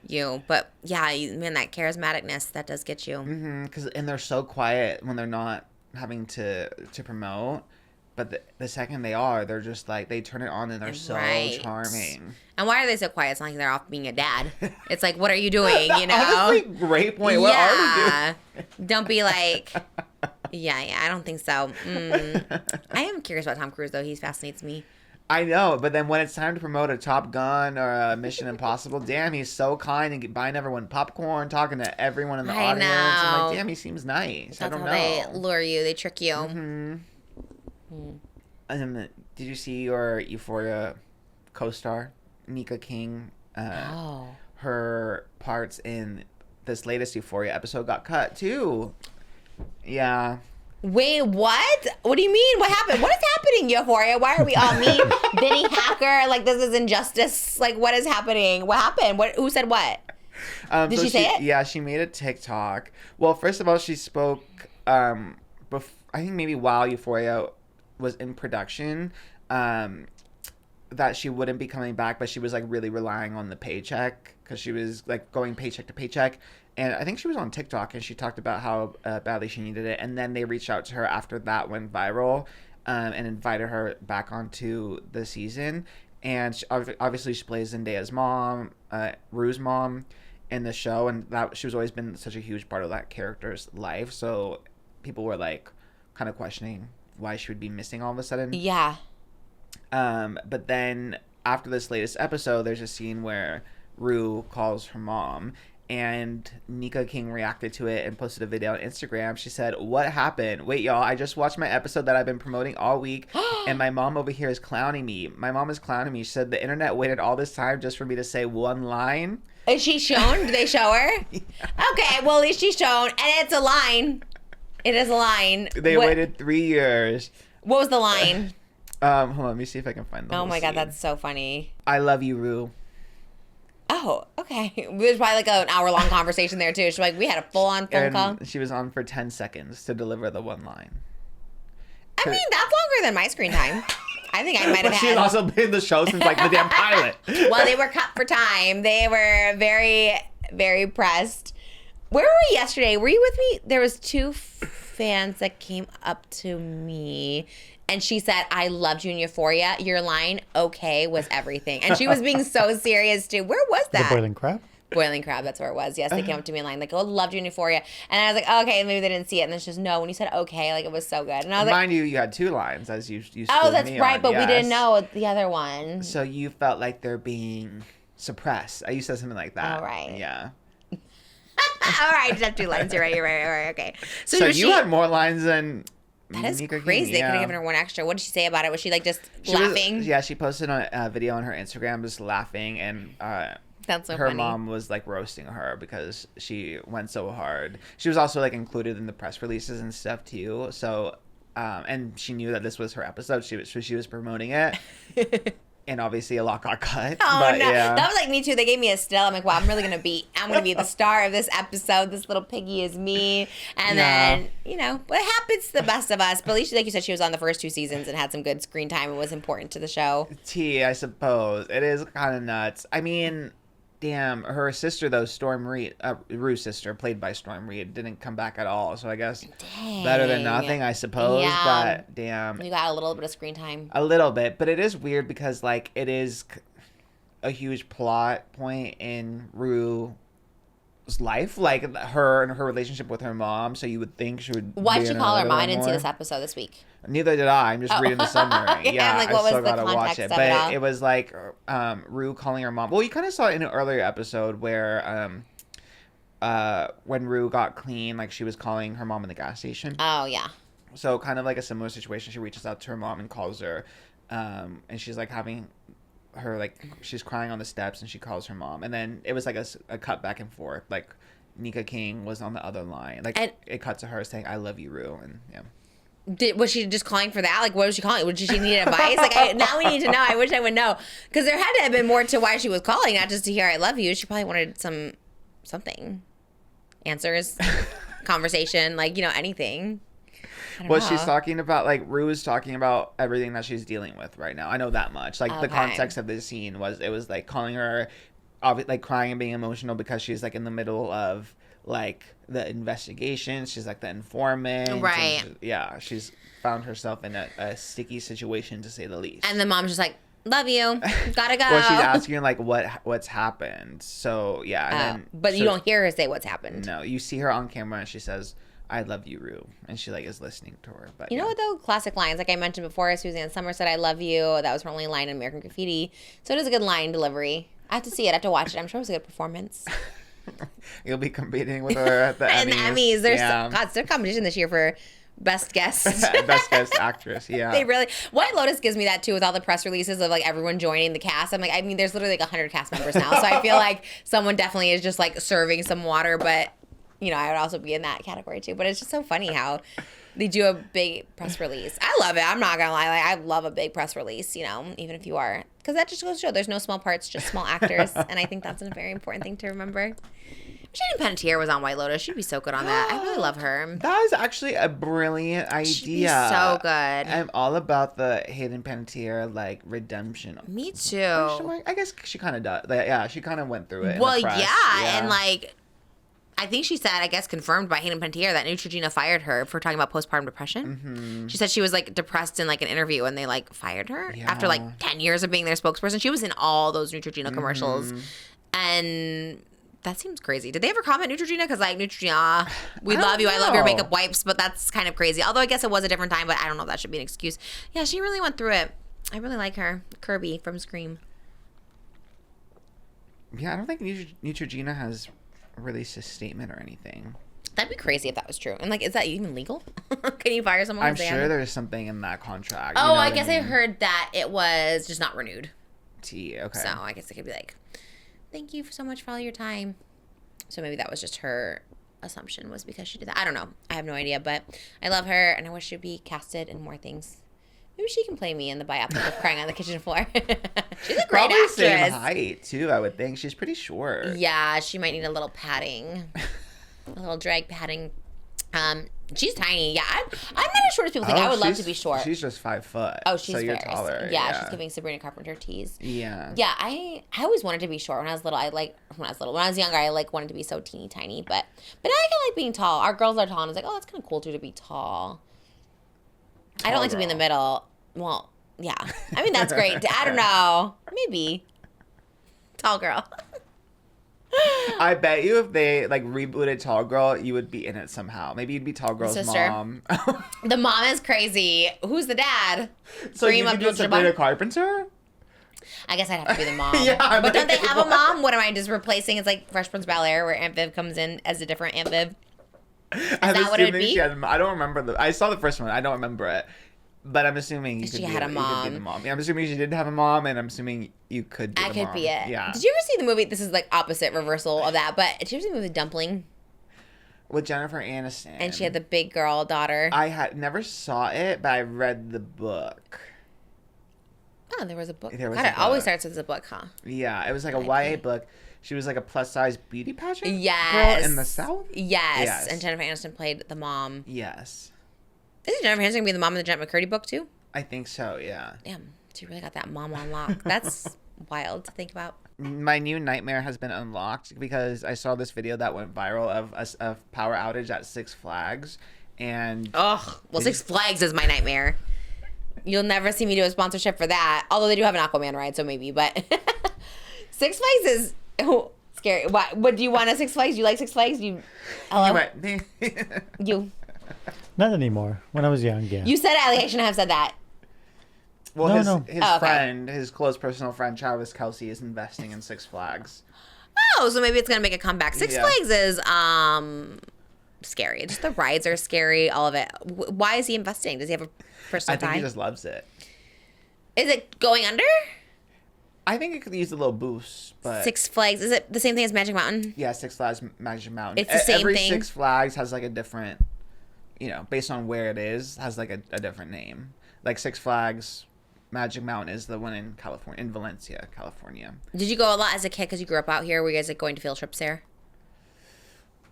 Speaker 1: you. But yeah, man, that charismaticness that does get you.
Speaker 2: And they're so quiet when they're not having to promote. But the second they are, they're just like, they turn it on and they're so
Speaker 1: Right.
Speaker 2: charming.
Speaker 1: And why are they so quiet? It's not like they're off being a dad. It's like, what are you doing? You know?
Speaker 2: Honestly, great point. What are we doing?
Speaker 1: yeah. Don't be like, yeah, I don't think so. I am curious about Tom Cruise though. He fascinates me.
Speaker 2: I know, but then when it's time to promote a Top Gun or a Mission Impossible, damn, he's so kind and buying everyone popcorn, talking to everyone in the
Speaker 1: I
Speaker 2: audience. I'm
Speaker 1: know.
Speaker 2: like, damn, he seems nice. I
Speaker 1: That's
Speaker 2: don't
Speaker 1: how
Speaker 2: know.
Speaker 1: they lure you. They trick you.
Speaker 2: And then, did you see your Euphoria co-star, Nika King?
Speaker 1: Oh.
Speaker 2: Her parts in this latest Euphoria episode got cut too. Yeah.
Speaker 1: Wait, what? What do you mean? What happened? What is happening, Euphoria? Why are we all me, Benny Hacker? Like, this is injustice. Like, what is happening? What happened? Who said what? Did she say it?
Speaker 2: Yeah, she made a TikTok. Well, first of all, she spoke, I think maybe while Euphoria was in production, that she wouldn't be coming back, but she was like really relying on the paycheck because she was like going paycheck to paycheck. And I think she was on TikTok and she talked about how badly she needed it. And then they reached out to her after that went viral and invited her back onto the season. And obviously she plays Zendaya's mom, Rue's mom in the show. And that she was always been such a huge part of that character's life. So people were like kind of questioning why she would be missing all of a sudden.
Speaker 1: Yeah.
Speaker 2: But then after this latest episode, there's a scene where Rue calls her mom. And Nika King reacted to it and posted a video on Instagram. She said, "What happened? Wait, y'all, I just watched my episode that I've been promoting all week, and my mom over here is clowning me. My mom is clowning me. She said the internet waited all this time just for me to say one line."
Speaker 1: Is she shown? Did they show her?
Speaker 2: Yeah.
Speaker 1: Okay, well, at least she's shown. And it's a line. It is a line.
Speaker 2: They waited 3 years.
Speaker 1: What was the line?
Speaker 2: Hold on, let me see if I can find the
Speaker 1: Oh
Speaker 2: whole
Speaker 1: my God,
Speaker 2: scene.
Speaker 1: that's so funny.
Speaker 2: I love you, Rue.
Speaker 1: Oh, okay. It was probably like an hour-long conversation there, too. She's like, we had a full-on phone
Speaker 2: And
Speaker 1: call.
Speaker 2: she was on for 10 seconds to deliver the one line.
Speaker 1: I mean, that's longer than my screen time. I think I might have
Speaker 2: But she's
Speaker 1: had...
Speaker 2: also been in the show since like the damn pilot.
Speaker 1: Well, they were cut for time. They were very, very pressed. Where were we yesterday? Were you with me? There was two fans that came up to me, and she said, "I loved you in Euphoria. Your line, okay, was everything." And she was being so serious, too. Where was
Speaker 4: The
Speaker 1: that?
Speaker 4: boiling crab?
Speaker 1: Boiling Crab, that's where it was. Yes, they came up to me in line, like, "Oh, loved you in Euphoria." And I was like, oh, okay, maybe they didn't see it. And then she goes, "No, when you said okay, like, it was so good." And I was like,
Speaker 2: Mind you had 2 lines as you
Speaker 1: oh,
Speaker 2: schooled
Speaker 1: that's
Speaker 2: me
Speaker 1: right,
Speaker 2: on,
Speaker 1: but we didn't
Speaker 2: yes.
Speaker 1: know the other one.
Speaker 2: So you felt like they're being suppressed. You said something like that.
Speaker 1: All right.
Speaker 2: Yeah.
Speaker 1: All right, just have 2 lines. You're right, okay.
Speaker 2: So
Speaker 1: was
Speaker 2: you had more lines than
Speaker 1: That is
Speaker 2: Nika King,
Speaker 1: crazy. They could
Speaker 2: yeah.
Speaker 1: have given her 1 extra. What did she say about it? Was she like just
Speaker 2: She was-
Speaker 1: laughing?
Speaker 2: yeah, she posted a video on her Instagram just laughing, and
Speaker 1: That's so
Speaker 2: her
Speaker 1: funny.
Speaker 2: mom was like roasting her because she went so hard. She was also like included in the press releases and stuff too. So, and she knew that this was her episode. She was promoting it. And obviously a lot got cut.
Speaker 1: Oh
Speaker 2: but
Speaker 1: no,
Speaker 2: yeah.
Speaker 1: that was like me too. They gave me a still. I'm like, wow, I'm gonna be the star of this episode. This little piggy is me. And
Speaker 2: Yeah.
Speaker 1: then, what happens to the best of us? But at least, like you said, she was on the first 2 seasons and had some good screen time. It was important to the show.
Speaker 2: I suppose. It is kind of nuts. I mean, damn, her sister though, Storm Reed, Rue's sister, played by Storm Reed, didn't come back at all. So I guess better than nothing, I suppose.
Speaker 1: Yeah.
Speaker 2: But damn,
Speaker 1: You got a little bit of screen time.
Speaker 2: a little bit. But it is weird because like it is a huge plot point in Rue's life, like her and her relationship with her mom. So you would think she would.
Speaker 1: Why'd
Speaker 2: be
Speaker 1: she
Speaker 2: in
Speaker 1: call her
Speaker 2: another
Speaker 1: mom? I
Speaker 2: one
Speaker 1: didn't see
Speaker 2: more.
Speaker 1: this episode this week.
Speaker 2: Neither did I. I'm just reading the summary.
Speaker 1: Yeah,
Speaker 2: Yeah,
Speaker 1: I'm like,
Speaker 2: I
Speaker 1: what was
Speaker 2: still
Speaker 1: the
Speaker 2: gotta watch
Speaker 1: context
Speaker 2: it.
Speaker 1: of it
Speaker 2: But
Speaker 1: all?
Speaker 2: it was like Rue calling her mom. Well, you kind of saw it in an earlier episode where when Rue got clean, like she was calling her mom in the gas station.
Speaker 1: Oh yeah.
Speaker 2: So kind of like a similar situation. She reaches out to her mom and calls her, and she's like having her like she's crying on the steps, and she calls her mom. And then it was like a cut back and forth. Like Nika King was on the other line. Like
Speaker 1: And-
Speaker 2: it cut to her saying, "I love you, Rue," and yeah.
Speaker 1: Was she just calling for that? Like, what was she calling? Did she need advice? Like, now we need to know. I wish I would know. Because there had to have been more to why she was calling, not just to hear I love you. She probably wanted something. Answers, conversation, like, anything. I don't
Speaker 2: Well,
Speaker 1: know.
Speaker 2: she's talking about, like, Rue is talking about everything that she's dealing with right now. I know that much. Like, the
Speaker 1: Okay.
Speaker 2: context of this scene was, it was, like, calling her, like, crying and being emotional because she's, like, in the middle of, like, the investigation. She's, like, the informant. and
Speaker 1: Right.
Speaker 2: she's found herself in a sticky situation, to say the least.
Speaker 1: And the mom's just like, love you. Gotta go.
Speaker 2: Well, she's asking, like, what's happened. So, yeah. And then,
Speaker 1: But you don't hear her say what's happened.
Speaker 2: No, you see her on camera and she says, I love you, Rue. And she like is listening to her. But
Speaker 1: You know what though? Classic lines. Like I mentioned before, Suzanne Summers said, "I love you." That was her only line in American Graffiti. So it is a good line delivery. I have to see it. I have to watch it. I'm sure it was a good performance.
Speaker 2: You'll be competing with her at the
Speaker 1: And
Speaker 2: Emmys.
Speaker 1: the Emmys, there's
Speaker 2: yeah.
Speaker 1: God, it's their competition this year for best guest.
Speaker 2: Best guest actress. Yeah.
Speaker 1: They really White Lotus gives me that too with all the press releases of like everyone joining the cast. I'm like, I mean, there's literally like 100 cast members now, so I feel like someone definitely is just like serving some water, but you know, I would also be in that category too. But it's just so funny how they do a big press release. I love it. I'm not gonna lie. Like I love a big press release. You know, even if you are, because that just goes to show there's no small parts, just small actors, and I think that's a very important thing to remember. Hayden Panettiere was on White Lotus. She'd be so good on that. I really love her.
Speaker 2: That is actually a brilliant idea.
Speaker 1: She'd be so good.
Speaker 2: I'm all about the Hayden Panettiere like redemption.
Speaker 1: Me too.
Speaker 2: I guess she kind of does. Like, yeah, she kind of went through it.
Speaker 1: Well,
Speaker 2: in the press.
Speaker 1: yeah, and like, I think she said, I guess confirmed by Hayden Panettiere that Neutrogena fired her for talking about postpartum depression.
Speaker 2: Mm-hmm.
Speaker 1: She said she was like depressed in like an interview and they like fired her
Speaker 2: Yeah.
Speaker 1: after like 10 years of being their spokesperson. She was in all those Neutrogena
Speaker 2: Mm-hmm.
Speaker 1: commercials, and that seems crazy. Did they ever comment Neutrogena? Because like Neutrogena, we
Speaker 2: I
Speaker 1: love
Speaker 2: don't
Speaker 1: you. I love your
Speaker 2: know.
Speaker 1: makeup wipes, but that's kind of crazy. Although I guess it was a different time, but I don't know if that should be an excuse. Yeah, she really went through it. I really like her. Kirby from Scream.
Speaker 2: Yeah, I don't think Neutrogena has released a statement or anything.
Speaker 1: That'd be crazy if that was true. And like, is that even legal? Can you fire someone?
Speaker 2: I'm
Speaker 1: if they
Speaker 2: sure
Speaker 1: have-
Speaker 2: there's something in that contract.
Speaker 1: Oh,
Speaker 2: you know
Speaker 1: I
Speaker 2: what
Speaker 1: guess I
Speaker 2: mean?
Speaker 1: heard that it was just not renewed.
Speaker 2: Okay.
Speaker 1: So I guess it could be like, thank you so much for all your time. So maybe that was just her assumption was because she did that. I don't know. I have no idea, but I love her and I wish she'd be casted in more things. Maybe she can play me in the biopic of Crying on the Kitchen Floor. She's a great
Speaker 2: Probably
Speaker 1: actress.
Speaker 2: same height too. I would think she's pretty short.
Speaker 1: Yeah, she might need a little padding, a little drag padding. She's tiny. Yeah, I'm not as short as people think. I would love to be short.
Speaker 2: She's just 5 foot.
Speaker 1: Oh, she's
Speaker 2: so you're
Speaker 1: very
Speaker 2: taller.
Speaker 1: Yeah, she's giving Sabrina Carpenter tease.
Speaker 2: Yeah.
Speaker 1: Yeah, I always wanted to be short when I was little. When I was younger, I like wanted to be so teeny tiny. But now I kind of like being tall. Our girls are tall, and I was like, oh, that's kind of cool too to be tall. I don't like to be in the middle. Well, yeah. I mean, that's great. I don't know. Maybe tall girl.
Speaker 2: I bet you if they like rebooted Tall Girl, you would be in it somehow. Maybe you'd be Tall Girl's
Speaker 1: Sister.
Speaker 2: mom.
Speaker 1: The mom is crazy. Who's the dad?
Speaker 2: So you
Speaker 1: Kareem
Speaker 2: could be
Speaker 1: Abdul-Jabbar?
Speaker 2: Sabrina Carpenter?
Speaker 1: I guess I'd have to be the mom.
Speaker 2: Yeah,
Speaker 1: but don't they
Speaker 2: but-
Speaker 1: have a mom? What am I just replacing? It's like Fresh Prince of Bel-Air where Aunt Viv comes in as a different Aunt Viv. Is that what it would be?
Speaker 2: I don't remember I saw the first one. I don't remember it. But I'm assuming you could
Speaker 1: She
Speaker 2: be,
Speaker 1: had a
Speaker 2: you could be the
Speaker 1: mom.
Speaker 2: mom. Yeah, I'm assuming she did have a mom, and I'm assuming you could be
Speaker 1: I
Speaker 2: the
Speaker 1: could
Speaker 2: mom.
Speaker 1: be it.
Speaker 2: Yeah.
Speaker 1: Did you ever see the movie? This is like opposite reversal of that. But did you ever see the movie Dumpling?
Speaker 2: With Jennifer Aniston.
Speaker 1: And she had the big girl daughter.
Speaker 2: I had never saw it, but I read the book.
Speaker 1: Oh, there was a book.
Speaker 2: There was
Speaker 1: God,
Speaker 2: a
Speaker 1: it always
Speaker 2: book.
Speaker 1: starts with a book, huh?
Speaker 2: Yeah, it was like a
Speaker 1: Okay.
Speaker 2: YA book. She was like a plus-size beauty pageant
Speaker 1: Yes.
Speaker 2: girl in the South?
Speaker 1: Yes.
Speaker 2: Yes.
Speaker 1: And Jennifer Aniston played the mom.
Speaker 2: Yes.
Speaker 1: Isn't Jennifer Aniston gonna be the mom in the Jet McCurdy book too?
Speaker 2: I think so, yeah.
Speaker 1: Damn, she really got that mom on lock. That's wild to think about.
Speaker 2: My new nightmare has been unlocked because I saw this video that went viral of a power outage at Six Flags. And
Speaker 1: Ugh. Well, Six Flags is my nightmare. You'll never see me do a sponsorship for that. Although they do have an Aquaman ride, so maybe. But Six Flags is scary. What do you want at Six Flags? Do you like Six Flags? Hello? You.
Speaker 4: Not anymore. When I was young, yeah.
Speaker 1: You said it, Allie. I shouldn't have said that.
Speaker 2: Well,
Speaker 4: No,
Speaker 2: his,
Speaker 4: no.
Speaker 2: his
Speaker 1: Oh, okay.
Speaker 2: friend, his close personal friend, Travis Kelsey, is investing in Six Flags.
Speaker 1: Oh, so maybe it's gonna make a comeback. Six
Speaker 2: Yeah.
Speaker 1: Flags is scary. Just the rides are scary. All of it. Why is he investing? Does he have a
Speaker 2: I
Speaker 1: personal
Speaker 2: think
Speaker 1: tie?
Speaker 2: he just loves it.
Speaker 1: Is it going under?
Speaker 2: I think it could use a little boost, but
Speaker 1: Six Flags. Is it the same thing as Magic Mountain?
Speaker 2: yeah, Six Flags Magic Mountain.
Speaker 1: It's the same
Speaker 2: Every
Speaker 1: thing?
Speaker 2: Six Flags has like a different, based on where it is, has like a different name. Like Six Flags Magic Mountain is the one in California, in Valencia, California.
Speaker 1: Did you go a lot as a kid because you grew up out here? Were you guys like going to field trips there?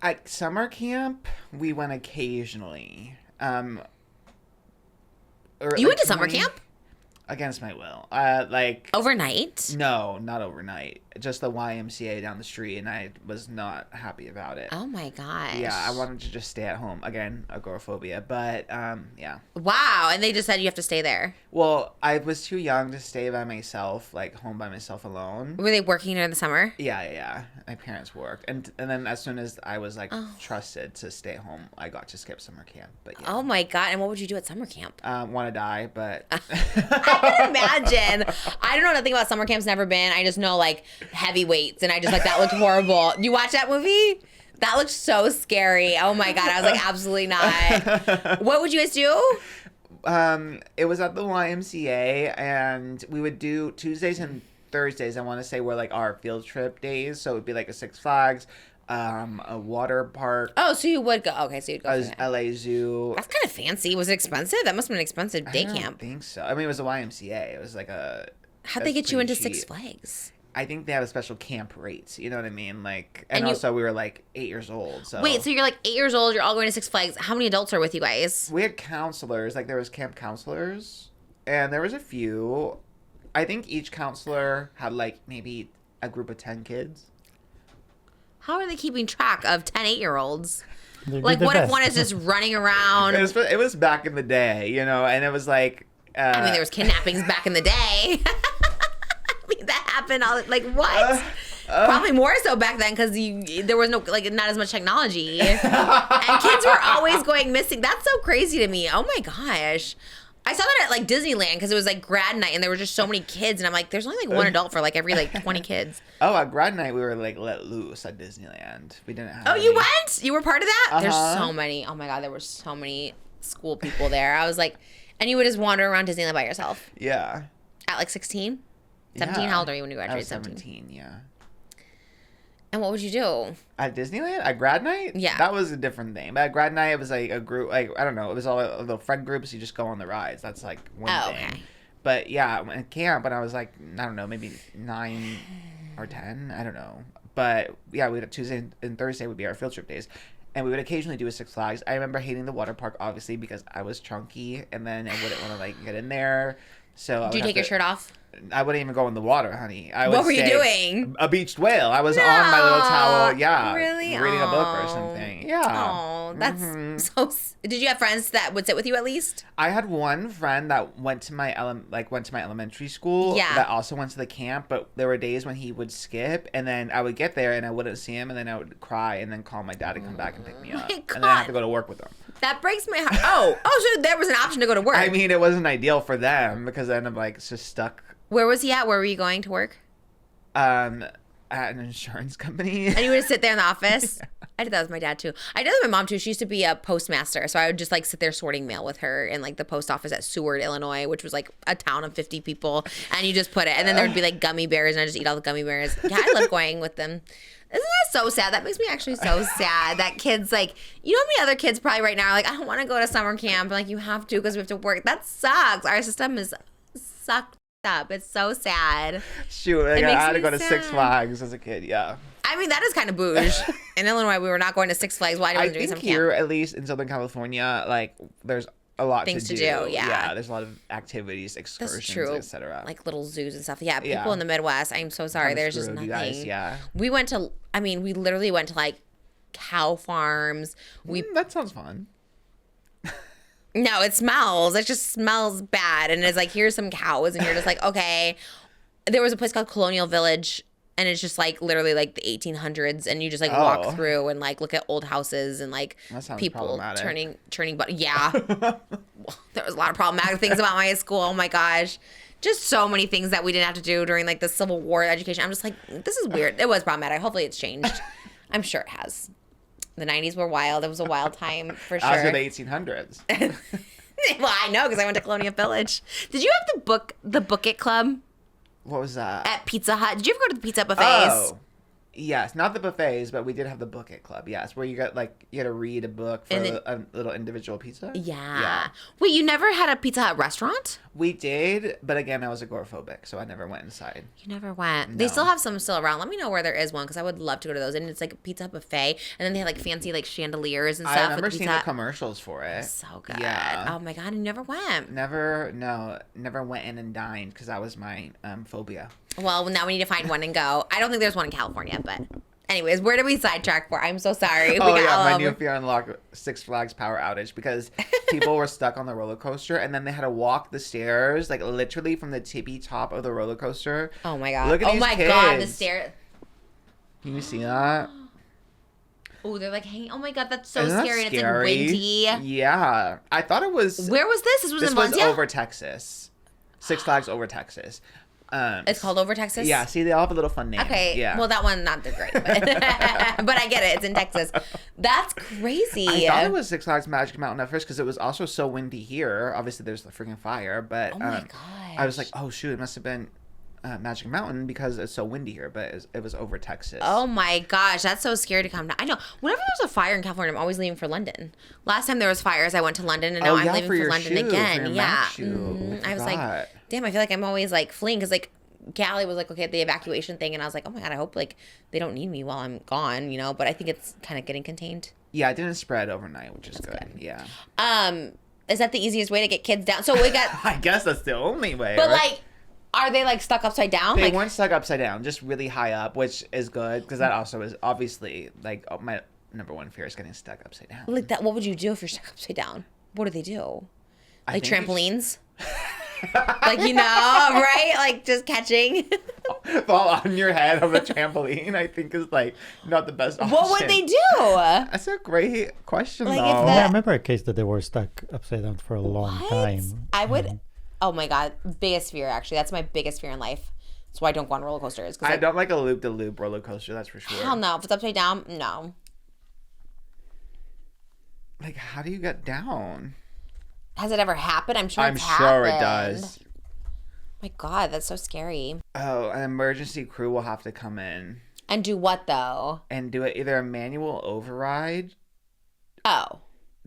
Speaker 2: At summer camp, we went occasionally.
Speaker 1: You went to summer camp?
Speaker 2: Against my will. Like
Speaker 1: Overnight?
Speaker 2: no, not overnight. Just the YMCA down the street, and I was not happy about it.
Speaker 1: Oh my gosh.
Speaker 2: Yeah, I wanted to just stay at home. Again, agoraphobia. But yeah.
Speaker 1: Wow. And they just said you have to stay there.
Speaker 2: Well, I was too young to stay by myself, like home by myself alone.
Speaker 1: Were they working during the summer?
Speaker 2: Yeah. my parents worked, and then as soon as I was like trusted to stay home, I got to skip summer camp. But yeah,
Speaker 1: Oh my God. And what would you do at summer camp?
Speaker 2: want to die, but
Speaker 1: I can imagine. I don't know nothing about summer camps, never been. I just know like heavy weights, and I just like that looked horrible. You watch that movie? That looked so scary. Oh my God. I was like, absolutely not. What would you guys do?
Speaker 2: it was at the YMCA, and we would do Tuesdays and Thursdays. I want to say were like our field trip days, so it would be like a Six Flags, a water park,
Speaker 1: Oh, so you would go. Okay, so you'd go.
Speaker 2: a
Speaker 1: for that.
Speaker 2: LA Zoo.
Speaker 1: That's kind of fancy. Was it expensive? That must have been an expensive day
Speaker 2: I don't
Speaker 1: camp.
Speaker 2: think so. I mean, it was a YMCA. It was like a.
Speaker 1: How'd they
Speaker 2: that's
Speaker 1: get you into
Speaker 2: pretty
Speaker 1: Six
Speaker 2: cheap.
Speaker 1: Flags?
Speaker 2: I think they have a special camp rates. You know what I mean? Like, and
Speaker 1: And you-
Speaker 2: also we were like 8 years old. So
Speaker 1: Wait, so you're like 8 years old. You're all going to Six Flags. How many adults are with you guys?
Speaker 2: we had counselors. Like there was camp counselors, and there was a few. I think each counselor had like maybe a group of 10 kids.
Speaker 1: How are they keeping track of 10 8-year-olds?
Speaker 4: They did
Speaker 1: Like,
Speaker 4: their
Speaker 1: what if
Speaker 4: best.
Speaker 1: one is just running around?
Speaker 2: It was back in the day, you know, and it was like.
Speaker 1: I mean, there was kidnappings back in the day. I mean, that happened all like what? Probably more so back then because there was no like not as much technology, and kids were always going missing. That's so crazy to me. Oh my gosh. I saw that at like Disneyland because it was like grad night and there were just so many kids and I'm like, there's only like one adult for like every like 20 kids.
Speaker 2: Oh, at grad night we were like let loose at Disneyland. We didn't have.
Speaker 1: Oh, you
Speaker 2: any-
Speaker 1: went? You were part of that? There's
Speaker 2: Uh-huh.
Speaker 1: so many. Oh my God, there were so many school people there. I was like, and you would just wander around Disneyland by yourself
Speaker 2: Yeah.
Speaker 1: at like 16? 17?
Speaker 2: Yeah.
Speaker 1: How old are you when you
Speaker 2: I
Speaker 1: graduated?
Speaker 2: was 17, yeah.
Speaker 1: And what would you do?
Speaker 2: At Disneyland? At grad night?
Speaker 1: Yeah.
Speaker 2: That was a different thing. But at grad night, it was like a group, like, I don't know, it was all the friend groups. You just go on the rides. That's like one
Speaker 1: Oh,
Speaker 2: thing.
Speaker 1: okay.
Speaker 2: But yeah, at camp, when I was like, I don't know, maybe 9 or 10. I don't know. But yeah, we had Tuesday and Thursday would be our field trip days. And we would occasionally do a Six Flags. I remember hating the water park, obviously, because I was chunky and then I wouldn't want to like get in there. So
Speaker 1: Did you take your shirt off?
Speaker 2: I wouldn't even go in the water, honey. I would
Speaker 1: What were you
Speaker 2: stay
Speaker 1: doing?
Speaker 2: A beached whale. I was on my little towel. Yeah.
Speaker 1: Really?
Speaker 2: Reading a book or
Speaker 1: Aw.
Speaker 2: something. Yeah.
Speaker 1: Oh, that's so. Did you have friends that would sit with you at least?
Speaker 2: I had one friend that went to my elementary school.
Speaker 1: Yeah.
Speaker 2: That also went to the camp, but there were days when he would skip, and then I would get there and I wouldn't see him, and then I would cry and then call my dad to come back and pick me up, and then I have to go to work with him.
Speaker 1: That breaks my heart. Oh, so there was an option to go to work.
Speaker 2: I mean, it wasn't ideal for them because then I'm like just stuck.
Speaker 1: Where was he at? Where were you going to work?
Speaker 2: At an insurance company.
Speaker 1: And you would just sit there in the office? I did that with my dad too. I did that with my mom too. She used to be a postmaster. So I would just like sit there sorting mail with her in like the post office at Seward, Illinois, which was like a town of 50 people. And you just put it. And then there would be like gummy bears and I just eat all the gummy bears. Yeah, I love going with them. Isn't that so sad? That makes me actually so sad that kids like, you know how many other kids probably right now are like, I don't want to go to summer camp. Like you have to because we have to work. That sucks. Our system is sucked up. It's so sad.
Speaker 2: Shoot, like,
Speaker 1: It
Speaker 2: I
Speaker 1: makes
Speaker 2: had to
Speaker 1: me
Speaker 2: go to Six
Speaker 1: sad.
Speaker 2: Flags as a kid. Yeah.
Speaker 1: I mean, that is kind of bouge. In Illinois, we were not going to Six Flags. Why do we
Speaker 2: I
Speaker 1: doing
Speaker 2: think
Speaker 1: some
Speaker 2: here,
Speaker 1: camp?
Speaker 2: at least in Southern California, like there's a lot
Speaker 1: Things
Speaker 2: to
Speaker 1: to
Speaker 2: do.
Speaker 1: do, yeah.
Speaker 2: There's a lot of activities,
Speaker 1: That's
Speaker 2: excursions,
Speaker 1: true.
Speaker 2: etc.
Speaker 1: Like little zoos and stuff. Yeah, people
Speaker 2: Yeah.
Speaker 1: in the Midwest. I'm so sorry.
Speaker 2: Kinda
Speaker 1: There's just
Speaker 2: screwed,
Speaker 1: nothing.
Speaker 2: you guys, yeah.
Speaker 1: We went to. I mean, we literally went to like cow farms. We
Speaker 2: That sounds fun.
Speaker 1: no, it smells. It just smells bad. And it's like here's some cows, and you're just like okay. There was a place called Colonial Village. And it's just like literally like the 1800s, and you just like
Speaker 2: Oh.
Speaker 1: walk through and like look at old houses and like
Speaker 2: That sounds
Speaker 1: people
Speaker 2: problematic.
Speaker 1: turning. But yeah, there was a lot of problematic things about my school. Oh my gosh, just so many things that we didn't have to do during like the Civil War education. I'm just like, this is weird. It was problematic. Hopefully, it's changed. I'm sure it has. The 90s were wild. It was a wild time for
Speaker 2: I was
Speaker 1: sure.
Speaker 2: in the 1800s.
Speaker 1: Well, I know because I went to Colonial Village. Did you have the Book It Club
Speaker 2: What was that?
Speaker 1: at Pizza Hut? Did you ever go to the Pizza Hut buffets?
Speaker 2: Oh, yes, not the buffets, but we did have the Book It Club. Yes, where you got like you had to read a book for
Speaker 1: And then-
Speaker 2: a little individual pizza.
Speaker 1: Yeah. Wait, you never had a Pizza Hut restaurant?
Speaker 2: We did, but again, I was agoraphobic, so I never went inside.
Speaker 1: You never went. They
Speaker 2: No.
Speaker 1: still have some still around. Let me know where there is one because I would love to go to those. And it's like a Pizza Hut buffet, and then they have like fancy like chandeliers and stuff.
Speaker 2: I remember
Speaker 1: with
Speaker 2: seeing
Speaker 1: Pizza
Speaker 2: the
Speaker 1: Hut.
Speaker 2: commercials for it.
Speaker 1: So good.
Speaker 2: Yeah.
Speaker 1: Oh my god, I never went.
Speaker 2: Never went in and dined because that was my phobia.
Speaker 1: Well, now we need to find one and go. I don't think there's one in California, but anyways, where did we sidetrack for? I'm so sorry.
Speaker 2: Oh
Speaker 1: we got
Speaker 2: yeah,
Speaker 1: all
Speaker 2: my
Speaker 1: over.
Speaker 2: new fear unlocked Six Flags power outage because people were stuck on the roller coaster and then they had to walk the stairs like literally from the tippy top of the roller coaster.
Speaker 1: Oh my god.
Speaker 2: Look at
Speaker 1: oh
Speaker 2: these
Speaker 1: my god, the
Speaker 2: kids.
Speaker 1: stair.
Speaker 2: Can you see that?
Speaker 1: Oh, they're like hanging. Oh my god, that's so
Speaker 2: Isn't that
Speaker 1: scary. And it's like
Speaker 2: scary?
Speaker 1: windy.
Speaker 2: Yeah. I thought it was...
Speaker 1: Where was this? This was
Speaker 2: This
Speaker 1: in
Speaker 2: was
Speaker 1: Valencia?
Speaker 2: over Texas. Six Flags over Texas.
Speaker 1: It's called Over Texas?
Speaker 2: Yeah, see, they all have a little fun name.
Speaker 1: Okay.
Speaker 2: Yeah.
Speaker 1: Well, that one, not the great. But, but I get it. It's in Texas. That's crazy.
Speaker 2: I thought it was Six Flags Magic Mountain at first because it was also so windy here. Obviously, there's the freaking fire, but
Speaker 1: Oh my gosh.
Speaker 2: I was like, oh shoot, it must have been Magic Mountain because it's so windy here, but it was over Texas.
Speaker 1: Oh my gosh, that's so scary to come down. I know. Whenever there's a fire in California, I'm always leaving for London. Last time there was fires, I went to London, and now I'm leaving for London
Speaker 2: shoe,
Speaker 1: again.
Speaker 2: for your
Speaker 1: Yeah.
Speaker 2: Mac shoe.
Speaker 1: Mhm. I was
Speaker 2: forgot.
Speaker 1: like, damn, I feel like I'm always like fleeing because like Callie was like, okay, the evacuation thing, and I was like, oh my god, I hope like they don't need me while I'm gone, you know. But I think it's kind of getting contained.
Speaker 2: Yeah, it didn't spread overnight, which is good. Yeah.
Speaker 1: Is that the easiest way to get kids down? So we got,
Speaker 2: I guess that's the only way.
Speaker 1: but
Speaker 2: right?
Speaker 1: like, are they like stuck upside down?
Speaker 2: They
Speaker 1: Like,
Speaker 2: weren't stuck upside down, just really high up, which is good because that also is obviously like my number one fear is getting stuck upside down.
Speaker 1: like that. What would you do if you're stuck upside down? What do they do?
Speaker 2: I
Speaker 1: Like
Speaker 2: think
Speaker 1: trampolines? Like, you know, right? Like just catching.
Speaker 2: fall on your head on the trampoline, I think is like not the best option.
Speaker 1: What would they do?
Speaker 2: That's a great question,
Speaker 1: Like, if
Speaker 2: though.
Speaker 1: the-
Speaker 4: Yeah, I remember a case that they were stuck upside down for a long
Speaker 1: What?
Speaker 4: time.
Speaker 1: I would. Oh my god, biggest fear actually. That's my biggest fear in life. That's why I don't go on roller coasters. 'Cause
Speaker 2: I
Speaker 1: like,
Speaker 2: don't like a loop-de-loop roller coaster, that's for sure.
Speaker 1: hell no. If it's upside down, no.
Speaker 2: Like, how do you get down?
Speaker 1: Has it ever happened? I'm sure.
Speaker 2: I'm
Speaker 1: It's
Speaker 2: sure it
Speaker 1: happened.
Speaker 2: does.
Speaker 1: My god, that's so scary.
Speaker 2: Oh, an emergency crew will have to come in
Speaker 1: And do what though?
Speaker 2: and do it either a manual override
Speaker 1: Oh.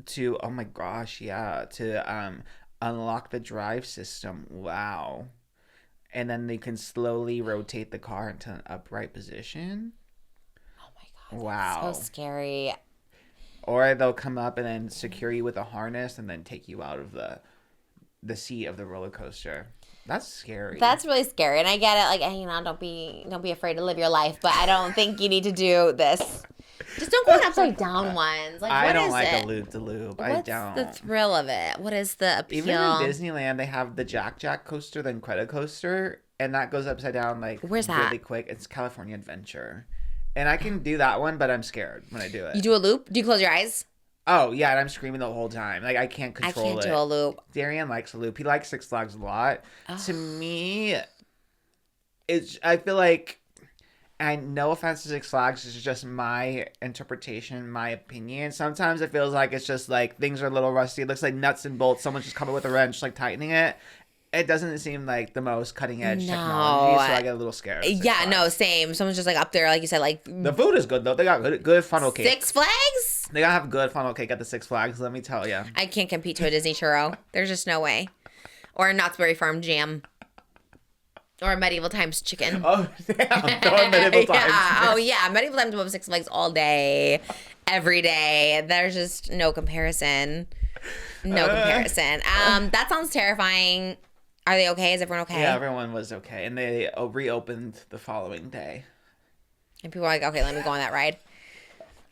Speaker 2: to, oh my gosh, yeah, to unlock the drive system. Wow. And then they can slowly rotate the car into an upright position.
Speaker 1: Oh my god.
Speaker 2: Wow.
Speaker 1: So scary.
Speaker 2: Or they'll come up and then secure you with a harness and then take you out of the seat of the roller coaster. That's scary.
Speaker 1: That's really scary, and I get it. Like, you know, don't be afraid to live your life, but I don't think you need to do this. Just don't go on upside down ones. Like,
Speaker 2: I
Speaker 1: what
Speaker 2: don't
Speaker 1: is
Speaker 2: like
Speaker 1: it?
Speaker 2: a loop de loop. I
Speaker 1: What's
Speaker 2: don't.
Speaker 1: the thrill of it? What is the appeal?
Speaker 2: Even in Disneyland, they have the Jack coaster, then Credit coaster, and that goes upside down like
Speaker 1: Where's that?
Speaker 2: really quick. It's California Adventure, and I can do that one, but I'm scared when I do it.
Speaker 1: You do a loop? Do you close your eyes?
Speaker 2: Oh yeah, and I'm screaming the whole time. Like I can't
Speaker 1: I
Speaker 2: control
Speaker 1: can't
Speaker 2: it.
Speaker 1: do a loop.
Speaker 2: Darian likes a loop. He likes Six Flags a lot. To me, I feel like, and no offense to Six Flags, this is just my interpretation, my opinion. Sometimes it feels like it's just like things are a little rusty. It looks like nuts and bolts. Someone's just coming with a wrench, like tightening it. It doesn't seem like the most cutting edge technology, so I get a little scared. of Six
Speaker 1: Yeah,
Speaker 2: Flags.
Speaker 1: no, same. Someone's just like up there, like you said, like
Speaker 2: The food is good though. They got good funnel cake.
Speaker 1: Six Flags.
Speaker 2: They gotta have good funnel cake at the Six Flags. Let me tell you.
Speaker 1: I can't compete to a Disney churro. There's just no way. Or a Knott's Berry Farm jam. Or a Medieval Times chicken.
Speaker 2: Oh damn! Throwing medieval times.
Speaker 1: Yeah. Oh yeah, Medieval Times above Six Flags all day, every day. There's just no comparison. No comparison. That sounds terrifying. Are they okay? Is everyone okay?
Speaker 2: Yeah, everyone was okay, and they reopened the following day.
Speaker 1: And people were like, okay, let me go on that ride.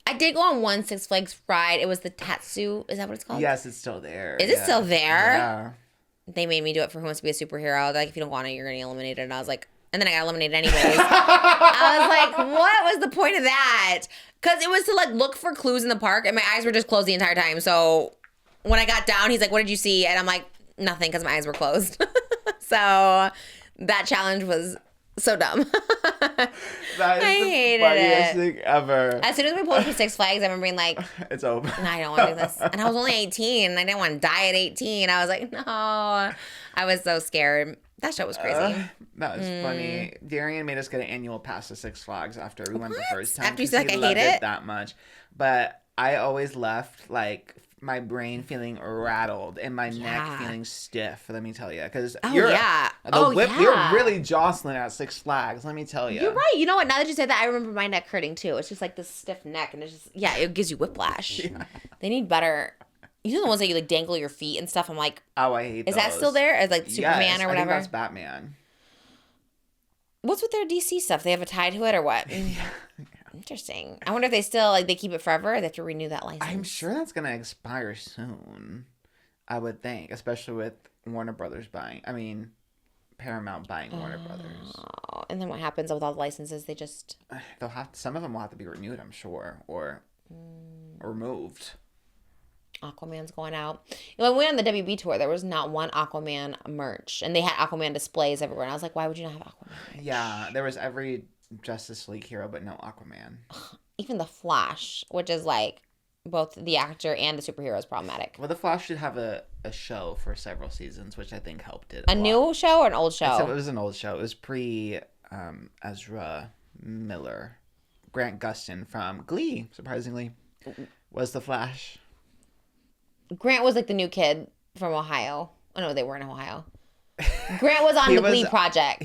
Speaker 1: I did go on one Six Flags ride. It was the Tatsu. Is that what it's called?
Speaker 2: Yes, it's still there.
Speaker 1: Is it still there?
Speaker 2: Yeah.
Speaker 1: They made me do it for Who Wants to Be a Superhero. They're like, if you don't want it, you're getting eliminated. And I was like, and then I got eliminated anyways. I was like, what was the point of that? Because it was to like look for clues in the park, and my eyes were just closed the entire time. So when I got down, he's like, what did you see? And I'm like, nothing, because my eyes were closed. So that challenge was so dumb.
Speaker 2: That is
Speaker 1: I
Speaker 2: the
Speaker 1: hated
Speaker 2: funniest
Speaker 1: it.
Speaker 2: thing ever.
Speaker 1: As soon as we pulled through Six Flags, I remember being like,
Speaker 2: It's over.
Speaker 1: no, I don't want to do this. And I was only 18. And I didn't want to die at 18. I was like, no. I was so scared. That show was crazy.
Speaker 2: That was funny. Darian made us get an annual pass to Six Flags after we went the first time.
Speaker 1: After you
Speaker 2: 'cause
Speaker 1: said,
Speaker 2: he
Speaker 1: like, I hate
Speaker 2: loved
Speaker 1: it?
Speaker 2: that much. But I always left like my brain feeling rattled and my
Speaker 1: Yeah.
Speaker 2: neck feeling stiff. Let me tell you, because
Speaker 1: Oh,
Speaker 2: you're
Speaker 1: yeah.
Speaker 2: the
Speaker 1: Oh,
Speaker 2: whip,
Speaker 1: yeah.
Speaker 2: you're really jostling at Six Flags. Let me tell you.
Speaker 1: You're right. You know what? Now that you say that, I remember my neck hurting too. It's just like this stiff neck. And it's just, yeah, it gives you whiplash. They need better. You know the ones that you like dangle your feet and stuff? I'm like,
Speaker 2: Oh, I hate
Speaker 1: is that
Speaker 2: those.
Speaker 1: still there? As like Superman
Speaker 2: Yes,
Speaker 1: or
Speaker 2: I
Speaker 1: whatever?
Speaker 2: think that's Batman.
Speaker 1: What's with their DC stuff? They have a tie to it or what? Interesting. I wonder if they still like they keep it forever. Or they have to renew that license.
Speaker 2: I'm sure that's gonna expire soon. I would think, especially with Warner Brothers buying. I mean, Paramount buying Warner Brothers.
Speaker 1: Oh, and then what happens with all the licenses? They just...
Speaker 2: Some of them will have to be renewed, I'm sure, or removed.
Speaker 1: Aquaman's going out. When we went on the WB tour, there was not one Aquaman merch. And they had Aquaman displays everywhere. And I was like, why would you not have Aquaman merch?
Speaker 2: Yeah, there was every Justice League hero, but no Aquaman.
Speaker 1: Even the Flash, which is like both the actor and the superhero is problematic.
Speaker 2: Well, the Flash should have a show for several seasons, which I think helped it.
Speaker 1: A new show or an old show?
Speaker 2: It was an old show. It was pre Ezra Miller. Grant Gustin from Glee, surprisingly, was the Flash.
Speaker 1: Grant was like the new kid from Ohio. Oh, no, they weren't in Ohio. Grant was on the Glee project.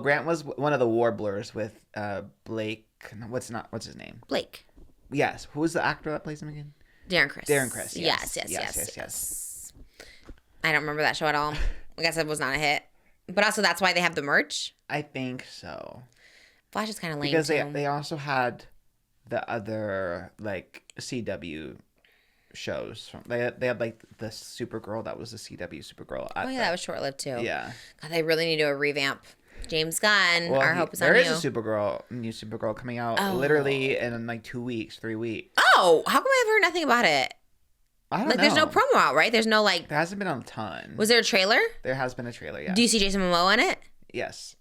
Speaker 2: Grant was one of the Warblers with Blake. What's his name?
Speaker 1: Blake.
Speaker 2: Yes. Who was the actor that plays him again?
Speaker 1: Darren Criss.
Speaker 2: Darren Criss.
Speaker 1: Yes. I don't remember that show at all. I guess it was not a hit. But also, that's why they have the merch.
Speaker 2: I think so.
Speaker 1: Flash is kind of lame
Speaker 2: because
Speaker 1: too.
Speaker 2: they also had the other like CW shows. They had like the Supergirl that was the CW Supergirl.
Speaker 1: That was short lived too.
Speaker 2: Yeah.
Speaker 1: God, they really need to do a revamp. James Gunn, our hope is on you.
Speaker 2: There is a new Supergirl coming out literally in like 3 weeks.
Speaker 1: Oh, how come I've heard nothing about it?
Speaker 2: I don't know.
Speaker 1: There's no promo out, right? There's no like.
Speaker 2: There hasn't been a ton.
Speaker 1: Was there a trailer?
Speaker 2: There has been a trailer. Yeah.
Speaker 1: Do you see Jason Momoa in it?
Speaker 2: Yes.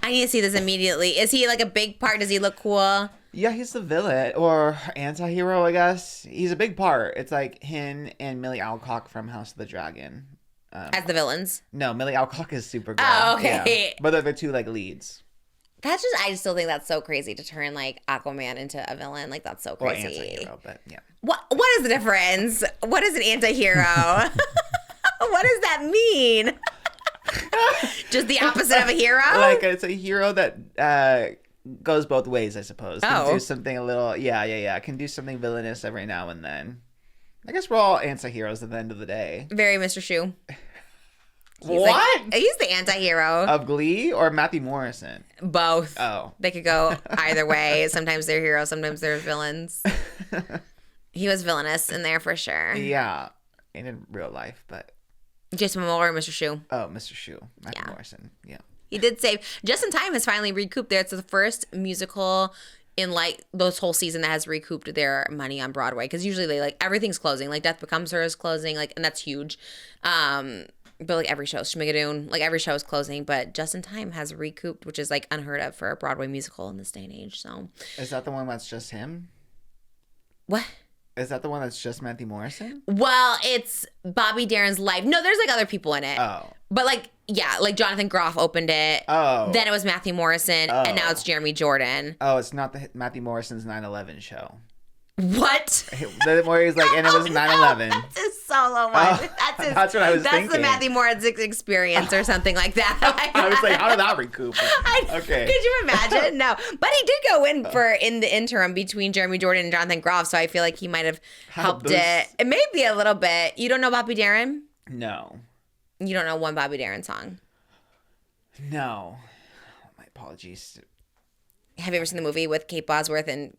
Speaker 1: I need to see this immediately. Is he like a big part? Does he look cool?
Speaker 2: Yeah, he's the villain or anti-hero, I guess. He's a big part. It's like him and Millie Alcock from House of the Dragon.
Speaker 1: As the villains?
Speaker 2: No, Millie Alcock is Supergirl.
Speaker 1: Oh, okay.
Speaker 2: Yeah. But they're the two like leads.
Speaker 1: I still think that's so crazy to turn like Aquaman into a villain. Like that's so crazy.
Speaker 2: Or anti-hero, but yeah.
Speaker 1: What is the difference? What is an anti-hero? What does that mean? Just the opposite of a hero?
Speaker 2: Like it's a hero that goes both ways, I suppose. Can do something a little, can do something villainous every now and then. I guess we're all anti-heroes at the end of the day.
Speaker 1: Very Mr. Shoe.
Speaker 2: What?
Speaker 1: He's the anti-hero.
Speaker 2: Of Glee or Matthew Morrison?
Speaker 1: Both.
Speaker 2: Oh.
Speaker 1: They could go either way. Sometimes they're heroes, sometimes they're villains. He was villainous in there for sure.
Speaker 2: Yeah. In real life, but...
Speaker 1: Jason Momoa or Mr. Shoe?
Speaker 2: Oh, Mr. Shoe. Matthew Morrison. Yeah.
Speaker 1: He did save. Just in Time has finally recouped there. It's the first musical in like this whole season that has recouped their money on Broadway. Because usually they like everything's closing. Like Death Becomes Her is closing. Like, and that's huge. But like every show, Schmigadoon, like every show is closing. But Just in Time has recouped, which is like unheard of for a Broadway musical in this day and age. So
Speaker 2: is that the one that's just him?
Speaker 1: What?
Speaker 2: Is that the one that's just Matthew Morrison?
Speaker 1: Well, it's Bobby Darin's life. No, there's like other people in it.
Speaker 2: Oh.
Speaker 1: But like, yeah, like Jonathan Groff opened it.
Speaker 2: Oh.
Speaker 1: Then it was Matthew Morrison.
Speaker 2: Oh.
Speaker 1: And now it's Jeremy Jordan.
Speaker 2: Oh, it's not the Matthew Morrison's 9/11 show.
Speaker 1: What?
Speaker 2: Where he's like, and it was 9/11.
Speaker 1: That's his solo one.
Speaker 2: Oh,
Speaker 1: that's
Speaker 2: what I was thinking.
Speaker 1: That's the Matthew Morrison experience or something like that.
Speaker 2: I was like, how did that recoup? Okay.
Speaker 1: Could you imagine? No. But he did go in the interim between Jeremy Jordan and Jonathan Groff, so I feel like he might have helped it. It may be a little bit. You don't know Bobby Darin?
Speaker 2: No.
Speaker 1: You don't know one Bobby Darin song?
Speaker 2: No. My apologies.
Speaker 1: Have you ever seen the movie with Kate Bosworth and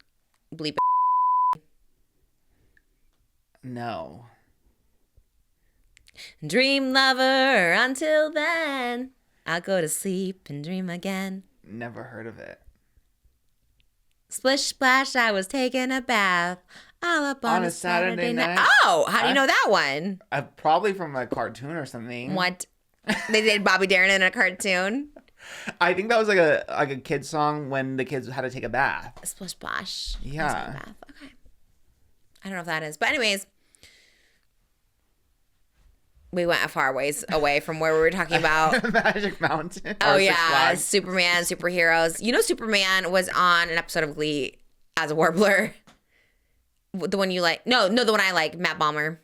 Speaker 1: Bleep?
Speaker 2: No.
Speaker 1: Dream lover, until then, I'll go to sleep and dream again.
Speaker 2: Never heard of it.
Speaker 1: Splish splash, I was taking a bath all up on a Saturday night. Oh, how do you know that one?
Speaker 2: Probably from a cartoon or something.
Speaker 1: What? They did Bobby Darin in a cartoon?
Speaker 2: I think that was like a kid's song when the kids had to take a bath.
Speaker 1: Splish splash.
Speaker 2: Yeah.
Speaker 1: Bath. Okay. I don't know if that is. But anyways, we went a far ways away from where we were talking about.
Speaker 2: Magic Mountain.
Speaker 1: Oh, yeah. Superman, superheroes. You know, Superman was on an episode of Glee as a warbler. The one you like. No, the one I like, Matt Bomer.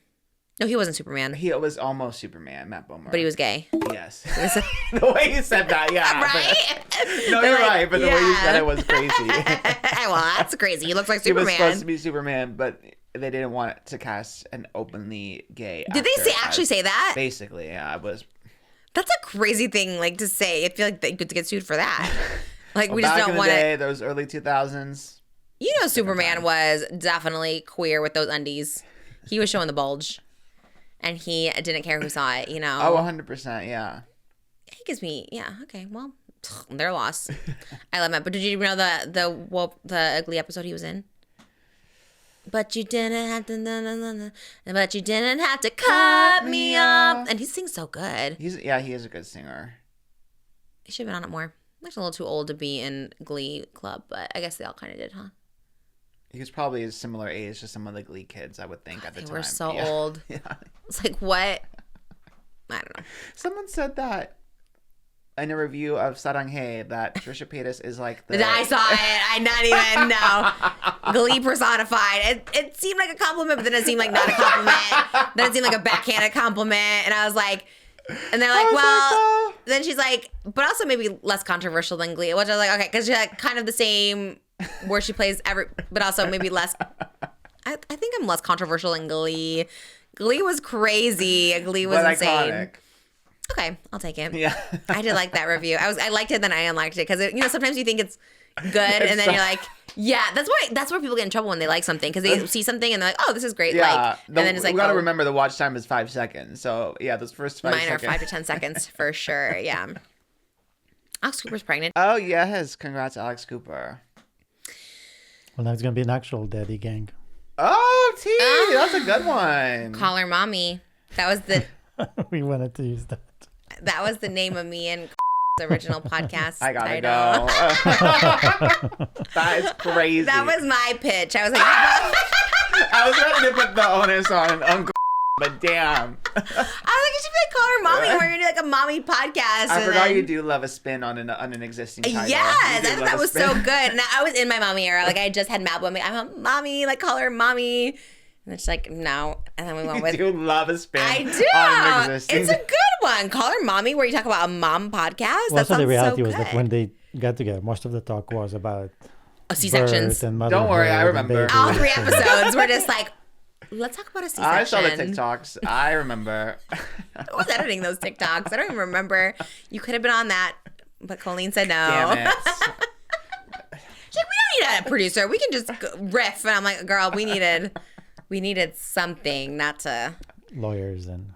Speaker 1: No, he wasn't Superman.
Speaker 2: He was almost Superman, Matt Bomer.
Speaker 1: But he was gay.
Speaker 2: Yes. The way you said that, yeah.
Speaker 1: Right?
Speaker 2: No, you're right, but the way you said it was crazy.
Speaker 1: Well, that's crazy. He looks like
Speaker 2: Superman.
Speaker 1: Superman.
Speaker 2: He was supposed to be Superman, but they didn't want to cast an openly gay actor.
Speaker 1: Did they actually say that?
Speaker 2: Basically, yeah. It was.
Speaker 1: That's a crazy thing, like, to say. I feel like they could get sued for that. Like, we just
Speaker 2: back
Speaker 1: don't
Speaker 2: in
Speaker 1: want
Speaker 2: the day,
Speaker 1: to.
Speaker 2: those early 2000s.
Speaker 1: You know, Superman was definitely queer with those undies. He was showing the bulge. and he didn't care who saw it, you know?
Speaker 2: Oh, 100%, yeah.
Speaker 1: He gives me, yeah, okay, well, their loss. I love it. But did you know the ugly episode he was in? But you didn't have to, but you didn't have to cut me off. And he sings so good.
Speaker 2: He is a good singer.
Speaker 1: He should have been on it more. I'm actually a little too old to be in Glee Club, but I guess they all kind of did, huh?
Speaker 2: He was probably a similar age to some of the Glee kids, I would think, at the time.
Speaker 1: They were so old.
Speaker 2: Yeah.
Speaker 1: It's like, what? I don't know.
Speaker 2: Someone said that in a review of Saranghae that Trisha Paytas is like the...
Speaker 1: I saw it. I not even know. Glee personified. It seemed like a compliment, but then it seemed like not a compliment. Then it seemed like a backhanded compliment. And I was like... And they're like, well... Then she's like, but also maybe less controversial than Glee. Which I was like, okay, because she's like kind of the same... where she plays but also maybe less. I think I'm less controversial in Glee. Glee was crazy. Glee was insane.
Speaker 2: Iconic.
Speaker 1: Okay, I'll take it.
Speaker 2: Yeah,
Speaker 1: I did like that review. I liked it, then I unliked it because sometimes you think it's good, and then you're like, yeah, that's where people get in trouble when they like something because they see something and they're like, oh, this is great.
Speaker 2: Yeah,
Speaker 1: like, and then it's like,
Speaker 2: we gotta remember the watch time is 5 seconds. So yeah, those first 5
Speaker 1: mine
Speaker 2: seconds.
Speaker 1: are 5 to 10 seconds for sure. Yeah. Alex Cooper's pregnant.
Speaker 2: Oh yes, congrats, Alex Cooper.
Speaker 4: Well, now it's gonna be an actual daddy gang.
Speaker 2: Oh, T, that's a good one.
Speaker 1: Call her mommy. That was the
Speaker 4: We wanted to use that.
Speaker 1: That was the name of me and original podcast
Speaker 2: I gotta
Speaker 1: title.
Speaker 2: go. That is crazy.
Speaker 1: That was my pitch. I was like,
Speaker 2: I was ready to put the onus on Uncle, but damn.
Speaker 1: I was like, you should be like, call her mommy. We're gonna do like a mommy podcast.
Speaker 2: I forgot you do love a spin on an existing title.
Speaker 1: Yes, I thought that was so good. And I was in my mommy era. Like I just had Malibu. I'm a mommy. Like call her mommy. And she's like, no. And then we went with.
Speaker 2: You do love a spin.
Speaker 1: I
Speaker 2: on
Speaker 1: do.
Speaker 2: existing.
Speaker 1: It's a good one. Call her mommy, where you talk about a mom podcast.
Speaker 4: Well,
Speaker 1: That
Speaker 4: so the
Speaker 1: sounds
Speaker 4: reality
Speaker 1: so
Speaker 4: was
Speaker 1: good.
Speaker 4: that when they got together, most of the talk was about
Speaker 1: C-sections.
Speaker 4: birth and
Speaker 2: Don't worry, I
Speaker 4: motherhood and
Speaker 2: remember.
Speaker 4: babies.
Speaker 1: All 3 episodes were just like, let's talk about a C-section.
Speaker 2: I saw the TikToks. I remember.
Speaker 1: Who was editing those TikToks? I don't even remember. You could have been on that, but Colleen said no.
Speaker 2: Damn it.
Speaker 1: She's like, we don't need a producer. We can just riff. And I'm like, girl, we needed something, not to
Speaker 4: Lawyers and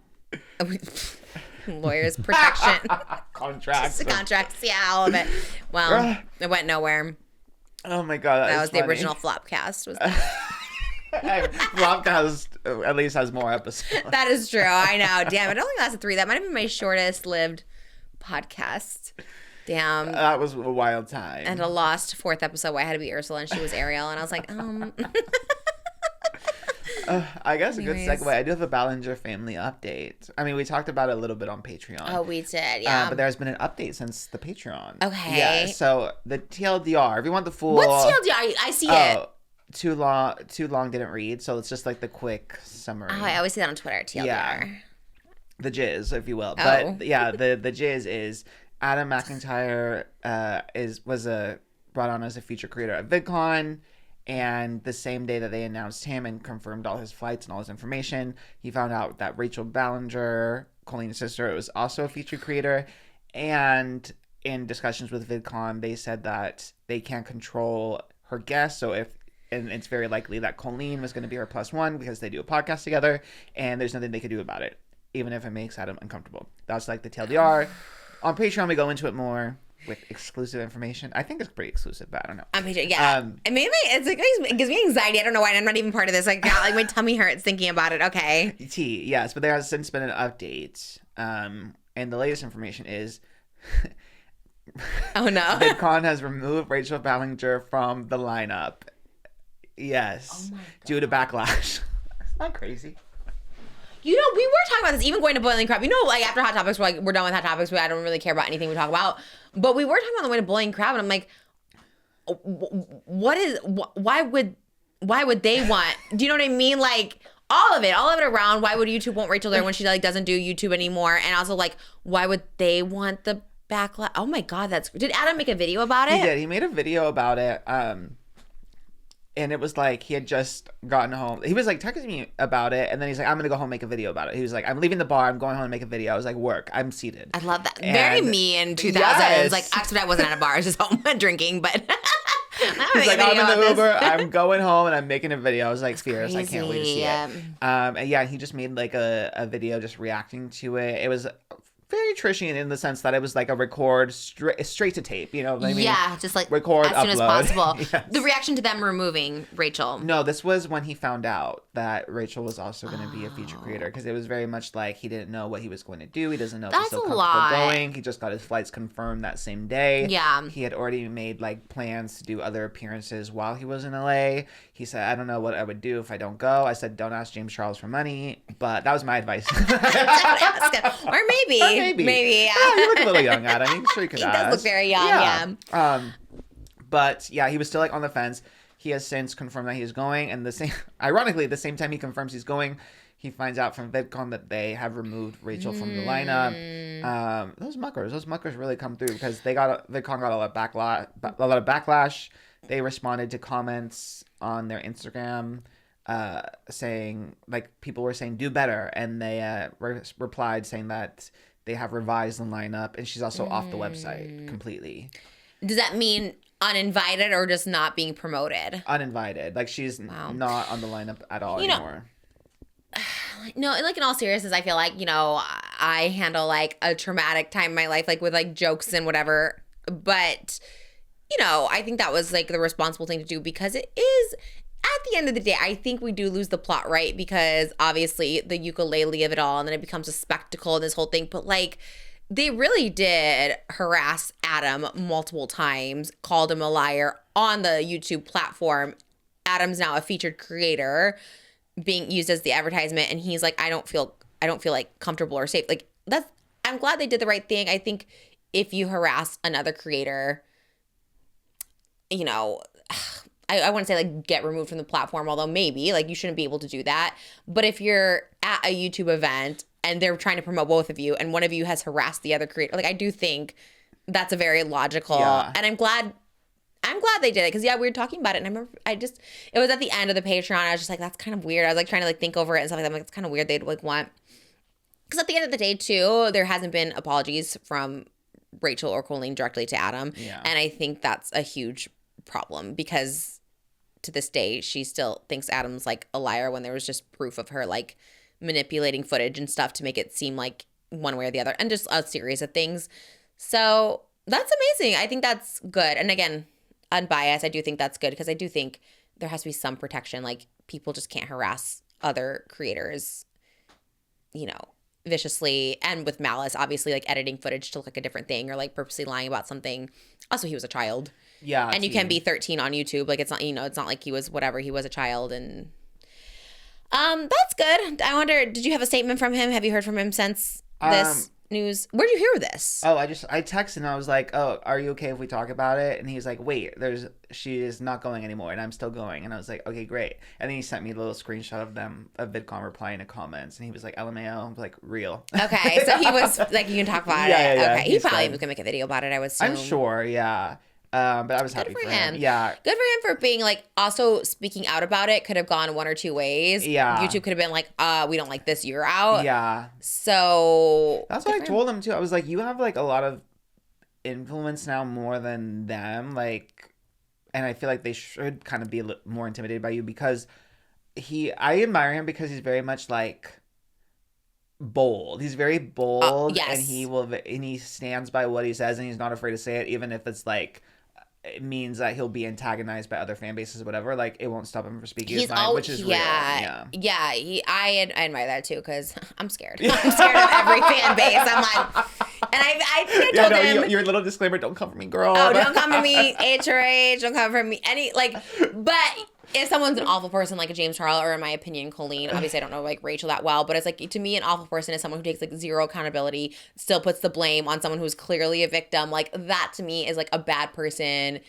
Speaker 1: lawyers protection.
Speaker 2: Contracts.
Speaker 1: Contracts, yeah, all of it. Well, it went nowhere.
Speaker 2: Oh my god,
Speaker 1: That was the
Speaker 2: funny.
Speaker 1: original Flopcast. Was
Speaker 2: Flopcast at least has more episodes.
Speaker 1: that is true. I know. Damn, it only lasted 3. That might have been my shortest lived podcast. Damn.
Speaker 2: That was a wild time.
Speaker 1: And a lost 4th episode where I had to be Ursula and she was Ariel. And I was like,
Speaker 2: I guess a good
Speaker 1: Anyways.
Speaker 2: segue. I do have a Ballinger family update. I mean, we talked about it a little bit on Patreon.
Speaker 1: Oh, we did, yeah.
Speaker 2: But there's been an update since the Patreon.
Speaker 1: Okay.
Speaker 2: Yeah. So the TLDR. If you want the full.
Speaker 1: What's TLDR? I see it.
Speaker 2: Oh, too long didn't read. So it's just like the quick summary.
Speaker 1: Oh, I always see that on Twitter, TLDR.
Speaker 2: Yeah. The jizz, if you will.
Speaker 1: Oh.
Speaker 2: But yeah, the jizz is Adam McIntyre was brought on as a feature creator at VidCon, and the same day that they announced him and confirmed all his flights and all his information, he found out that Rachel Ballinger, Colleen's sister, was also a feature creator. And in discussions with VidCon, they said that they can't control her guests, and it's very likely that Colleen was going to be her +1 because they do a podcast together, and there's nothing they could do about it, even if it makes Adam uncomfortable. That's like the TLDR. On Patreon, we go into it more with exclusive information. I think it's pretty exclusive, but I don't know.
Speaker 1: On Patreon, yeah. It gives me anxiety. I don't know why. I'm not even part of this. Like my tummy hurts thinking about it. Okay.
Speaker 2: Yes, but there has since been an update. And the latest information is
Speaker 1: Oh, no.
Speaker 2: VidCon has removed Rachel Ballinger from the lineup. Yes.
Speaker 1: Oh, my
Speaker 2: due to backlash. Isn't that crazy?
Speaker 1: You know, we were talking about this, even going to Boiling Crab. You know, like after Hot Topics, we're done with Hot Topics. I don't really care about anything we talk about. But we were talking about the way to Boiling Crab, and I'm like, why would they want? Do you know what I mean? Like all of it around. Why would YouTube want Rachel there when she like doesn't do YouTube anymore? And also like, why would they want the backlash? Oh my God, did Adam make a video about it?
Speaker 2: He did. He made a video about it. And it was like he had just gotten home. He was like texting me about it, and then he's like, "I'm gonna go home and make a video about it." He was like, "I'm leaving the bar. I'm going home and make a video." I was like, "Work. I'm seated."
Speaker 1: I love that.
Speaker 2: And
Speaker 1: Very me in 2000s.
Speaker 2: yes.
Speaker 1: Like, actually, I wasn't at a bar. I was just home drinking, but
Speaker 2: He's like, I'm in the Uber, I'm going home, and I'm making a video. I was like, fierce. I can't wait to see it. And yeah, he just made like a video just reacting to it. It was very Trishy in the sense that it was like a record straight to tape, you know what I mean?
Speaker 1: Yeah, just like
Speaker 2: record,
Speaker 1: as soon as possible.
Speaker 2: Yes.
Speaker 1: The reaction to them removing Rachel.
Speaker 2: No, this was when he found out that Rachel was also going to be a feature creator, because it was very much like he didn't know what he was going to do. He doesn't know if he's still comfortable going. He just got his flights confirmed that same day.
Speaker 1: Yeah.
Speaker 2: He had already made like plans to do other appearances while he was in LA. He said, I don't know what I would do if I don't go. I said, don't ask James Charles for money, but that was my advice.
Speaker 1: Or maybe. Maybe, yeah.
Speaker 2: Oh, you look a little young, Adam. I'm sure you could
Speaker 1: He
Speaker 2: ask.
Speaker 1: does look very young, yeah.
Speaker 2: But yeah, he was still like on the fence. He has since confirmed that he's going, and ironically, the same time he confirms he's going, he finds out from VidCon that they have removed Rachel from the lineup. Those muckers really come through, because VidCon got a lot of backlash. They responded to comments on their Instagram, saying, like, people were saying do better, and they replied saying that they have revised the lineup, and she's also off the website completely.
Speaker 1: Does that mean uninvited or just not being promoted?
Speaker 2: Uninvited. Like, she's not on the lineup at all anymore.
Speaker 1: No, like, in all seriousness, I feel like, you know, I handle like a traumatic time in my life, like with like jokes and whatever. But, you know, I think that was like the responsible thing to do, because it is, at the end of the day, I think we do lose the plot, right? Because obviously the ukulele of it all, and then it becomes a spectacle and this whole thing. But like, they really did harass Adam multiple times, called him a liar on the YouTube platform. Adam's now a featured creator being used as the advertisement, and he's like, I don't feel like comfortable or safe. Like, I'm glad they did the right thing. I think if you harass another creator, you know, I wouldn't say like get removed from the platform, although maybe like you shouldn't be able to do that. But if you're at a YouTube event and they're trying to promote both of you, and one of you has harassed the other creator, like, I do think that's a very logical, and I'm glad they did it, because we were talking about it, and I remember it was at the end of the Patreon. I was just like, that's kind of weird. I was like trying to like think over it and stuff like that. I'm like, it's kind of weird they'd like want, because at the end of the day too, there hasn't been apologies from Rachel or Colleen directly to Adam, and I think that's a huge problem, because to this day she still thinks Adam's like a liar, when there was just proof of her like manipulating footage and stuff to make it seem like one way or the other, and just a series of things. So that's amazing. I think that's good. And again, unbiased, I do think that's good, because I do think there has to be some protection. Like, people just can't harass other creators, you know, viciously and with malice. Obviously, like editing footage to look like a different thing, or like purposely lying about something. Also, he was a child. Yeah. And you can be 13 on YouTube. Like, it's not, you know, it's not like he was whatever. He was a child. And that's good. I wonder, did you have a statement from him? Have you heard from him since this news? Where did you hear this?
Speaker 2: Oh, I texted and I was like, oh, are you okay if we talk about it? And he's like, wait, she is not going anymore, and I'm still going. And I was like, okay, great. And then he sent me a little screenshot of VidCon replying to comments, and he was like, LMAO. I was like, real.
Speaker 1: Okay, so he was like, you can talk about it.
Speaker 2: Yeah,
Speaker 1: okay, he probably was gonna make a video about it, I would assume.
Speaker 2: I'm sure, yeah. But I was happy for him. Yeah.
Speaker 1: Good for him for being like, also speaking out about it. Could have gone one or two ways.
Speaker 2: Yeah.
Speaker 1: YouTube could have been like, we don't like this, you're out.
Speaker 2: Yeah.
Speaker 1: So
Speaker 2: that's what I told him too. I was like, you have like a lot of influence now, more than them. Like, and I feel like they should kind of be more intimidated by you, because I admire him because he's very much like bold. He's very bold.
Speaker 1: Yes.
Speaker 2: And he stands by what he says, and he's not afraid to say it, even if it's like, it means that he'll be antagonized by other fan bases or whatever. Like, it won't stop him from speaking his mind, which is real. Yeah.
Speaker 1: I admire that too, because I'm scared. I'm scared of every fan base. I'm like, and I think I told him.
Speaker 2: Your little disclaimer: don't come for me, girl.
Speaker 1: Oh, don't come for me, HRH. Don't come for me. But if someone's an awful person, like a James Charles, or in my opinion, Colleen, obviously I don't know like Rachel that well, but it's like, to me, an awful person is someone who takes like zero accountability, still puts the blame on someone who's clearly a victim. Like, that to me is like a bad person,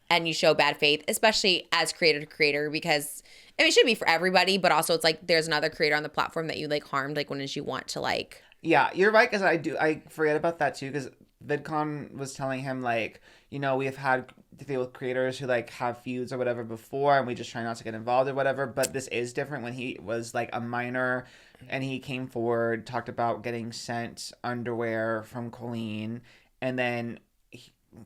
Speaker 1: and you show bad faith, especially as creator to creator, because I mean, it should be for everybody, but also it's like, there's another creator on the platform that you like harmed. Like, when did you want to like?
Speaker 2: Yeah, you're right, because I forget about that too, because VidCon was telling him like, you know, we have had to deal with creators who like have feuds or whatever before, and we just try not to get involved or whatever. But this is different when he was like a minor, and he came forward, talked about getting sent underwear from Colleen, and then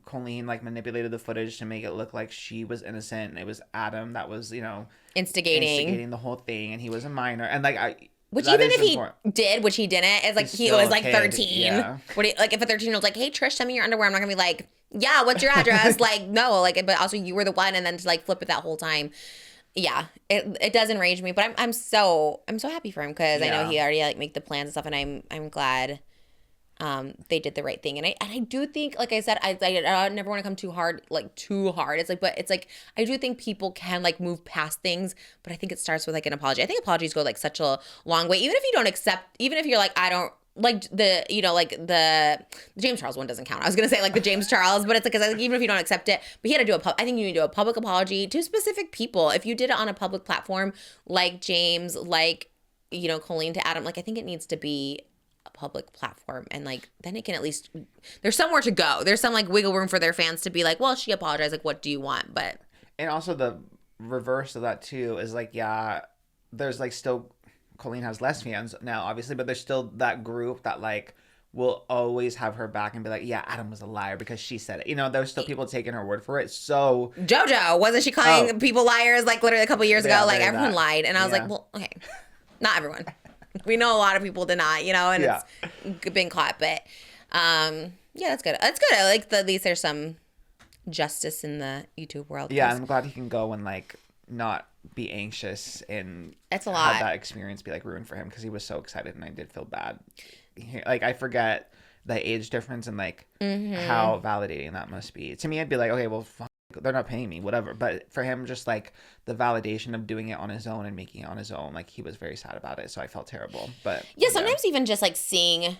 Speaker 2: Colleen like manipulated the footage to make it look like she was innocent, and it was Adam that was, you know,
Speaker 1: instigating
Speaker 2: the whole thing, and he was a minor, and like
Speaker 1: which
Speaker 2: that
Speaker 1: even
Speaker 2: is
Speaker 1: if he
Speaker 2: important.
Speaker 1: did, which he didn't, it's like
Speaker 2: He's
Speaker 1: he
Speaker 2: still
Speaker 1: was
Speaker 2: a
Speaker 1: like
Speaker 2: kid,
Speaker 1: 13.
Speaker 2: yeah.
Speaker 1: What like if a 13-year-old's like, hey Trish, send me your underwear, I'm not gonna be like, yeah, what's your address? Like, no, like, but also you were the one, and then to like flip it that whole time. Yeah, it does enrage me, but I'm so happy for him because I know he already like make the plans and stuff, and I'm glad they did the right thing. And I do think, like I said, I never want to come too hard. It's like, but it's like, I do think people can like move past things, but I think it starts with like an apology. I think apologies go like such a long way. Even if you don't accept, even if you're like, I don't like the, you know, like the James Charles one doesn't count. I was going to say like the James Charles, but it's like, 'cause I think even if you don't accept it, but he had to do I think you need to do a public apology to specific people. If you did it on a public platform, like James, like, you know, Colleen to Adam, like I think it needs to be a public platform, and like then it can at least, there's somewhere to go, there's some like wiggle room for their fans to be like, well, she apologized, like what do you want? But
Speaker 2: and also the reverse of that too is like, yeah, there's like still, Colleen has less fans now obviously, but there's still that group that like will always have her back and be like, yeah, Adam was a liar because she said it, you know. There's still people taking her word for it. So
Speaker 1: JoJo, wasn't she calling people liars like literally a couple years ago? Like everyone lied, and I was like, well, okay, not everyone. We know a lot of people did not, you know, and it's been caught. But yeah, that's good. That's good. I like at least there's some justice in the YouTube world.
Speaker 2: Yeah, I'm glad he can go and like not be anxious and
Speaker 1: it's a lot.
Speaker 2: Have that experience be like ruined for him because he was so excited, and I did feel bad. Like I forget the age difference and like how validating that must be. To me, I'd be like, okay, well, they're not paying me, whatever. But for him, just like the validation of doing it on his own and making it on his own, like he was very sad about it. So I felt terrible. But
Speaker 1: yeah, sometimes even just like seeing,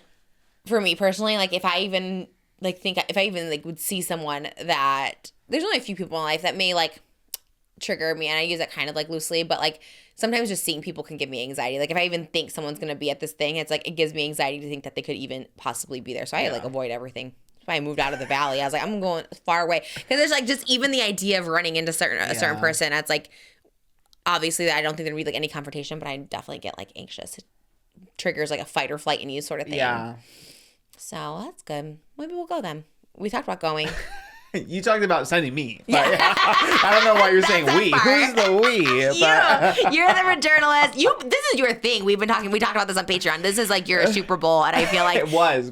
Speaker 1: for me personally, like if I even like think, if I even like would see someone that, there's only a few people in life that may like trigger me, and I use that kind of like loosely, but like sometimes just seeing people can give me anxiety. Like if I even think someone's gonna be at this thing, it's like it gives me anxiety to think that they could even possibly be there. So I like avoid everything. That's why I moved out of the valley. I was like, I'm going far away, because there's like just even the idea of running into a certain person. It's like, obviously I don't think there'd be like any confrontation, but I definitely get like anxious. It triggers like a fight or flight in you sort of thing. Yeah. So that's good. Maybe we'll go then. We talked about going.
Speaker 2: You talked about sending me. But I don't know why you're saying we. Who's the we?
Speaker 1: You're the journalist. This is your thing. We talked about this on Patreon. This is like your Super Bowl, and I feel like
Speaker 2: it was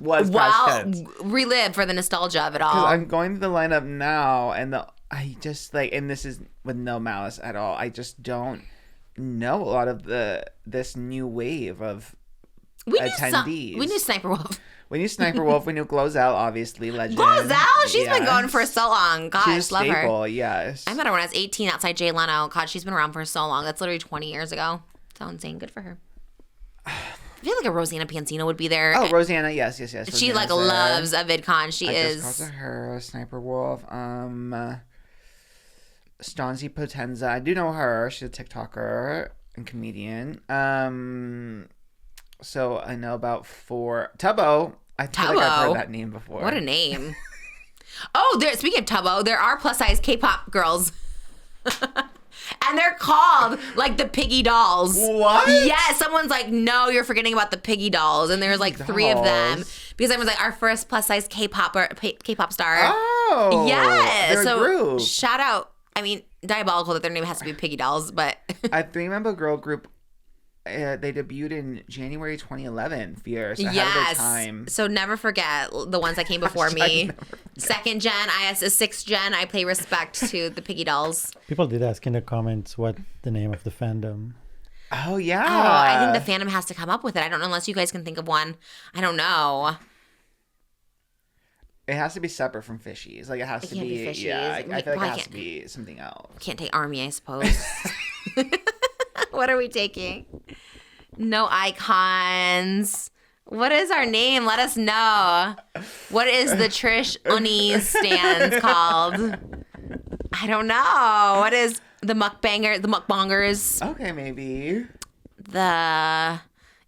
Speaker 1: relive for the nostalgia of it all.
Speaker 2: Because I'm going to the lineup now, and I just like, and this is with no malice at all, I just don't know a lot of this new wave of attendees.
Speaker 1: We knew Sniper Wolf.
Speaker 2: We knew Sniper Wolf. We knew Glozell, obviously, legend.
Speaker 1: Glozell? She's been going for so long. Gosh,
Speaker 2: she's a
Speaker 1: love
Speaker 2: staple,
Speaker 1: her.
Speaker 2: Yes.
Speaker 1: I met her when I was 18 outside Jay Leno. God, she's been around for so long. That's literally 20 years ago. So insane. Good for her. I feel like a Rosanna Pansino would be there.
Speaker 2: Oh, Rosanna, yes.
Speaker 1: She
Speaker 2: Rosanna's
Speaker 1: like loves a VidCon. She is.
Speaker 2: Just called her Sniper Wolf. Stanzi Potenza. I do know her. She's a TikToker and comedian. So I know about 4. Tubbo. I feel like I've heard that name before.
Speaker 1: What a name. Speaking of Tubbo, there are plus size K-pop girls. And they're called like the Piggy Dolls.
Speaker 2: What?
Speaker 1: Yeah, someone's like, no, you're forgetting about the Piggy Dolls. And there's like 3 of them. Because everyone's like, our first plus size K-pop star.
Speaker 2: Oh.
Speaker 1: Yeah.
Speaker 2: They're a group.
Speaker 1: Shout out. I mean, diabolical that their name has to be Piggy Dolls, but.
Speaker 2: I remember a girl group. They debuted in January 2011. Fierce. Ahead of their time.
Speaker 1: So never forget the ones that came before me. 2nd gen, IS is 6th gen. I pay respect to the Piggy Dolls.
Speaker 4: People did ask in the comments what the name of the fandom.
Speaker 2: Oh, yeah.
Speaker 1: Oh, I think the fandom has to come up with it. I don't know, unless you guys can think of one. I don't know.
Speaker 2: It has to be separate from Fishies. Like, it has to be Fishies. Yeah, I feel like it has to be something else.
Speaker 1: Can't take Army, I suppose. What are we taking? No icons. What is our name? Let us know. What is the Trish Unnies stands called? I don't know. What is the mukbangers?
Speaker 2: Okay, maybe.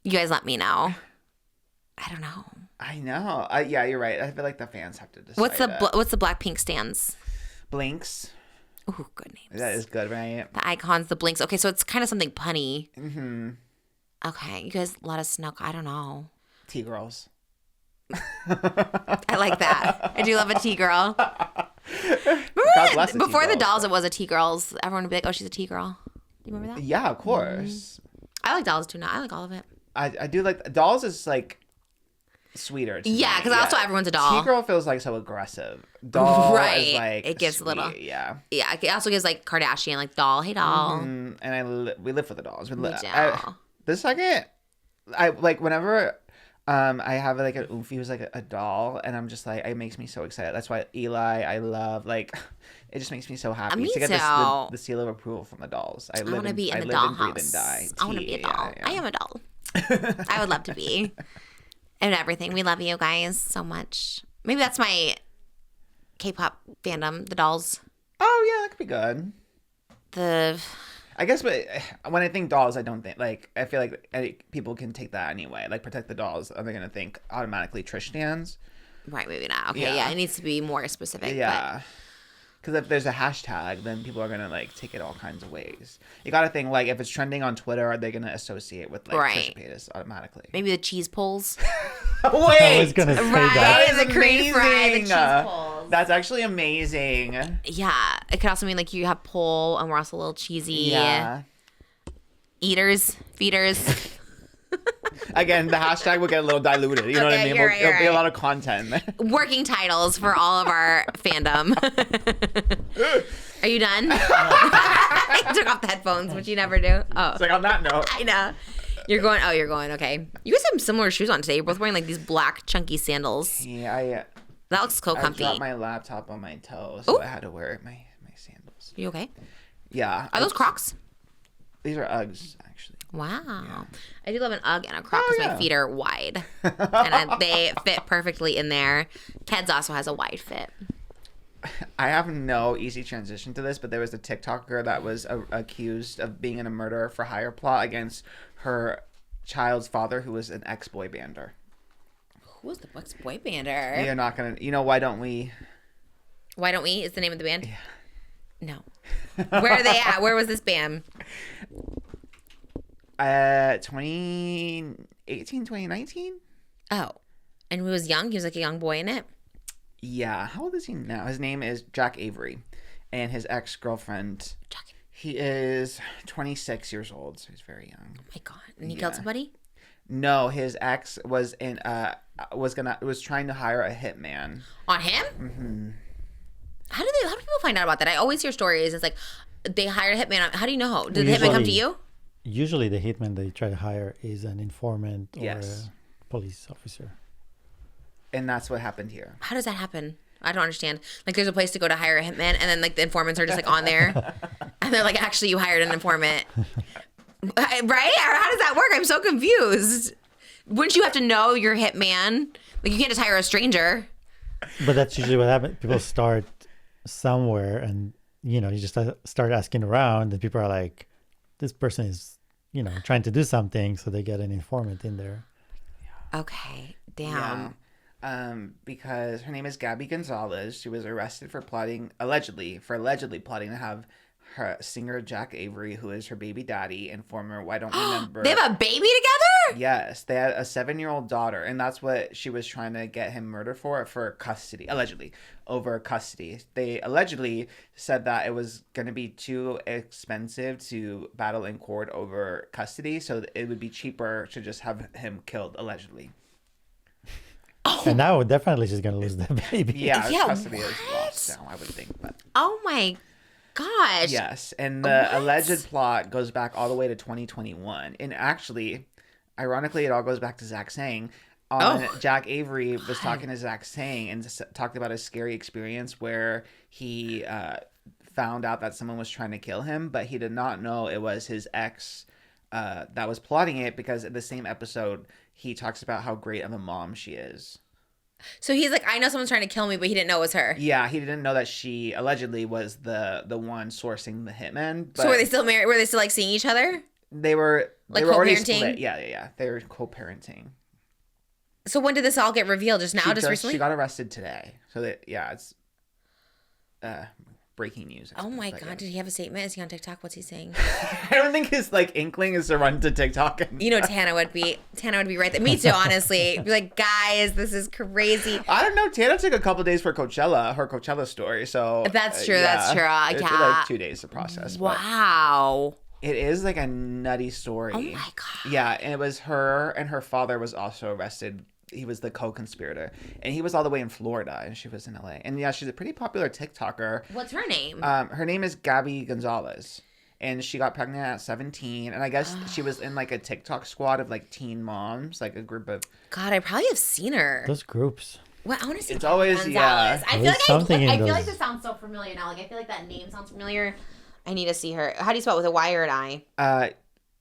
Speaker 1: You guys let me know. I don't know.
Speaker 2: I know. Yeah, you're right. I feel like the fans have to decide.
Speaker 1: What's the Blackpink stands?
Speaker 2: Blinks.
Speaker 1: Ooh, good names.
Speaker 2: That is good, right?
Speaker 1: The icons, the blinks. Okay, so it's kind of something punny.
Speaker 2: Mm-hmm.
Speaker 1: Okay, you guys let us know. I don't know.
Speaker 2: T-girls.
Speaker 1: I like that. I do love a tea girl.
Speaker 2: God
Speaker 1: Remember
Speaker 2: bless the
Speaker 1: before the
Speaker 2: T-girls,
Speaker 1: dolls,
Speaker 2: but-
Speaker 1: it was a tea girls. Everyone would be like, "Oh, she's a tea girl." Do you remember that?
Speaker 2: Yeah, of course.
Speaker 1: I like dolls too now. I like all of it.
Speaker 2: I do like dolls is like sweeter. To
Speaker 1: Yeah,
Speaker 2: me.
Speaker 1: 'cause also everyone's a doll.
Speaker 2: T-girl feels like so aggressive. Doll
Speaker 1: Right.
Speaker 2: is like
Speaker 1: It gives a little-
Speaker 2: sweet, Yeah.
Speaker 1: Yeah, it also gives like Kardashian, like doll. Hey, doll.
Speaker 2: And we live for the dolls.
Speaker 1: Me too.
Speaker 2: The second I like whenever I have like an Oomphy who's like a doll, and I'm just like, it makes me so excited. That's why Eli, I love, like, it just makes me so happy
Speaker 1: Me
Speaker 2: to get
Speaker 1: too.
Speaker 2: the seal of approval from the dolls. I
Speaker 1: want to be in the
Speaker 2: live and breathe and
Speaker 1: dollhouse.
Speaker 2: die.
Speaker 1: I want to be a doll.
Speaker 2: Yeah.
Speaker 1: I am a doll. I would love to be. And everything. We love you guys so much. Maybe that's my K-pop fandom, the dolls.
Speaker 2: Oh yeah, that could be good.
Speaker 1: The
Speaker 2: I guess, but when I think dolls, I don't think like I feel like people can take that anyway. Like protect the dolls, are they gonna think automatically Trish stands?
Speaker 1: right, maybe not. Okay,
Speaker 2: Yeah.
Speaker 1: yeah, it needs to be more specific.
Speaker 2: Yeah. Because if there's a hashtag, then people are gonna like take it all kinds of ways. You gotta think like if it's trending on Twitter, are they gonna associate with like
Speaker 1: Right.
Speaker 2: Trisha Paytas automatically?
Speaker 1: But maybe the cheese pulls.
Speaker 4: I was
Speaker 2: Wait,
Speaker 4: gonna say
Speaker 1: Right.
Speaker 4: that.
Speaker 1: Is it Korean fry, the cheese
Speaker 2: amazing.
Speaker 1: pulls.
Speaker 2: That's actually amazing.
Speaker 1: Yeah, it could also mean like you have pull and we're also a little cheesy.
Speaker 2: Yeah.
Speaker 1: Eaters, feeders.
Speaker 2: Again, the hashtag will get a little diluted. You know what I
Speaker 1: Okay,
Speaker 2: mean?
Speaker 1: you're right,
Speaker 2: It'll be a
Speaker 1: right.
Speaker 2: lot of content.
Speaker 1: Working titles for all of our fandom. Are you done? I took off the headphones, which you never do. Oh,
Speaker 2: It's like on that note.
Speaker 1: I know. You're going. Oh, you're going. Okay. You guys have similar shoes on today. You're both wearing like these black chunky sandals.
Speaker 2: Yeah,
Speaker 1: That looks so
Speaker 2: I
Speaker 1: comfy.
Speaker 2: dropped my laptop on my toe, so
Speaker 1: Ooh.
Speaker 2: I had to wear my sandals.
Speaker 1: You okay?
Speaker 2: Yeah.
Speaker 1: Are those Crocs?
Speaker 2: These are Uggs, actually.
Speaker 1: Wow. I do love an Ugg and a Croc because
Speaker 2: yeah.
Speaker 1: my feet are wide. They fit perfectly in there. Ted's also has a wide fit.
Speaker 2: I have no easy transition to this, but there was a TikToker that was accused of being in a murder for hire plot against her child's father, who was an ex-boy bander.
Speaker 1: Who is the boy bander?
Speaker 2: You're not gonna, why don't we?
Speaker 1: Why Don't We is the name of the band? Yeah. No. Where are they at? Where was this band?
Speaker 2: 2018, 2019?
Speaker 1: Oh. And he was young? He was like a young boy in it?
Speaker 2: Yeah. How old is he now? His name is Jack Avery, and his ex-girlfriend. He is 26 years old, so he's very young.
Speaker 1: Oh my God. And he killed somebody?
Speaker 2: No, his ex was was trying to hire a hitman.
Speaker 1: On him? Mm-hmm. How do people find out about that? I always hear stories. It's like they hired a hitman. How do you know? Did the hitman come to you?
Speaker 4: Usually the hitman they try to hire is an informant or
Speaker 2: Yes.
Speaker 4: a police officer.
Speaker 2: And that's what happened here.
Speaker 1: How does that happen? I don't understand. Like there's a place to go to hire a hitman and then like the informants are just like on there and they're like, actually you hired an informant. Right? Or how does that work? I'm so confused. Wouldn't you have to know your hitman? Like you can't just hire a stranger.
Speaker 4: But that's usually what happens. People start somewhere and, you just start asking around and people are like, this person is, trying to do something. So they get an informant in there.
Speaker 1: Okay. Damn.
Speaker 2: Yeah. Because her name is GABBIE Gonzalez. She was arrested for allegedly plotting to have her singer Jack Avery, who is her baby daddy and former Why Don't Remember.
Speaker 1: They have a baby together?
Speaker 2: Yes, they had a 7-year-old daughter, and that's what she was trying to get him murdered for custody, over custody. They allegedly said that it was going to be too expensive to battle in court over custody, so it would be cheaper to just have him killed, allegedly.
Speaker 4: And now definitely she's going to lose the baby.
Speaker 2: Yeah,
Speaker 1: Yeah,
Speaker 2: custody is lost now, I would think, but...
Speaker 1: Oh my gosh.
Speaker 2: Yes, and the alleged plot goes back all the way to 2021. And actually, ironically, it all goes back to Zach Sang. Jack Avery was talking to Zach Sang and talked about a scary experience where he found out that someone was trying to kill him, but he did not know it was his ex that was plotting it, because in the same episode, he talks about how great of a mom she is.
Speaker 1: So he's like, I know someone's trying to kill me, but he didn't know it was her.
Speaker 2: Yeah, he didn't know that she allegedly was the one sourcing the hitman. But
Speaker 1: So were they still married? Were they still like seeing each other?
Speaker 2: They were
Speaker 1: Like
Speaker 2: already
Speaker 1: co-parenting?
Speaker 2: split. Yeah. They were co-parenting.
Speaker 1: So when did this all get revealed? Just now? Just recently?
Speaker 2: She got arrested today. So that it's breaking news.
Speaker 1: Oh my
Speaker 2: But,
Speaker 1: God,
Speaker 2: yeah.
Speaker 1: did he have a statement? Is he on TikTok? What's he saying?
Speaker 2: I don't think his like inkling is to run to TikTok. And
Speaker 1: You know, Tana would be right there. Me too, honestly. Be like, guys, this is crazy.
Speaker 2: I don't know. Tana took a couple days for Coachella, her Coachella story. So
Speaker 1: That's true. That's true.
Speaker 2: It took
Speaker 1: Yeah.
Speaker 2: like 2 days to process. but
Speaker 1: Wow.
Speaker 2: It is like a nutty story.
Speaker 1: Oh my God.
Speaker 2: Yeah, and it was her and her father was also arrested. He was the co-conspirator, and he was all the way in Florida, and she was in LA. And yeah, she's a pretty popular TikToker.
Speaker 1: What's her name?
Speaker 2: Her name is GABBIE Gonzalez, and she got pregnant at 17. And I guess she was in like a TikTok squad of like teen moms, like a group of.
Speaker 1: God, I probably have seen her.
Speaker 4: Those groups.
Speaker 1: What, I want to see.
Speaker 2: It's
Speaker 1: Gabby
Speaker 2: always-
Speaker 1: Gonzalez.
Speaker 2: yeah.
Speaker 1: I feel
Speaker 4: There's
Speaker 1: like
Speaker 4: something in
Speaker 1: I feel like
Speaker 4: those.
Speaker 1: this sounds so familiar now. Like I feel like that name sounds familiar. I need to see her. How do you spell it? With a Y or an I?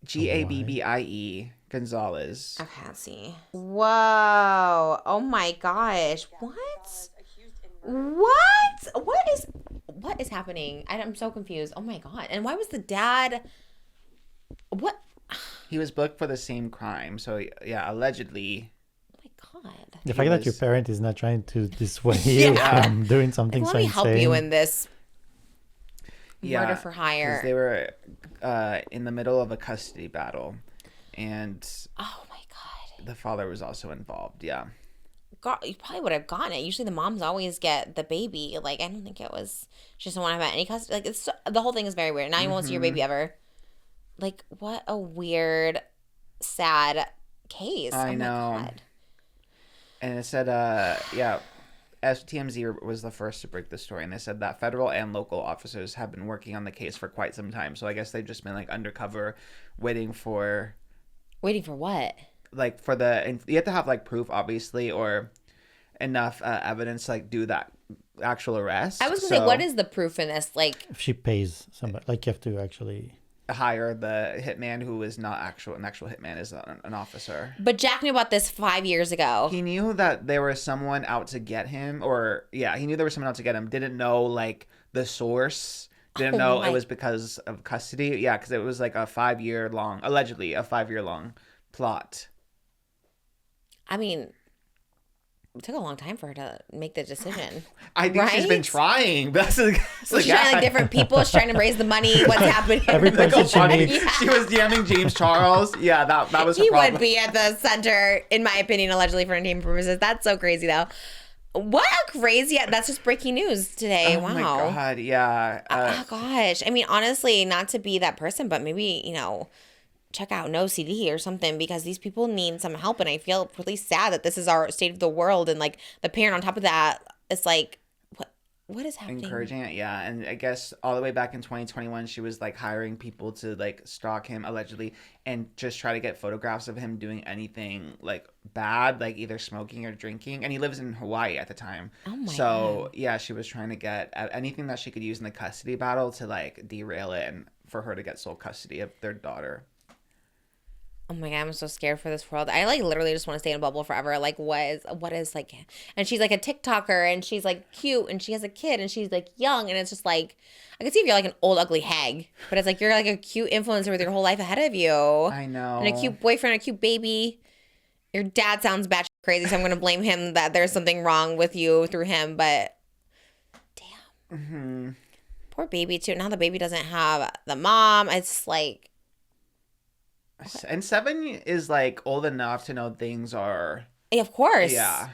Speaker 2: GABBIE Gonzalez.
Speaker 1: Okay, let's see. Whoa! Oh my gosh! What? What is happening? I'm so confused. Oh my God! And why was the dad? What?
Speaker 2: He was booked for the same crime. So yeah, allegedly.
Speaker 1: Oh my God!
Speaker 4: The fact that your
Speaker 2: was-
Speaker 4: parent is not trying to dissuade you
Speaker 1: Yeah.
Speaker 4: from doing something
Speaker 1: Like,
Speaker 4: so
Speaker 1: let me help you
Speaker 4: insane.
Speaker 1: in this
Speaker 2: Yeah,
Speaker 1: murder for
Speaker 2: 'cause
Speaker 1: hire.
Speaker 2: they were in the middle of a custody battle, and
Speaker 1: Oh my God!
Speaker 2: the father was also involved. Yeah.
Speaker 1: God, you probably would have gotten it. Usually the moms always get the baby. Like I don't think it was. She doesn't want to have any custody. Like it's the whole thing is very weird. Now you won't see your baby ever. Like what a weird, sad case.
Speaker 2: I
Speaker 1: oh
Speaker 2: know.
Speaker 1: My God.
Speaker 2: And it said, yeah, TMZ was the first to break the story, and they said that federal and local officers have been working on the case for quite some time. So I guess they've just been like undercover, waiting for
Speaker 1: Waiting for what?
Speaker 2: like for the. And you have to have like proof, obviously, or enough evidence to like do that actual arrest.
Speaker 1: I was gonna say, what is the proof in this? Like,
Speaker 4: If she pays somebody, like you have to actually.
Speaker 2: hire the hitman who is not an actual hitman, is an officer.
Speaker 1: but Jack knew about this 5 years ago.
Speaker 2: He knew that there was someone out to get him, or yeah, he knew there was someone out to get him. Didn't know like the source. Didn't
Speaker 1: Oh
Speaker 2: know
Speaker 1: my-
Speaker 2: it was because of custody. Yeah, because it was like allegedly a 5-year long plot.
Speaker 1: I mean, it took a long time for her to make the decision.
Speaker 2: I think she's been
Speaker 1: Right?
Speaker 2: trying. That's the
Speaker 1: She's trying like different people. She's trying to raise the money. What's happening?
Speaker 4: Every
Speaker 2: Like,
Speaker 4: person she
Speaker 2: funny.
Speaker 4: meets.
Speaker 2: She was DMing James Charles. Yeah, that was her
Speaker 1: He
Speaker 2: problem.
Speaker 1: would be at the center, in my opinion, allegedly for entertainment purposes. That's so crazy, though. What a crazy! That's just breaking news today.
Speaker 2: Oh
Speaker 1: wow.
Speaker 2: my god, yeah.
Speaker 1: Oh gosh. I mean, honestly, not to be that person, but maybe check out No CD or something because these people need some help, and I feel really sad that this is our state of the world, and like the parent on top of that, it's like, what is happening?
Speaker 2: Encouraging it, yeah. And I guess all the way back in 2021, she was like hiring people to like stalk him allegedly and just try to get photographs of him doing anything like bad, like either smoking or drinking. And he lives in Hawaii at the time.
Speaker 1: Oh my
Speaker 2: So yeah, she was trying to get anything that she could use in the custody battle to like derail it and for her to get sole custody of their daughter.
Speaker 1: Oh my God, I'm so scared for this world. I like literally just want to stay in a bubble forever. Like what is like, and she's like a TikToker and she's like cute and she has a kid and she's like young and it's just like, I can see if you're like an old ugly hag, but it's like you're like a cute influencer with your whole life ahead of you.
Speaker 2: I know.
Speaker 1: And a cute boyfriend, a cute baby. Your dad sounds batshit crazy, so I'm gonna blame him that there's something wrong with you through him. But damn,
Speaker 2: Mm-hmm.
Speaker 1: poor baby too. Now the baby doesn't have the mom. It's like,
Speaker 2: And 7 is like old enough to know things are.
Speaker 1: yeah, of course,
Speaker 2: Yeah.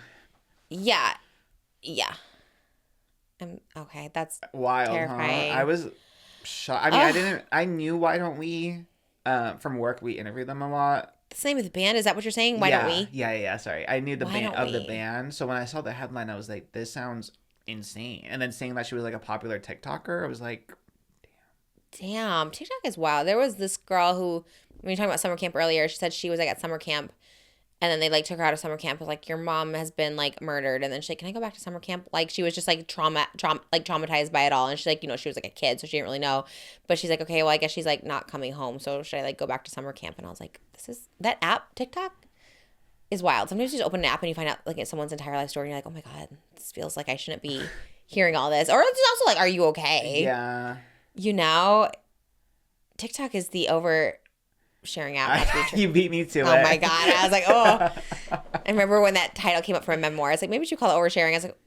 Speaker 1: yeah. Okay, that's
Speaker 2: Wild,
Speaker 1: terrifying.
Speaker 2: huh? I was shocked. I mean, I knew Why Don't We, from work, we interview them a lot.
Speaker 1: the same with the band. Is that what you're saying? Why don't we?
Speaker 2: Yeah. Sorry. I knew the
Speaker 1: Why
Speaker 2: band
Speaker 1: Don't
Speaker 2: of the
Speaker 1: We?
Speaker 2: band. So when I saw the headline, I was like, this sounds insane. And then saying that she was like a popular TikToker, I was like,
Speaker 1: Damn, TikTok is wild. There was this girl who, when we were talking about summer camp earlier, she said she was like at summer camp, and then they like took her out of summer camp. Was like, your mom has been like murdered, and then she's like, can I go back to summer camp? Like she was just like traumatized by it all, and she's like, she was like a kid, so she didn't really know. But she's like, okay, well, I guess she's like not coming home, so should I like go back to summer camp? And I was like, that app TikTok is wild. Sometimes you just open an app and you find out like it's someone's entire life story, and you're like, oh my God, this feels like I shouldn't be hearing all this. Or it's also like, are you okay?
Speaker 2: yeah.
Speaker 1: TikTok is the oversharing app. Not to be true.
Speaker 2: You beat me to it.
Speaker 1: Oh my God. I was like, oh. I remember when that title came up for a memoir. It's like, maybe we should call it oversharing. I was like,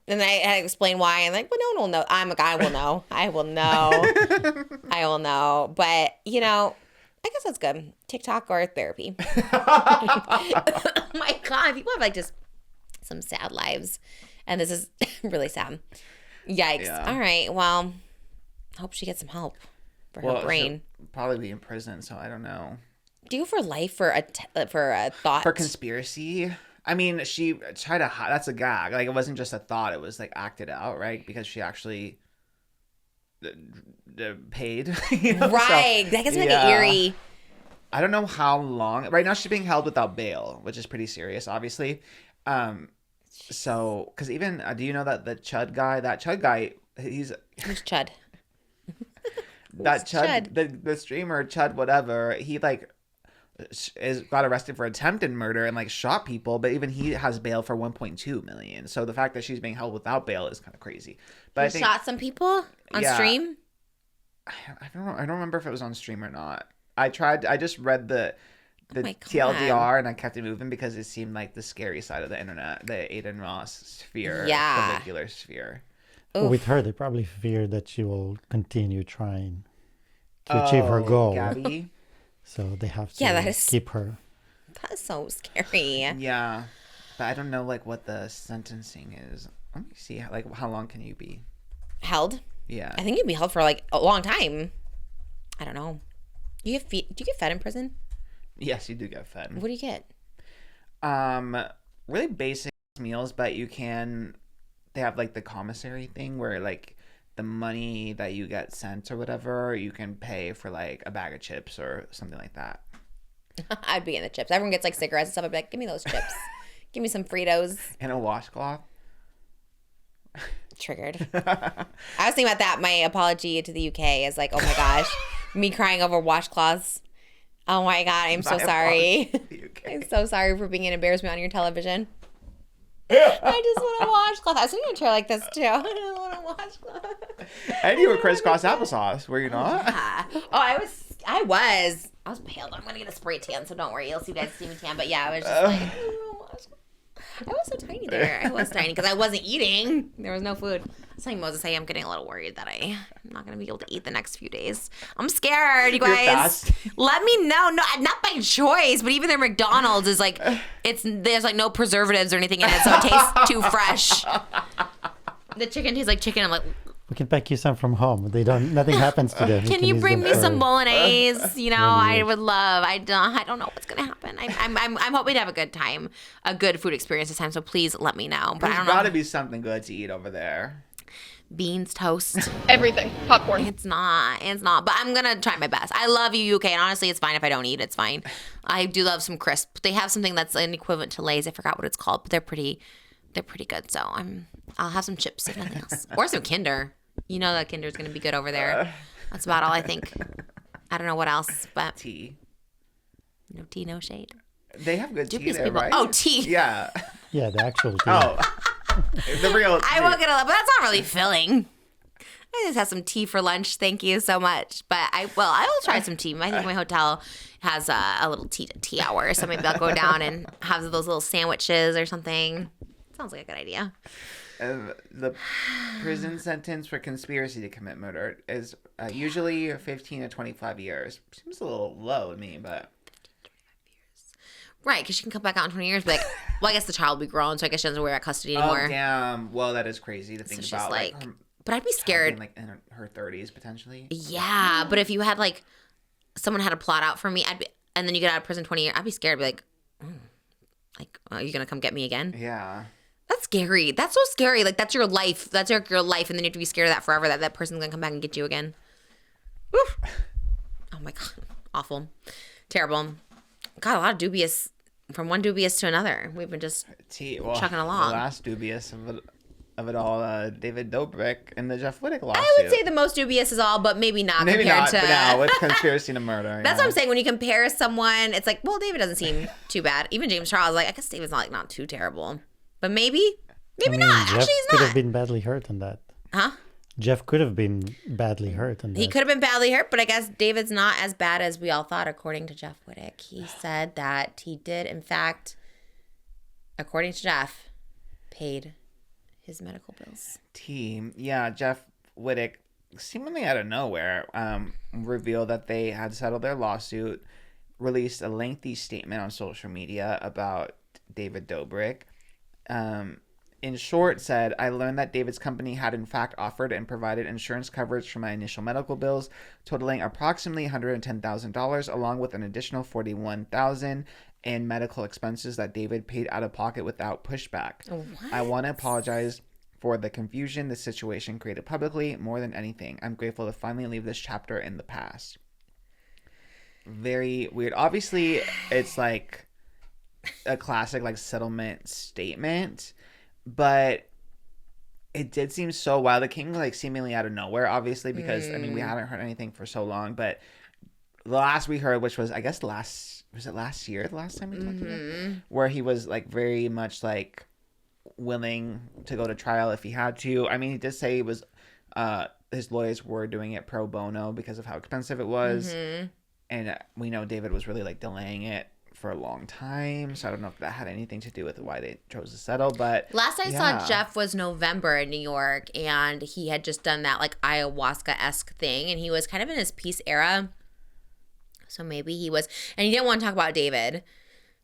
Speaker 1: And I had to explain why. And like, well, no one will know. I'm like, I will know. I will know. I will know. But, you know, I guess that's good. TikTok or therapy. Oh my God. People have like just some sad lives. And this is really sad. Yikes.
Speaker 2: Yeah.
Speaker 1: All right. Well, I hope she gets some help for her brain.
Speaker 2: She'll probably be in prison, so I don't know.
Speaker 1: Do you for life for a thought?
Speaker 2: For conspiracy? I mean, she tried to hide. That's a gag. Like, it wasn't just a thought. It was, like, acted out, right? Because she actually paid. You know?
Speaker 1: Right.
Speaker 2: So,
Speaker 1: that gets make it eerie.
Speaker 2: I don't know how long. Right now, she's being held without bail, which is pretty serious, obviously. So, because even, do you know that that Chud guy, he's...
Speaker 1: Who's Chud?
Speaker 2: That Chud, the streamer, Chud whatever, he, like... got arrested for attempted murder and like shot people, but even he has bail for 1.2 million. So the fact that she's being held without bail is kind of crazy. But
Speaker 1: He
Speaker 2: I think
Speaker 1: shot some people on stream.
Speaker 2: I don't remember if it was on stream or not. I just read the
Speaker 1: Oh my God.
Speaker 2: TLDR and I kept it moving because it seemed like the scary side of the internet, the Aiden Ross sphere,
Speaker 1: Yeah.
Speaker 2: follicular sphere.
Speaker 4: Well, with her, they probably fear that she will continue trying to achieve her goal.
Speaker 2: GABBIE.
Speaker 4: So they have to keep her.
Speaker 1: That's so scary.
Speaker 2: Yeah, but I don't know like what the sentencing is. Let me see. Like, how long can you be
Speaker 1: Held?
Speaker 2: Yeah.
Speaker 1: I think you'd be held for like a long time. I don't know. Do you get fed in prison?
Speaker 2: Yes, you do get fed.
Speaker 1: What do you get?
Speaker 2: Really basic meals, but they have like the commissary thing where like the money that you get sent or whatever, you can pay for like a bag of chips or something like that.
Speaker 1: I'd be in the chips. Everyone gets like cigarettes and stuff. I'd be like, give me those chips. Give me some Fritos.
Speaker 2: And a washcloth.
Speaker 1: Triggered. I was thinking about that. My apology to the UK is like, oh my gosh, me crying over washcloths. Oh my God, I'm so sorry. I'm so sorry for being an embarrassment on your television. I just want a washcloth. I was thinking a chair like this too. I don't want a washcloth.
Speaker 2: And you were crisscross applesauce, were you not?
Speaker 1: Yeah. Oh, I was pale. I'm gonna get a spray tan, so don't worry. You'll see you guys see me tan. But yeah, I was just like, I was so tiny there. I was tiny because I wasn't eating. There was no food. I was telling Moses, hey, I'm getting a little worried that I'm not gonna be able to eat the next few days. I'm scared, you guys. Let me know. No, not by choice, but even their McDonald's is like, there's like no preservatives or anything in it, so it tastes too fresh. The chicken tastes like chicken. I'm like,
Speaker 4: We can pack you some from home. Nothing happens to them.
Speaker 1: can you bring me some bolognese? You know, I would love. I don't know what's gonna happen. I'm hoping to have a good time, a good food experience this time. So please let me know. But I don't know.
Speaker 2: There's got to be something good to eat over there.
Speaker 1: Beans, toast,
Speaker 5: everything, popcorn.
Speaker 1: It's not. But I'm gonna try my best. I love you, UK, and honestly, it's fine if I don't eat. It's fine. I do love some crisp. They have something that's an equivalent to Lay's. I forgot what it's called, but they're pretty good. So I'll have some chips if nothing else, or some Kinder. You know that Kinder's gonna be good over there. That's about all I think. I don't know what else, but
Speaker 2: Tea.
Speaker 1: No tea, no shade.
Speaker 2: They have good tea
Speaker 1: Dubious
Speaker 2: there,
Speaker 1: people.
Speaker 2: right?
Speaker 1: Oh, tea.
Speaker 2: Yeah.
Speaker 4: Yeah, the actual tea.
Speaker 2: Oh. The real tea.
Speaker 1: I will get but that's not really filling. I just had some tea for lunch. Thank you so much. But I will try some tea. I think my hotel has a little tea hour, so maybe I'll go down and have those little sandwiches or something. Sounds like a good idea.
Speaker 2: The prison sentence for conspiracy to commit murder is usually 15 to 25 years. Seems a little low to me, but...
Speaker 1: Right, because she can come back out in 20 years, but well, I guess the child will be grown, so I guess she doesn't wear custody anymore.
Speaker 2: Oh, damn. Well, that is crazy to think
Speaker 1: So
Speaker 2: about.
Speaker 1: she's like but I'd be scared.
Speaker 2: Like in her 30s, potentially.
Speaker 1: Yeah, but if you had like, someone had a plot out for me, and then you get out of prison 20 years, I'd be scared. I'd be like, are you going to come get me again?
Speaker 2: Yeah.
Speaker 1: That's scary. That's so scary. Like, that's your life. That's your life, and then you have to be scared of that forever, that person's going to come back and get you again. Woof. Oh, my God. Awful. Terrible. God, a lot of dubious, from one dubious to another. We've been just chucking along.
Speaker 2: The last dubious of it all, David Dobrik and the Jeff Wittek lawsuit.
Speaker 1: I would say the most dubious is all, but maybe not
Speaker 2: Maybe
Speaker 1: compared
Speaker 2: not,
Speaker 1: to...
Speaker 2: but now with conspiracy to murder.
Speaker 1: That's what I'm saying. When you compare someone, it's like, well, David doesn't seem too bad. Even James Charles, like, I guess David's not too terrible. But maybe not.
Speaker 4: Jeff
Speaker 1: Actually, he's
Speaker 4: could
Speaker 1: not.
Speaker 4: have been badly hurt on that.
Speaker 1: Huh?
Speaker 4: Jeff could have been badly hurt on that.
Speaker 1: He could have been badly hurt, but I guess David's not as bad as we all thought, according to Jeff Wittek. He said that he did, in fact, according to Jeff, paid his medical bills.
Speaker 2: Yeah, Jeff Wittek, seemingly out of nowhere, revealed that they had settled their lawsuit, released a lengthy statement on social media about David Dobrik. In short, said, I learned that David's company had in fact offered and provided insurance coverage for my initial medical bills, totaling approximately $110,000, along with an additional $41,000 in medical expenses that David paid out of pocket without pushback.
Speaker 1: What?
Speaker 2: I want to apologize for the confusion the situation created publicly. More than anything, I'm grateful to finally leave this chapter in the past. Very weird. Obviously, it's like a classic like settlement statement, but it did seem so wild. It came like seemingly out of nowhere, obviously, because I mean we haven't heard anything for so long. But the last we heard, which was I guess last year, the last time we talked about, where he was like very much like willing to go to trial if he had to. I mean, he did say he was his lawyers were doing it pro bono because of how expensive it was, and we know David was really like delaying it for a long time, so I don't know if that had anything to do with why they chose to settle. But
Speaker 1: last I saw Jeff was November in New York, and he had just done that like ayahuasca-esque thing, and he was kind of in his peace era, so maybe he was, and he didn't want to talk about David,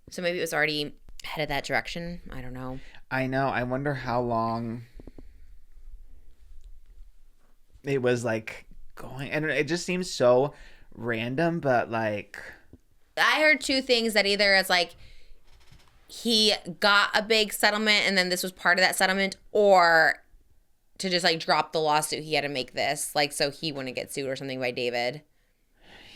Speaker 1: so maybe it was already headed that direction. I don't know.
Speaker 2: I know. I wonder how long it was like going, and it just seems so random, but like
Speaker 1: I heard two things, that either it's like he got a big settlement and then this was part of that settlement, or to just like drop the lawsuit, he had to make this like so he wouldn't get sued or something by David.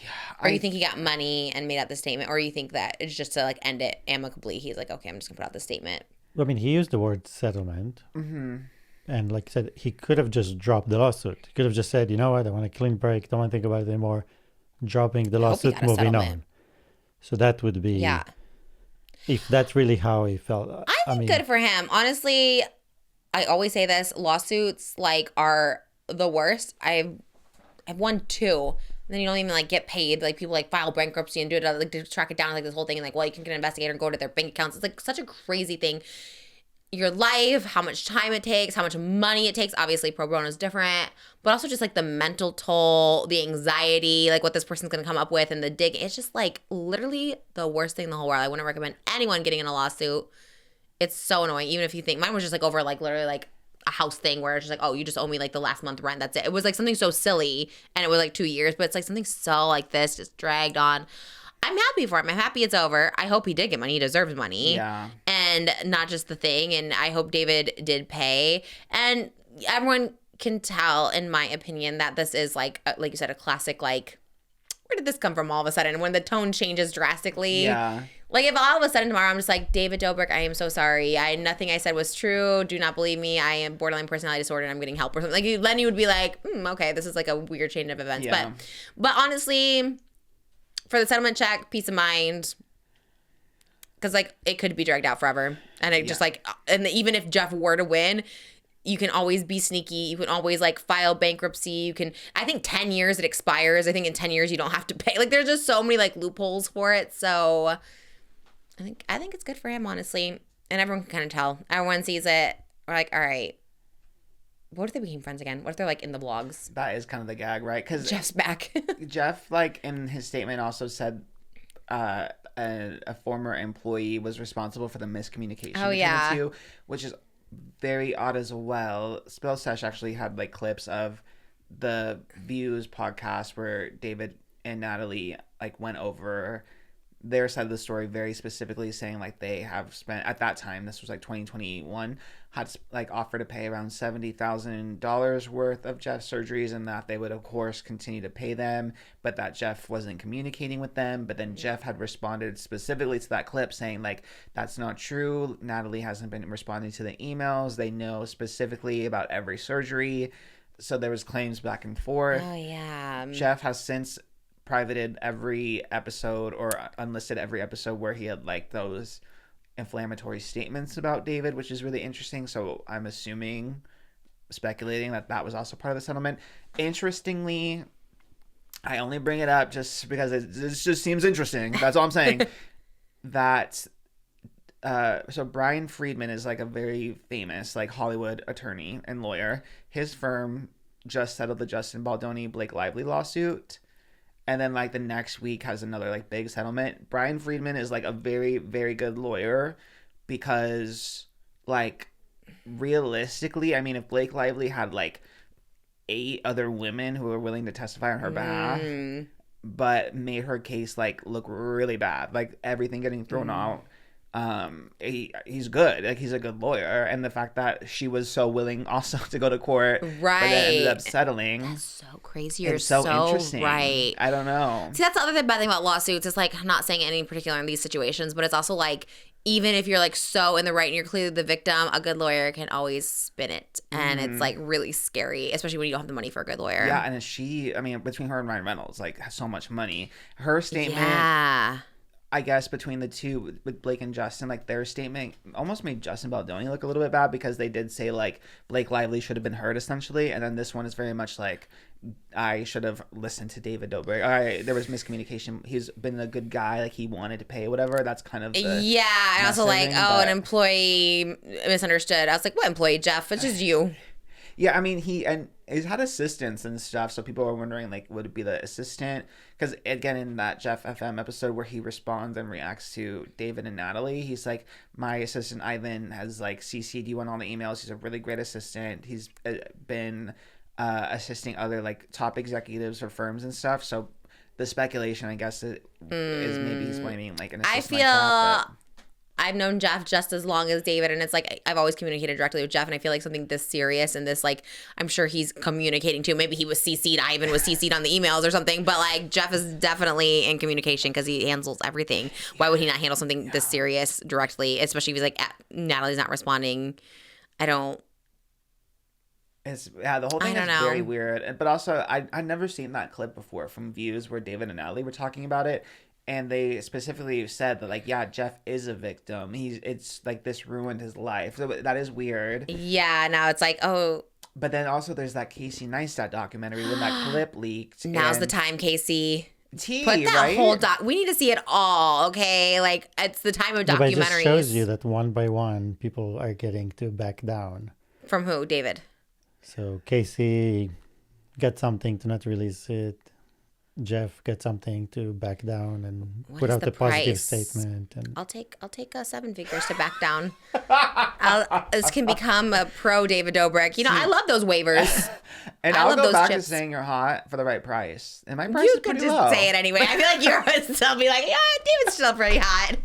Speaker 1: Yeah. Or you think he got money and made out the statement, or you think that it's just to like end it amicably. He's like, okay, I'm just gonna put out the statement.
Speaker 4: I mean, he used the word settlement. And like I said, he could have just dropped the lawsuit. He could have just said, you know what, I want a clean break, don't want to think about it anymore. Dropping the lawsuit, moving on. So that would be, if that's really how he felt.
Speaker 1: I mean, good for him. Honestly, I always say this, lawsuits like are the worst. I've won 2. And then you don't even like get paid. Like people like file bankruptcy and do it like to track it down, like this whole thing, and like, well, you can get an investigator and go to their bank accounts. It's like such a crazy thing. Your life, how much time it takes, how much money it takes. Obviously, pro bono is different, but also just like the mental toll, the anxiety, like what this person's gonna come up with, and the dig. It's just like literally the worst thing in the whole world. I wouldn't recommend anyone getting in a lawsuit. It's so annoying. Even if you think mine was just like over like literally like a house thing where it's just like, oh, you just owe me like the last month rent. That's it. It was like something so silly, and it was like 2 years, but it's like something so like this just dragged on. I'm happy for him. I'm happy it's over. I hope he did get money. He deserves money.
Speaker 2: Yeah.
Speaker 1: And not just the thing. And I hope David did pay. And everyone can tell, in my opinion, that this is like you said, a classic, like, where did this come from all of a sudden? When the tone changes drastically. Yeah. Like if all of a sudden tomorrow I'm just like, David Dobrik, I am so sorry. Nothing I said was true. Do not believe me. I am borderline personality disorder and I'm getting help or something. Like then you would be like, okay, this is like a weird chain of events. Yeah. But honestly, for the settlement check, peace of mind, because like it could be dragged out forever, and it just like, and even if Jeff were to win, you can always be sneaky. You can always like file bankruptcy. You can, I think 10 years it expires. I think in 10 years you don't have to pay. Like there's just so many like loopholes for it. So I think it's good for him, honestly, and everyone can kind of tell. Everyone sees it. We're like, all right. What if they became friends again? What if they're like in the blogs?
Speaker 2: That is kind of the gag, right? Because
Speaker 1: Jeff's back.
Speaker 2: Jeff, like in his statement, also said a former employee was responsible for the miscommunication between the two, which is very odd as well. Spill Sesh actually had like clips of the Views podcast where David and Natalie like went over their side of the story very specifically, saying like they have spent at that time, this was like 2021, had like offered to pay around $70,000 worth of Jeff's surgeries, and that they would of course continue to pay them, but that Jeff wasn't communicating with them. But then Jeff had responded specifically to that clip saying like, that's not true. Natalie hasn't been responding to the emails. They know specifically about every surgery. So there was claims back and forth.
Speaker 1: Oh yeah.
Speaker 2: Jeff has since privated every episode or unlisted every episode where he had like those inflammatory statements about David, which is really interesting. So I'm speculating that was also part of the settlement. Interestingly, I only bring it up just because it just seems interesting. That's all I'm saying. That so Brian Friedman is like a very famous like Hollywood attorney and lawyer. His firm just settled the Justin Baldoni Blake Lively lawsuit, and then like the next week has another like big settlement. Brian Friedman is like a very, very good lawyer because like realistically, I mean, if Blake Lively had like 8 other women who were willing to testify on her behalf, but made her case like look really bad, like everything getting thrown out, he's good. Like he's a good lawyer, and the fact that she was so willing also to go to court, but then ended up settling.
Speaker 1: That's so crazy. You're
Speaker 2: so
Speaker 1: so
Speaker 2: interesting.
Speaker 1: right.
Speaker 2: I don't know.
Speaker 1: See, that's the other bad thing about lawsuits. It's like, I'm not saying any particular in these situations, but it's also like, even if you're like so in the right and you're clearly the victim, a good lawyer can always spin it. And it's like really scary, especially when you don't have the money for a good lawyer.
Speaker 2: Yeah, and I mean, between her and Ryan Reynolds, like, has so much money. Her statement, I guess, between the two, with Blake and Justin, like, their statement almost made Justin Baldoni look a little bit bad because they did say, like, Blake Lively should have been heard, essentially. And then this one is very much like, I should have listened to David Dobrik. There was miscommunication. He's been a good guy. Like, he wanted to pay whatever. That's kind of the
Speaker 1: and also like, an employee misunderstood. I was like, what employee, Jeff? It's just you.
Speaker 2: Yeah, I mean, he's had assistants and stuff, so people are wondering, like, would it be the assistant? Because, again, in that Jeff FM episode where he responds and reacts to David and Natalie, he's like, my assistant Ivan has, like, CC'd you on all the emails. He's a really great assistant. He's been assisting other, like, top executives or firms and stuff. So the speculation, I guess, is maybe he's blaming, like, an assistant.
Speaker 1: I've known Jeff just as long as David, and it's like I've always communicated directly with Jeff, and I feel like something this serious and this, like, I'm sure he's communicating too. Maybe he was CC'd, Ivan was CC'd on the emails or something, but like Jeff is definitely in communication because he handles everything. Why would he not handle something this serious directly, especially if he's like, Natalie's not responding? The whole thing is very weird. But also, I'd never seen that clip before from Views where David and Natalie were talking about it. And they specifically said that, like, yeah, Jeff is a victim. It's like this ruined his life. So that is weird. Yeah, now it's like, oh. But then also there's that Casey Neistat documentary when that clip leaked. Now's the time, Casey. Put that whole we need to see it all, okay? Like, it's the time of documentaries. But it just shows
Speaker 4: you that one by one, people are getting to back down.
Speaker 1: From who? David?
Speaker 4: So Casey got something to not release it. Jeff get something to back down and put out the positive statement. And
Speaker 1: I'll take 7 figures to back down. This can become a pro David Dobrik. You know, I love those waivers.
Speaker 2: And I'll go back to saying you're hot for the right price. And my price is pretty low. You could just say
Speaker 1: it anyway. I feel like you're still be like, yeah, David's still pretty hot.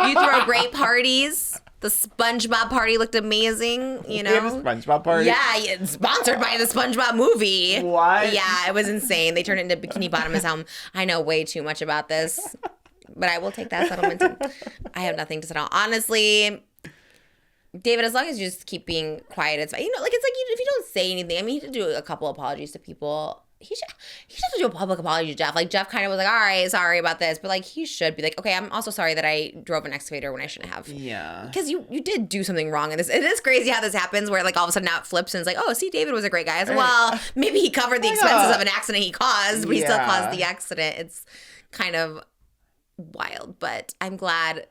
Speaker 1: You throw great parties. The SpongeBob party looked amazing, you know?
Speaker 2: We have a SpongeBob party?
Speaker 1: Yeah, sponsored by the SpongeBob movie.
Speaker 2: What?
Speaker 1: Yeah, it was insane. They turned it into Bikini Bottom as home. I know way too much about this, but I will take that settlement. I have nothing to settle. Honestly, David, as long as you just keep being quiet, it's fine. You know, like, it's like if you don't say anything, I mean, you have to do a couple apologies to people. He should do a public apology to Jeff. Like, Jeff kind of was like, all right, sorry about this. But, like, he should be like, okay, I'm also sorry that I drove an excavator when I shouldn't have.
Speaker 2: Yeah.
Speaker 1: Because you did do something wrong in this. It is crazy how this happens where, like, all of a sudden now it flips and it's like, oh, see, David was a great guy as well. Maybe he covered the expenses of an accident he caused, but he still caused the accident. It's kind of wild. But I'm glad.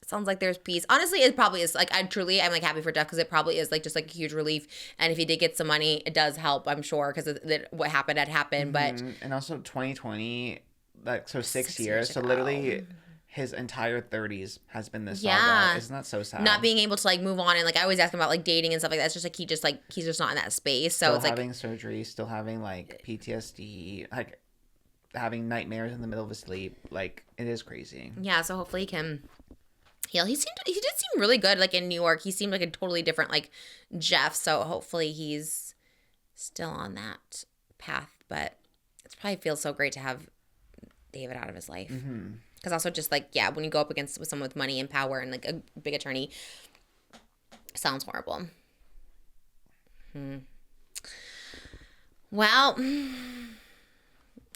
Speaker 1: Sounds like there's peace. Honestly, it probably is. Like, I'm like happy for Jeff because it probably is like just like a huge relief. And if he did get some money, it does help, I'm sure, because what happened had happened. But
Speaker 2: and also 2020, like, so 6 years. So literally his entire 30s has been this saga. Isn't that so sad?
Speaker 1: Not being able to, like, move on, and like I always ask him about like dating and stuff like that. It's just like he's just not in that space. So
Speaker 2: still
Speaker 1: it's like
Speaker 2: having surgery, still having like PTSD, like having nightmares in the middle of his sleep. Like, it is crazy.
Speaker 1: Yeah. So hopefully he can heal. He did seem really good, like, in New York. He seemed like a totally different, like, Jeff. So hopefully he's still on that path. But it probably feels so great to have David out of his life. Because also just, like, yeah, when you go up against with someone with money and power and, like, a big attorney, sounds horrible. Well,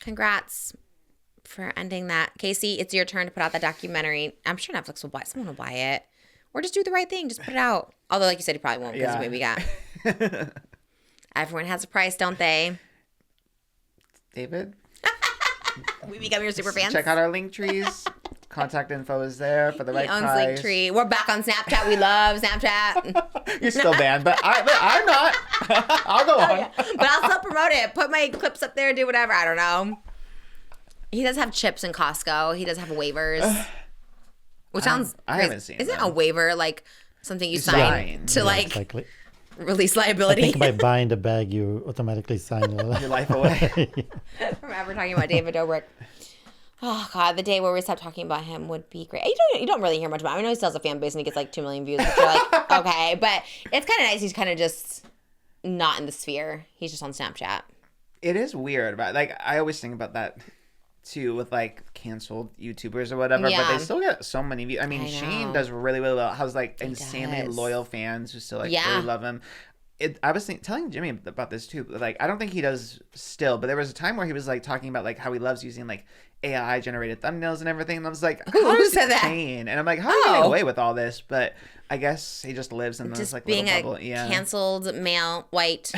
Speaker 1: congrats for ending that. Casey, it's your turn to put out that documentary. I'm sure Netflix will buy it. Someone will buy it. Or just do the right thing. Just put it out. Although, like you said, he probably won't because maybe got. Everyone has a price, don't they?
Speaker 2: David?
Speaker 1: We become your super fans.
Speaker 2: Check out our link trees. Contact info is there for the right
Speaker 1: He owns
Speaker 2: price.
Speaker 1: Linktree. We're back on Snapchat. We love Snapchat.
Speaker 2: You're still banned, but I'm not. I'll go on.
Speaker 1: But I'll still promote it. Put my clips up there. Do whatever. I don't know. He does have chips in Costco. He does have waivers. Which sounds
Speaker 2: I
Speaker 1: crazy.
Speaker 2: haven't seen
Speaker 1: Isn't
Speaker 2: them.
Speaker 1: a waiver like something you
Speaker 2: sign.
Speaker 1: sign to
Speaker 4: Yeah,
Speaker 1: like
Speaker 4: exactly.
Speaker 1: release
Speaker 4: I
Speaker 1: liability?
Speaker 4: think by buying the bag, you automatically sign
Speaker 2: Your life away.
Speaker 1: From ever talking about David Dobrik. Oh God, the day where we stop talking about him would be great. You don't really hear much about him. I know he still has a fan base and he gets like 2 million views, which you're like, okay. But it's kind of nice. He's kind of just not in the sphere. He's just on Snapchat.
Speaker 2: It is weird, but like I always think about that too with like canceled YouTubers or whatever, but
Speaker 1: Yeah.
Speaker 2: they still get so many views. I mean,
Speaker 1: I
Speaker 2: Shane
Speaker 1: know.
Speaker 2: does really, really well. Has like insanely
Speaker 1: does.
Speaker 2: loyal fans who still like
Speaker 1: Yeah.
Speaker 2: really love him. I was telling Jimmy about this too. Like, I don't think he does still, but there was a time where he was like talking about like how he loves using like AI generated thumbnails and everything. And I was like,
Speaker 1: Who
Speaker 2: how does
Speaker 1: said that?
Speaker 2: Shane? And I'm like, how are you getting away with all this? But I guess he just lives in this
Speaker 1: Just
Speaker 2: like
Speaker 1: being
Speaker 2: little
Speaker 1: a
Speaker 2: bubble. Yeah.
Speaker 1: canceled male, white.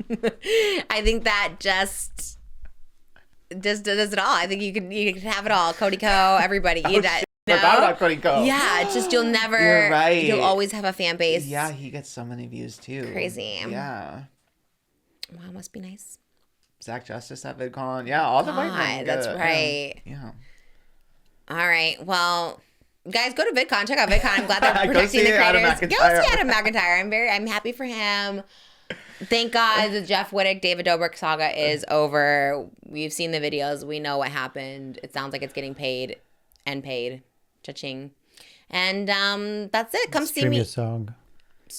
Speaker 1: I think that just does it all. I think you can have it all. Cody Co, everybody.
Speaker 2: Forgot about Cody Co.
Speaker 1: Yeah, it's just you'll never.
Speaker 2: You're right.
Speaker 1: You'll always have a fan base.
Speaker 2: Yeah, he gets so many views too.
Speaker 1: Crazy.
Speaker 2: Yeah.
Speaker 1: Wow, must be nice.
Speaker 2: Zach Justice at VidCon. Yeah, all the white
Speaker 1: God,
Speaker 2: men.
Speaker 1: that's
Speaker 2: get it.
Speaker 1: right.
Speaker 2: Yeah.
Speaker 1: All right. Well, guys, go to VidCon. Check out VidCon. I'm glad they're
Speaker 2: Go
Speaker 1: protecting
Speaker 2: see
Speaker 1: the
Speaker 2: Adam
Speaker 1: creators. Go
Speaker 2: McIntyre.
Speaker 1: see Adam McIntyre. I'm happy for him. Thank God the Jeff Wittek, David Dobrik saga is over. We've seen the videos. We know what happened. It sounds like it's getting paid and paid. Cha-ching. And that's it. Come see
Speaker 4: Stream
Speaker 1: me.
Speaker 4: your song.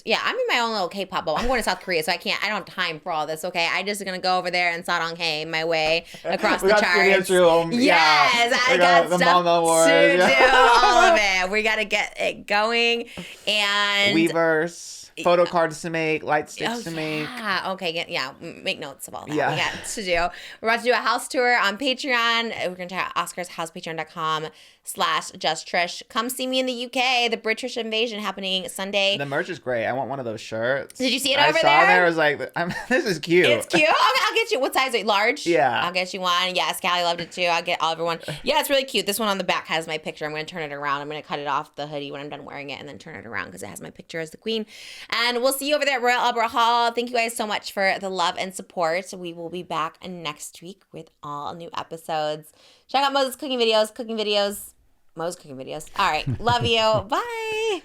Speaker 1: Yeah, I'm in my own little K-pop bubble. I'm going to South Korea, so I don't have time for all this, okay? I just going to go over there and Sarong Hae my way across
Speaker 2: We
Speaker 1: the
Speaker 2: got
Speaker 1: charts.
Speaker 2: Studio,
Speaker 1: Yes, I
Speaker 2: we
Speaker 1: got
Speaker 2: the
Speaker 1: stuff
Speaker 2: Manga Awards,
Speaker 1: to
Speaker 2: yeah.
Speaker 1: do. All of it. We got to get it going. And
Speaker 2: Weverse, photo cards to make, light sticks to make.
Speaker 1: yeah. Okay. Yeah. Make notes of all that.
Speaker 2: Yeah.
Speaker 1: We got to do. We're about to do a house tour on Patreon. We're going to check out Oscar's house, patreon.com/justtrish. Come see me in the UK. The British invasion happening Sunday.
Speaker 2: The merch is great. I want one of those shirts.
Speaker 1: Did you see it
Speaker 2: I
Speaker 1: over
Speaker 2: saw
Speaker 1: there?
Speaker 2: there. I was like, this is cute.
Speaker 1: It's cute. I'll get you. What size are you? Large?
Speaker 2: Yeah.
Speaker 1: I'll get you one. Yes, Callie loved it too. I'll get everyone. Yeah, it's really cute. This one on the back has my picture. I'm going to turn it around. I'm going to cut it off the hoodie when I'm done wearing it and then turn it around because it has my picture as the queen. And we'll see you over there at Royal Albert Hall. Thank you guys so much for the love and support. We will be back next week with all new episodes. Check out Moses' cooking videos. Moses' cooking videos. All right. Love you. Bye.